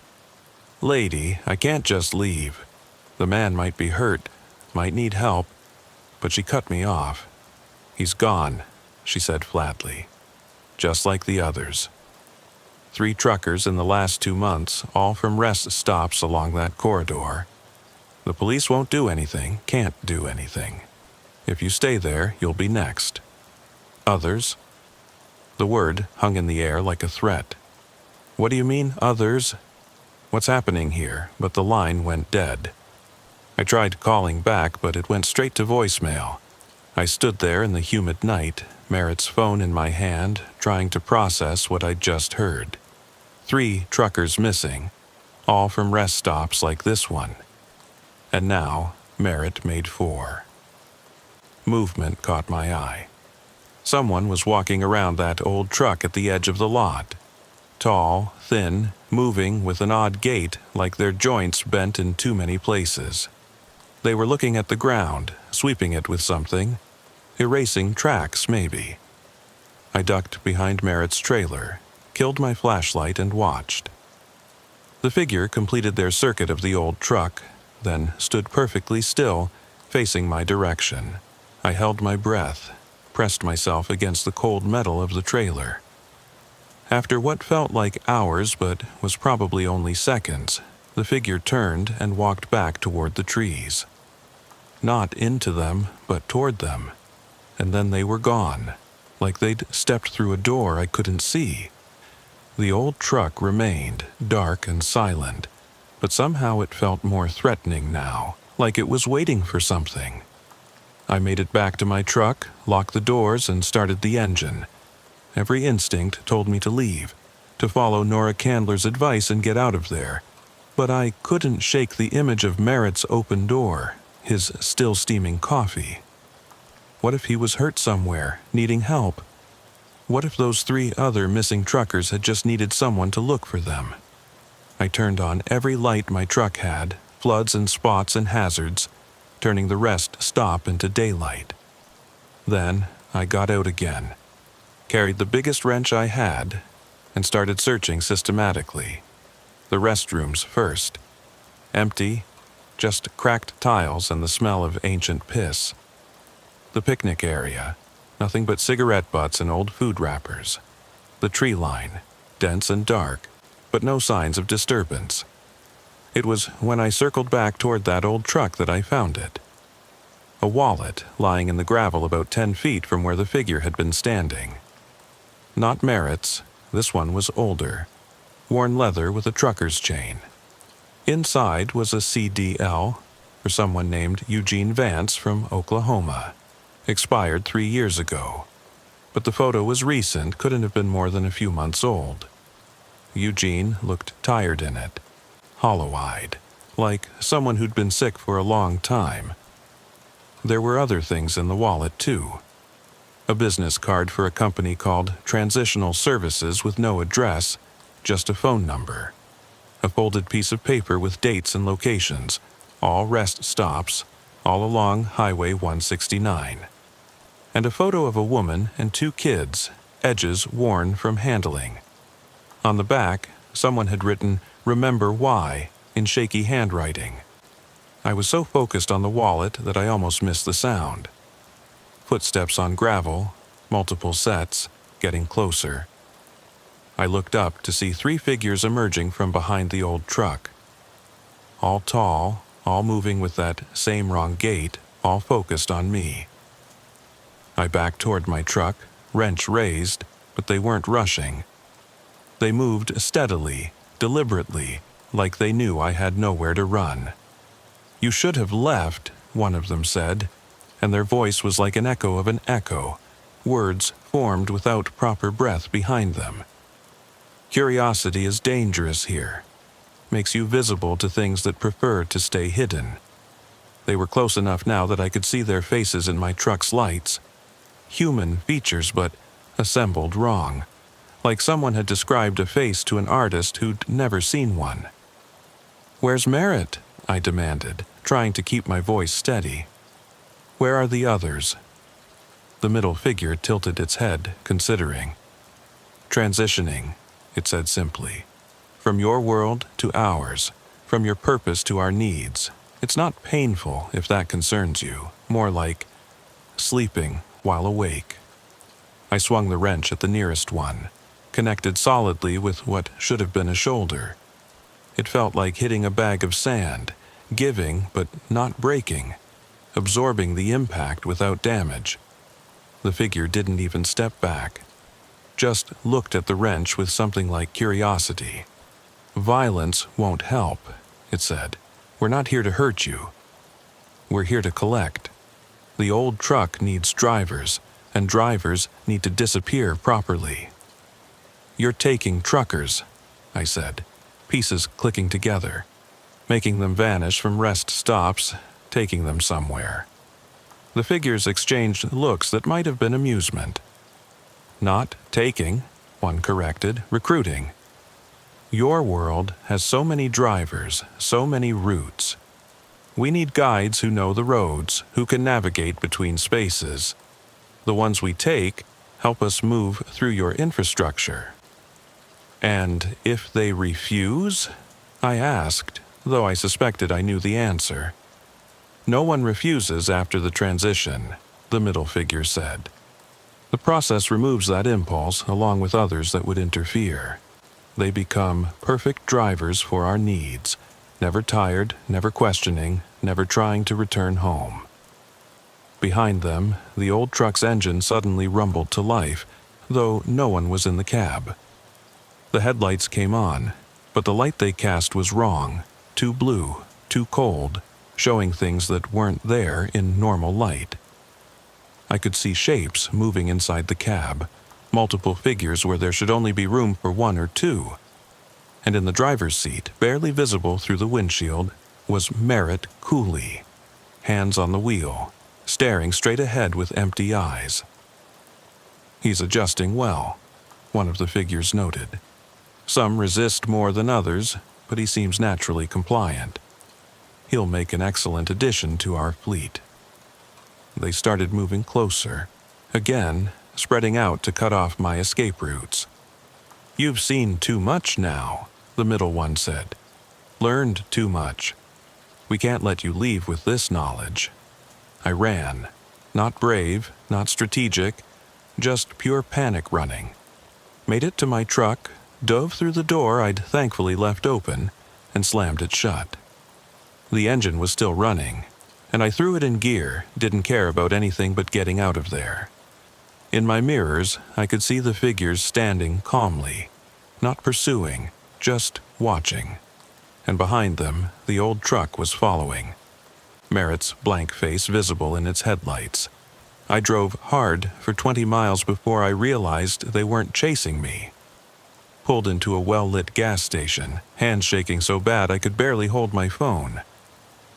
Lady, I can't just leave. The man might be hurt, might need help, but she cut me off. He's gone, she said flatly, just like the others. 3 truckers in the last 2 months, all from rest stops along that corridor. The police won't do anything, can't do anything. If you stay there, you'll be next. Others? The word hung in the air like a threat. What do you mean, others? What's happening here? But the line went dead. I tried calling back, but it went straight to voicemail. I stood there in the humid night, Merritt's phone in my hand, trying to process what I'd just heard. 3 truckers missing, all from rest stops like this one. And now, Merritt made 4. Movement caught my eye. Someone was walking around that old truck at the edge of the lot. Tall, thin, moving with an odd gait like their joints bent in too many places. They were looking at the ground, sweeping it with something, erasing tracks maybe. I ducked behind Merritt's trailer, killed my flashlight and watched. The figure completed their circuit of the old truck, then stood perfectly still, facing my direction. I held my breath, pressed myself against the cold metal of the trailer. After what felt like hours but was probably only seconds, the figure turned and walked back toward the trees. Not into them, but toward them. And then they were gone, like they'd stepped through a door I couldn't see. The old truck remained, dark and silent, but somehow it felt more threatening now, like it was waiting for something. I made it back to my truck, locked the doors, and started the engine. Every instinct told me to leave, to follow Nora Candler's advice and get out of there. But I couldn't shake the image of Merritt's open door, his still steaming coffee. What if he was hurt somewhere, needing help? What if those 3 other missing truckers had just needed someone to look for them? I turned on every light my truck had, floods and spots and hazards, turning the rest stop into daylight. Then I got out again, carried the biggest wrench I had, and started searching systematically. The restrooms first. Empty, just cracked tiles and the smell of ancient piss. The picnic area, nothing but cigarette butts and old food wrappers. The tree line, dense and dark, but no signs of disturbance. It was when I circled back toward that old truck that I found it. A wallet lying in the gravel about 10 feet from where the figure had been standing. Not Merritt's, this one was older, worn leather with a trucker's chain. Inside was a CDL for someone named Eugene Vance from Oklahoma, expired 3 years ago. But the photo was recent, couldn't have been more than a few months old. Eugene looked tired in it, hollow-eyed, like someone who'd been sick for a long time. There were other things in the wallet, too. A business card for a company called Transitional Services with no address, just a phone number. A folded piece of paper with dates and locations, all rest stops, all along Highway 169. And a photo of a woman and 2 kids, edges worn from handling. On the back, someone had written, "Remember why," in shaky handwriting. I was so focused on the wallet that I almost missed the sound. Footsteps on gravel, multiple sets, getting closer. I looked up to see 3 figures emerging from behind the old truck. All tall, all moving with that same wrong gait, all focused on me. I backed toward my truck, wrench raised, but they weren't rushing. They moved steadily, deliberately, like they knew I had nowhere to run. "You should have left," one of them said, and their voice was like an echo of an echo, words formed without proper breath behind them. "Curiosity is dangerous here. Makes you visible to things that prefer to stay hidden." They were close enough now that I could see their faces in my truck's lights. Human features, but assembled wrong, like someone had described a face to an artist who'd never seen one. "Where's Merritt?" I demanded, trying to keep my voice steady. "Where are the others?" The middle figure tilted its head, considering. "Transitioning," it said simply. "From your world to ours, from your purpose to our needs. It's not painful, if that concerns you, more like sleeping while awake." I swung the wrench at the nearest one, connected solidly with what should have been a shoulder. It felt like hitting a bag of sand, giving but not breaking, absorbing the impact without damage. The figure didn't even step back, just looked at the wrench with something like curiosity. "Violence won't help," it said. "We're not here to hurt you. We're here to collect. The old truck needs drivers, and drivers need to disappear properly." "You're taking truckers," I said, pieces clicking together, making them vanish from rest stops, taking them somewhere. The figures exchanged looks that might have been amusement. "Not taking," one corrected, "recruiting. Your world has so many drivers, so many routes. We need guides who know the roads, who can navigate between spaces. The ones we take help us move through your infrastructure." "And if they refuse?" I asked, though I suspected I knew the answer. "No one refuses after the transition," the middle figure said. "The process removes that impulse along with others that would interfere. They become perfect drivers for our needs, never tired, never questioning, never trying to return home." Behind them, the old truck's engine suddenly rumbled to life, though no one was in the cab. The headlights came on, but the light they cast was wrong, too blue, too cold, showing things that weren't there in normal light. I could see shapes moving inside the cab, multiple figures where there should only be room for one or two. And in the driver's seat, barely visible through the windshield, was Merritt Cooley, hands on the wheel, staring straight ahead with empty eyes. "He's adjusting well," one of the figures noted. "Some resist more than others, but he seems naturally compliant. He'll make an excellent addition to our fleet." They started moving closer, again spreading out to cut off my escape routes. "You've seen too much now," the middle one said. "Learned too much. We can't let you leave with this knowledge." I ran. Not brave, not strategic, just pure panic running. Made it to my truck, dove through the door I'd thankfully left open, and slammed it shut. The engine was still running, and I threw it in gear, didn't care about anything but getting out of there. In my mirrors, I could see the figures standing calmly, not pursuing, just watching. And behind them, the old truck was following, Merritt's blank face visible in its headlights. I drove hard for 20 miles before I realized they weren't chasing me. Pulled into a well-lit gas station, hands shaking so bad I could barely hold my phone.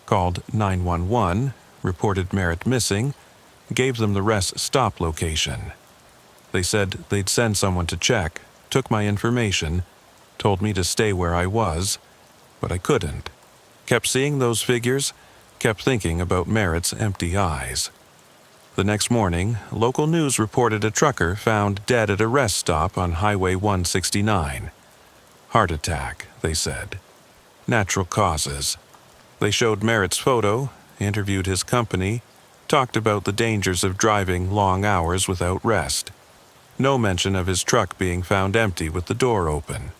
Called 911, reported Merritt missing, gave them the rest stop location. They said they'd send someone to check, took my information, told me to stay where I was, but I couldn't. Kept seeing those figures, kept thinking about Merritt's empty eyes. The next morning, local news reported a trucker found dead at a rest stop on Highway 169. Heart attack, they said. Natural causes. They showed Merritt's photo, interviewed his company, talked about the dangers of driving long hours without rest. No mention of his truck being found empty with the door open.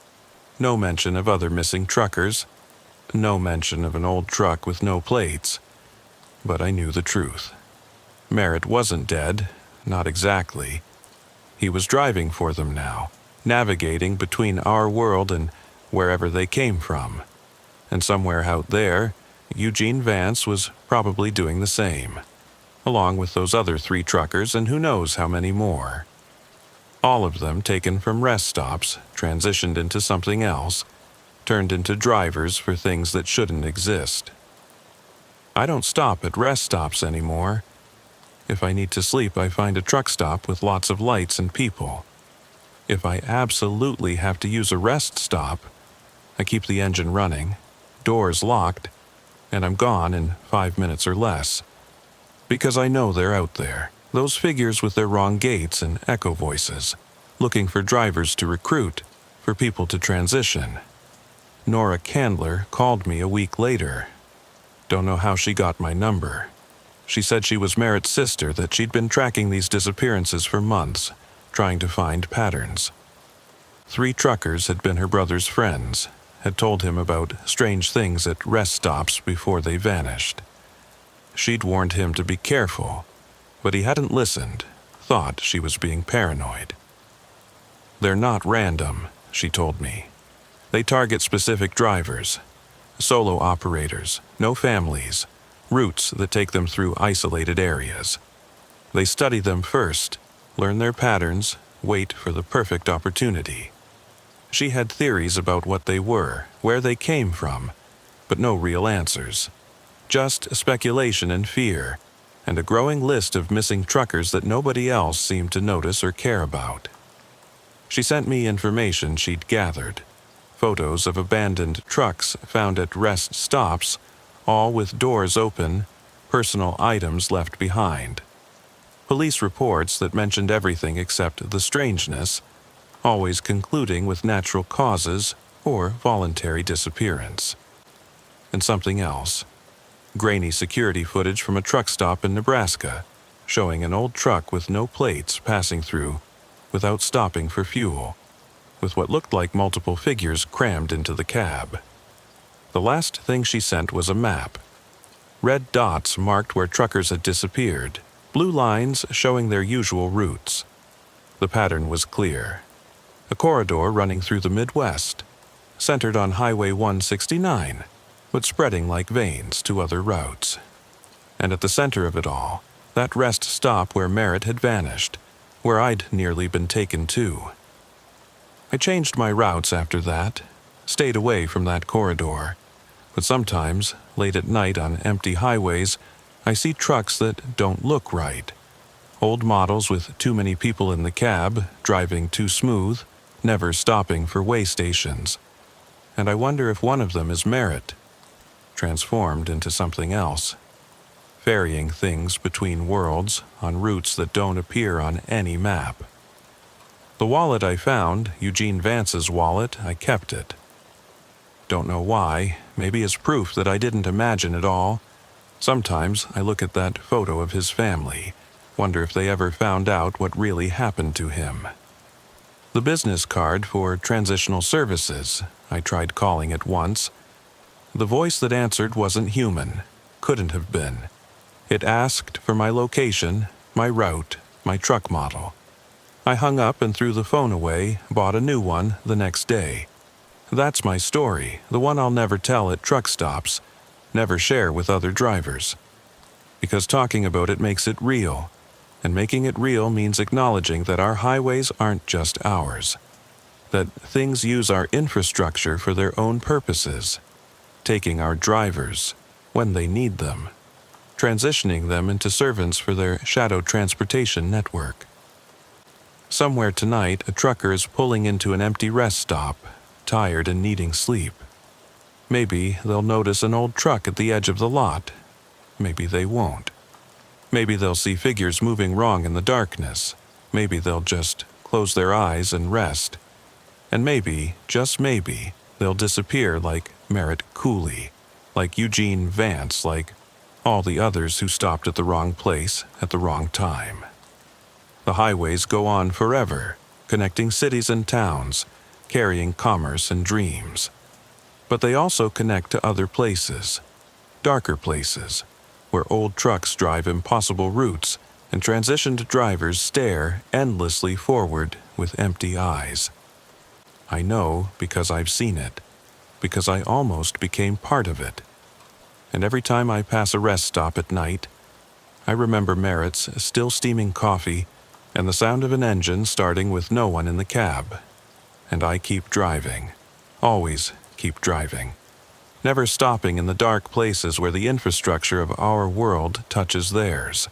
No mention of other missing truckers. No mention of an old truck with no plates. But I knew the truth. Merritt wasn't dead, not exactly. He was driving for them now, navigating between our world and wherever they came from. And somewhere out there, Eugene Vance was probably doing the same, along with those other 3 truckers and who knows how many more. All of them taken from rest stops, transitioned into something else, turned into drivers for things that shouldn't exist. I don't stop at rest stops anymore. If I need to sleep, I find a truck stop with lots of lights and people. If I absolutely have to use a rest stop, I keep the engine running, doors locked, and I'm gone in 5 minutes or less. Because I know they're out there, those figures with their wrong gaits and echo voices, looking for drivers to recruit, for people to transition. Nora Candler called me a week later. Don't know how she got my number. She said she was Merritt's sister, that she'd been tracking these disappearances for months, trying to find patterns. 3 truckers had been her brother's friends, had told him about strange things at rest stops before they vanished. She'd warned him to be careful, but he hadn't listened, thought she was being paranoid. They're not random, she told me. They target specific drivers, solo operators, no families, routes that take them through isolated areas. They study them first, learn their patterns, wait for the perfect opportunity. She had theories about what they were, where they came from, but no real answers. Just speculation and fear, and a growing list of missing truckers that nobody else seemed to notice or care about. She sent me information she'd gathered. Photos of abandoned trucks found at rest stops, all with doors open, personal items left behind. Police reports that mentioned everything except the strangeness, always concluding with natural causes or voluntary disappearance. And something else. Grainy security footage from a truck stop in Nebraska, showing an old truck with no plates passing through without stopping for fuel, with what looked like multiple figures crammed into the cab. The last thing she sent was a map. Red dots marked where truckers had disappeared, blue lines showing their usual routes. The pattern was clear. A corridor running through the Midwest, centered on Highway 169, but spreading like veins to other routes. And at the center of it all, that rest stop where Merritt had vanished, where I'd nearly been taken to. I changed my routes after that, stayed away from that corridor, but sometimes, late at night on empty highways, I see trucks that don't look right. Old models with too many people in the cab, driving too smooth, never stopping for way stations. And I wonder if one of them is Merritt, transformed into something else, ferrying things between worlds on routes that don't appear on any map. The wallet I found, Eugene Vance's wallet, I kept it. Don't know why, maybe as proof that I didn't imagine it all. Sometimes I look at that photo of his family, wonder if they ever found out what really happened to him. The business card for transitional services, I tried calling it once. The voice that answered wasn't human, couldn't have been. It asked for my location, my route, my truck model. I hung up and threw the phone away, bought a new one the next day. That's my story, the one I'll never tell at truck stops, never share with other drivers. Because talking about it makes it real, and making it real means acknowledging that our highways aren't just ours, that things use our infrastructure for their own purposes, taking our drivers when they need them, transitioning them into servants for their shadow transportation network. Somewhere tonight, a trucker is pulling into an empty rest stop, tired and needing sleep. Maybe they'll notice an old truck at the edge of the lot. Maybe they won't. Maybe they'll see figures moving wrong in the darkness. Maybe they'll just close their eyes and rest. And maybe, just maybe, they'll disappear like Merritt Cooley, like Eugene Vance, like all the others who stopped at the wrong place at the wrong time. The highways go on forever, connecting cities and towns, carrying commerce and dreams. But they also connect to other places, darker places, where old trucks drive impossible routes and transitioned drivers stare endlessly forward with empty eyes. I know because I've seen it, because I almost became part of it. And every time I pass a rest stop at night, I remember Merritt's still steaming coffee and the sound of an engine starting with no one in the cab. And I keep driving, always keep driving, never stopping in the dark places where the infrastructure of our world touches theirs.